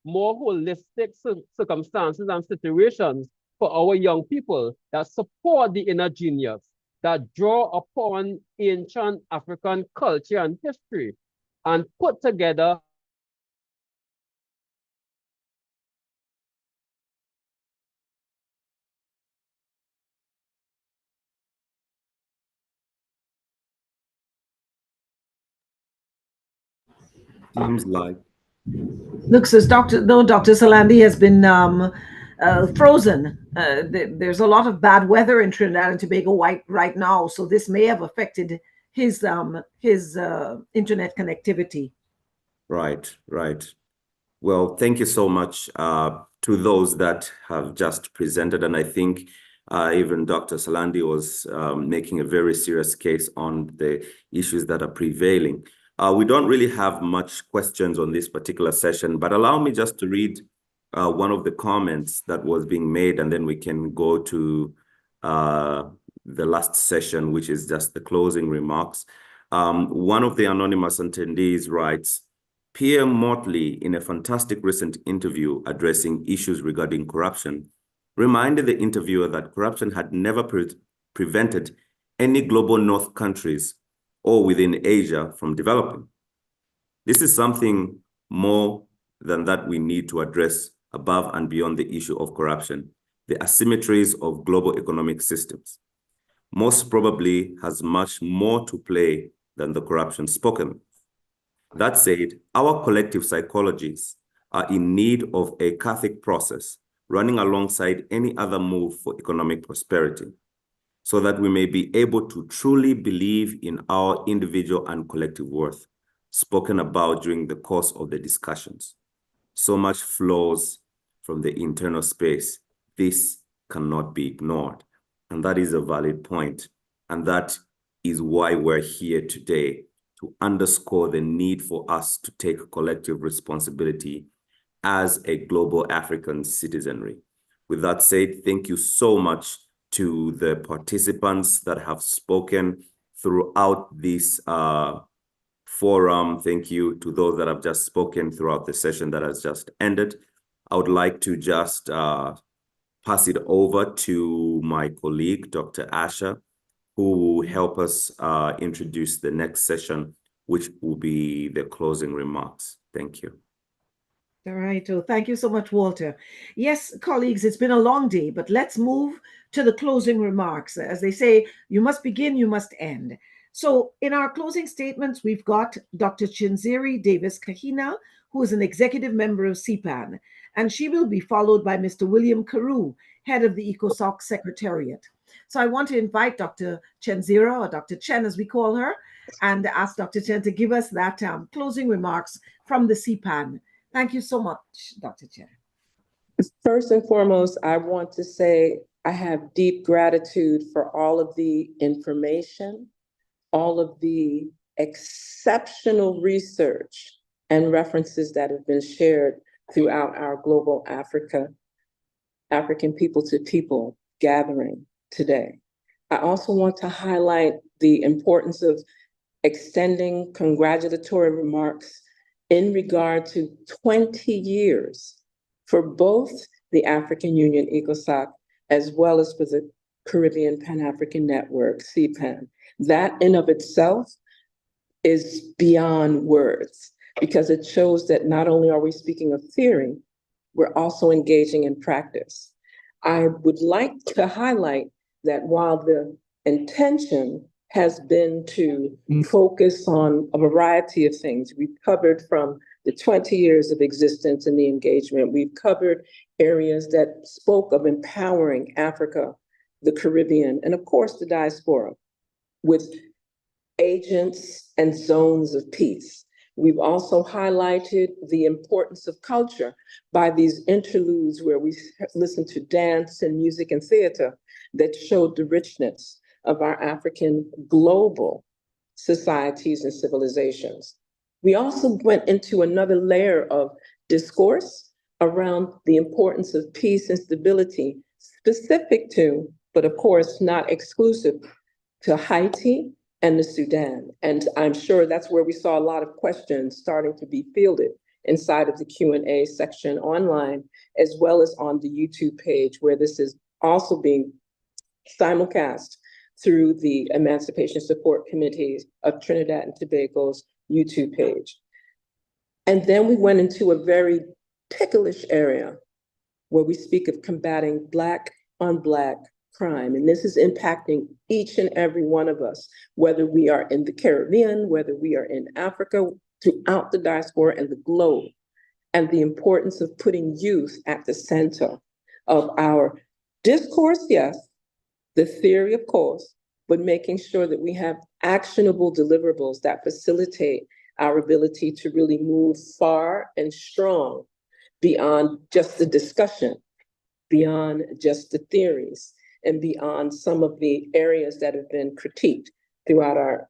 more holistic circumstances and situations for our young people that support the inner genius, that draw upon ancient African culture and history, and put together Seems like Looks as Dr. Salandi has been frozen. There's a lot of bad weather in Trinidad and Tobago right now, so this may have affected his internet connectivity. right, right. Well, thank you so much to those that have just presented. And I think even Dr. Salandi was making a very serious case on the issues that are prevailing. We don't really have much questions on this particular session, but allow me just to read one of the comments that was being made, and then we can go to the last session, which is just the closing remarks. One of the anonymous attendees writes, Pierre Motley, in a fantastic recent interview addressing issues regarding corruption, reminded the interviewer that corruption had never prevented any global north countries or within Asia from developing. This is something more than that we need to address above and beyond the issue of corruption, the asymmetries of global economic systems. Most probably has much more to play than the corruption spoken. That said, our collective psychologies are in need of a cathartic process running alongside any other move for economic prosperity, so that we may be able to truly believe in our individual and collective worth, spoken about during the course of the discussions. So much flows from the internal space. This cannot be ignored. And that is a valid point. And that is why we're here today, to underscore the need for us to take collective responsibility as a global African citizenry. With that said, thank you so much to the participants that have spoken throughout this forum. Thank you to those that have just spoken throughout the session that has just ended. I would like to just pass it over to my colleague, Dr. Asha, who will help us introduce the next session, which will be the closing remarks. Thank you. All right. Oh, thank you so much, Walter. Yes, colleagues, it's been a long day, but let's move to the closing remarks. As they say, you must begin, you must end. So in our closing statements, we've got Dr. Chinziri Davis Kahina, who is an executive member of CPAN, and she will be followed by Mr. William Carew, head of the ECOSOC Secretariat. So I want to invite Dr. Chenzira, or Dr. Chen as we call her, and ask Dr. Chen to give us that closing remarks from the CPAN. Thank you so much, Dr. Chen. First and foremost, I want to say I have deep gratitude for all of the information, all of the exceptional research and references that have been shared throughout our Global African people-to-people gathering today. I also want to highlight the importance of extending congratulatory remarks in regard to 20 years for both the African Union ECOSOC as well as for the Caribbean Pan-African Network, CPAN. That in of itself is beyond words, because it shows that not only are we speaking of theory, we're also engaging in practice. I would like to highlight that while the intention has been to focus on a variety of things, we've covered from the 20 years of existence and the engagement, we've covered areas that spoke of empowering Africa, the Caribbean, and of course the diaspora with agents and zones of peace. We've also highlighted the importance of culture by these interludes where we listen to dance and music and theater that showed the richness of our African global societies and civilizations. We also went into another layer of discourse around the importance of peace and stability, specific to, but of course not exclusive to Haiti and the Sudan. And I'm sure that's where we saw a lot of questions starting to be fielded inside of the Q&A section online, as well as on the YouTube page, where this is also being simulcast through the Emancipation Support Committee of Trinidad and Tobago's YouTube page. And then we went into a very ticklish area where we speak of combating Black on Black crime. And this is impacting each and every one of us, whether we are in the Caribbean, whether we are in Africa, throughout the diaspora and the globe, and the importance of putting youth at the center of our discourse, yes, the theory, of course, but making sure that we have actionable deliverables that facilitate our ability to really move far and strong beyond just the discussion, beyond just the theories, and beyond some of the areas that have been critiqued throughout our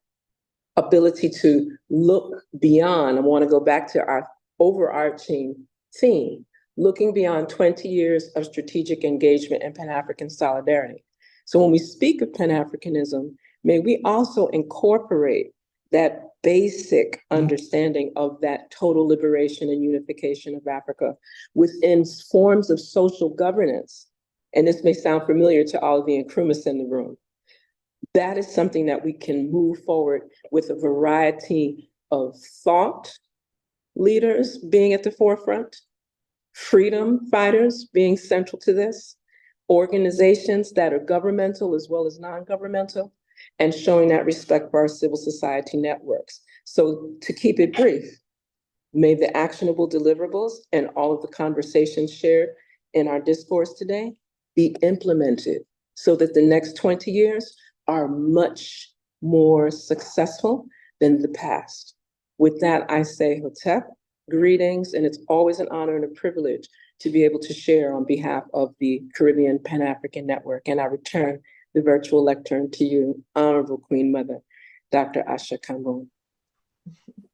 ability to look beyond. I want to go back to our overarching theme, looking beyond 20 years of strategic engagement and Pan-African solidarity. So when we speak of Pan-Africanism, may we also incorporate that basic understanding of that total liberation and unification of Africa within forms of social governance. And this may sound familiar to all of the Nkrumahs in the room. That is something that we can move forward with a variety of thought leaders being at the forefront, freedom fighters being central to this, organizations that are governmental as well as non-governmental, and showing that respect for our civil society networks. So to keep it brief, may the actionable deliverables and all of the conversations shared in our discourse today be implemented so that the next 20 years are much more successful than the past. With that, I say Hotep, greetings, and it's always an honor and a privilege to be able to share on behalf of the Caribbean Pan-African Network. And I return the virtual lectern to you, Honorable Queen Mother, Dr. Asha Kambon.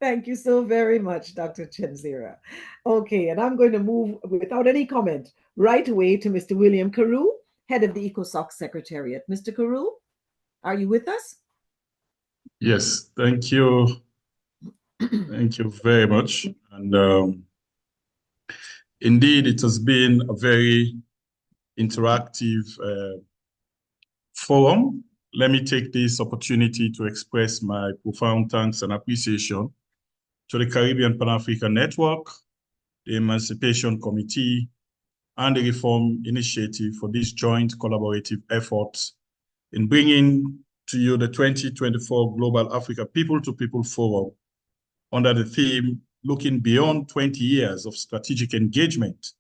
Thank you so very much, Dr. Chenzira. Okay, and I'm going to move without any comment right away to Mr. William Carew, head of the ECOSOC Secretariat. Mr. Carew, are you with us? Yes, thank you. Thank you very much. And indeed, it has been a very interactive forum. Let me take this opportunity to express my profound thanks and appreciation to the Caribbean Pan-African Network, the Emancipation Committee, and the Reform Initiative for this joint collaborative efforts in bringing to you the 2024 Global Africa People-to-People Forum under the theme, Looking Beyond 20 Years of Strategic Engagement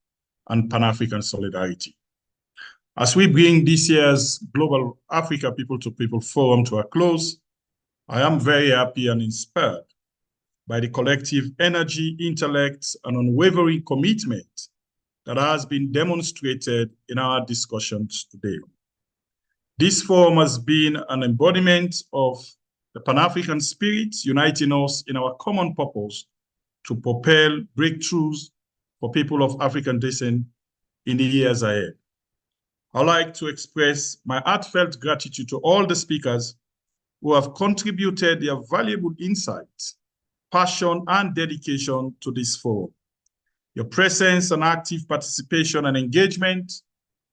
and Pan-African Solidarity. As we bring this year's Global Africa People-to-People Forum to a close, I am very happy and inspired by the collective energy, intellect, and unwavering commitment that has been demonstrated in our discussions today. This forum has been an embodiment of the Pan-African spirit, uniting us in our common purpose to propel breakthroughs for people of African descent in the years ahead. I'd like to express my heartfelt gratitude to all the speakers who have contributed their valuable insights, passion, and dedication to this forum. Your presence and active participation and engagement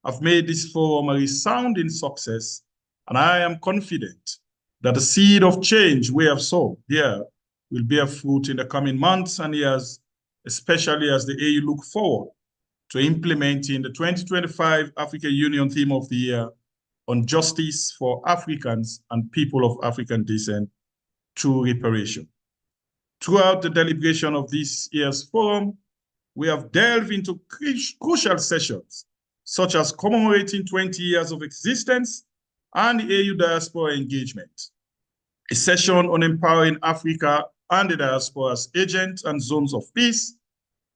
have made this forum a resounding success, and I am confident that the seed of change we have sown here will bear fruit in the coming months and years, especially as the AU look forward to implementing the 2025 African Union Theme of the Year on justice for Africans and people of African descent through reparation. Throughout the deliberation of this year's forum, we have delved into crucial sessions, such as commemorating 20 years of existence and the AU diaspora engagement, a session on empowering Africa and the diaspora as agents and zones of peace,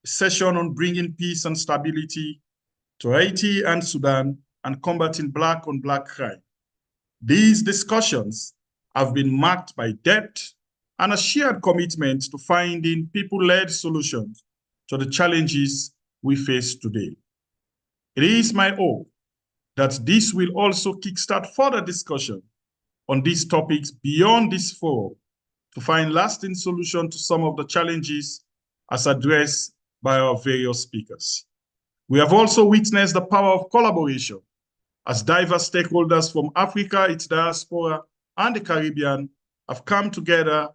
a session on bringing peace and stability to Haiti and Sudan, and combating Black on Black crime. These discussions have been marked by depth and a shared commitment to finding people-led solutions to the challenges we face today. It is my hope that this will also kickstart further discussion on these topics beyond this forum to find lasting solutions to some of the challenges as addressed by our various speakers. We have also witnessed the power of collaboration as diverse stakeholders from Africa, its diaspora, and the Caribbean have come together,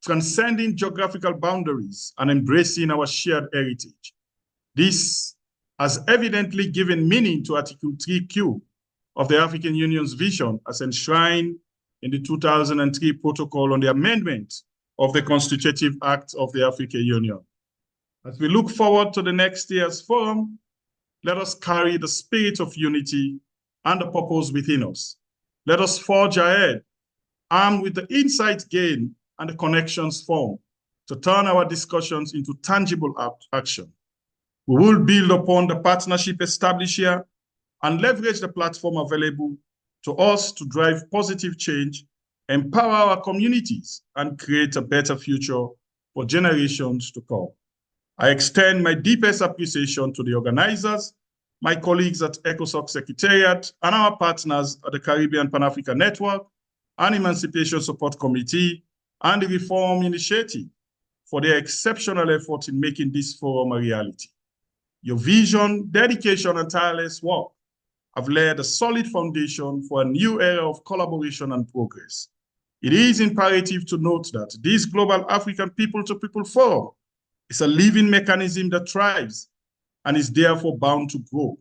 transcending geographical boundaries and embracing our shared heritage. This has evidently given meaning to Article 3Q of the African Union's vision as enshrined in the 2003 Protocol on the Amendment of the Constitutive Act of the African Union. As we look forward to the next year's forum, let us carry the spirit of unity and the purpose within us. Let us forge ahead, armed with the insights gained and the connections formed, to turn our discussions into tangible action. We will build upon the partnership established here and leverage the platform available to us to drive positive change, empower our communities, and create a better future for generations to come. I extend my deepest appreciation to the organizers, my colleagues at ECOSOC Secretariat, and our partners at the Caribbean Pan-African Network and Emancipation Support Committee and the Reform Initiative for their exceptional effort in making this forum a reality. Your vision, dedication, and tireless work have laid a solid foundation for a new era of collaboration and progress. It is imperative to note that this Global African People-to-People Forum is a living mechanism that thrives and is therefore bound to grow.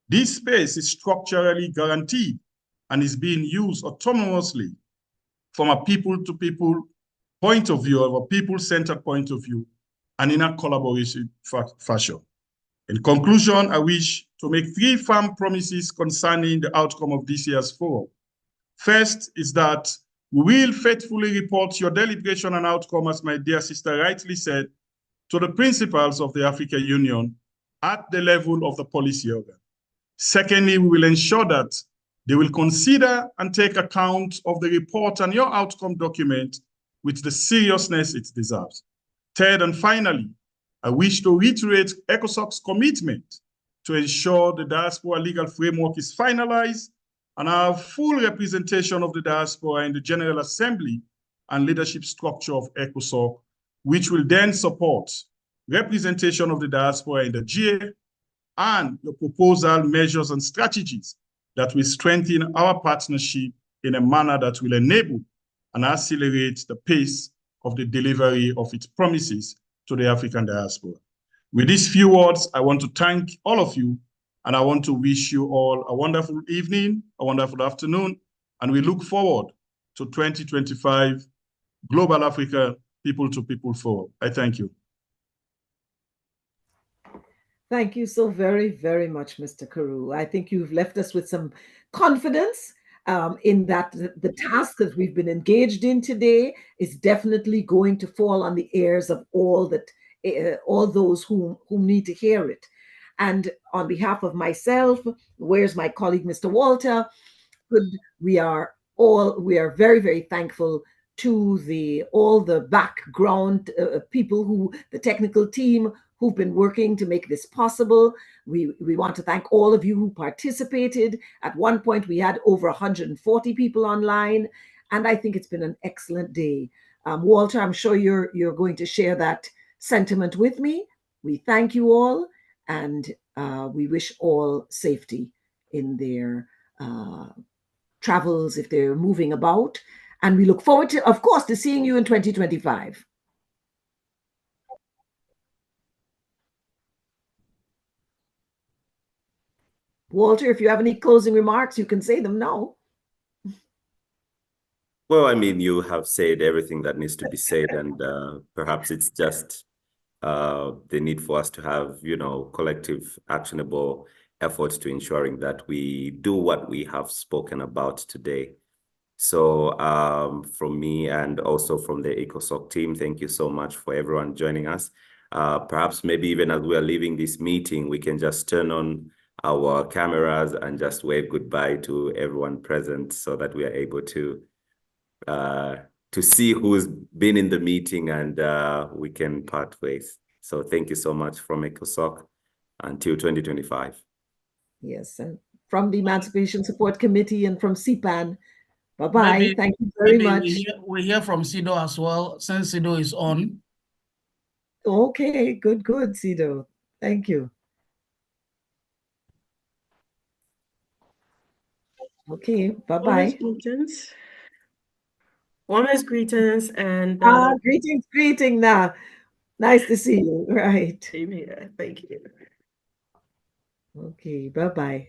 This space is structurally guaranteed and is being used autonomously from a people-to-people point of view, of a people-centered point of view, and in a collaboration fashion. In conclusion, I wish to make 3 firm promises concerning the outcome of this year's forum. First is that we will faithfully report your deliberation and outcome, as my dear sister rightly said, to the principals of the African Union at the level of the policy organ. Secondly, we will ensure that they will consider and take account of the report and your outcome document with the seriousness it deserves. Third and finally, I wish to reiterate ECOSOC's commitment to ensure the diaspora legal framework is finalized and have full representation of the diaspora in the General Assembly and leadership structure of ECOSOC, which will then support representation of the diaspora in the GA and the proposal, measures, and strategies that will strengthen our partnership in a manner that will enable and accelerate the pace of the delivery of its promises to the African diaspora. With these few words, I want to thank all of you, and I want to wish you all a wonderful evening, a wonderful afternoon, and we look forward to 2025 Global Africa People-to-People Forum. I thank you. Thank you so very, very much, Mr. Carew. I think you've left us with some confidence in that the task that we've been engaged in today is definitely going to fall on the ears of all those who need to hear it. And on behalf of myself, where's my colleague, Mr. Walter, we are very, very thankful to all the background people, the technical team who've been working to make this possible. We want to thank all of you who participated. At one point, we had over 140 people online, and I think it's been an excellent day. Walter, I'm sure you're going to share that sentiment with me. We thank you all, and we wish all safety in their travels if they're moving about. And we look forward to, of course, to seeing you in 2025. Walter, if you have any closing remarks, you can say them now. Well, I mean, you have said everything that needs to be said, and perhaps it's just the need for us to have, collective, actionable efforts to ensuring that we do what we have spoken about today. So from me and also from the ECOSOC team, thank you so much for everyone joining us. Perhaps maybe even as we are leaving this meeting, we can just turn on our cameras and just wave goodbye to everyone present so that we are able to see who's been in the meeting, and we can part ways. So thank you so much from ECOSOC until 2025. Yes, and from the Emancipation Support Committee and from CPAN, Bye-bye. Maybe- Thank you very maybe much. we hear from Sido as well, since Sido is on. Okay, good, Sido. Thank you. Okay, bye-bye. Warmest greetings and Greeting now. Nice to see you. Right. Same here. Thank you. Okay, bye-bye.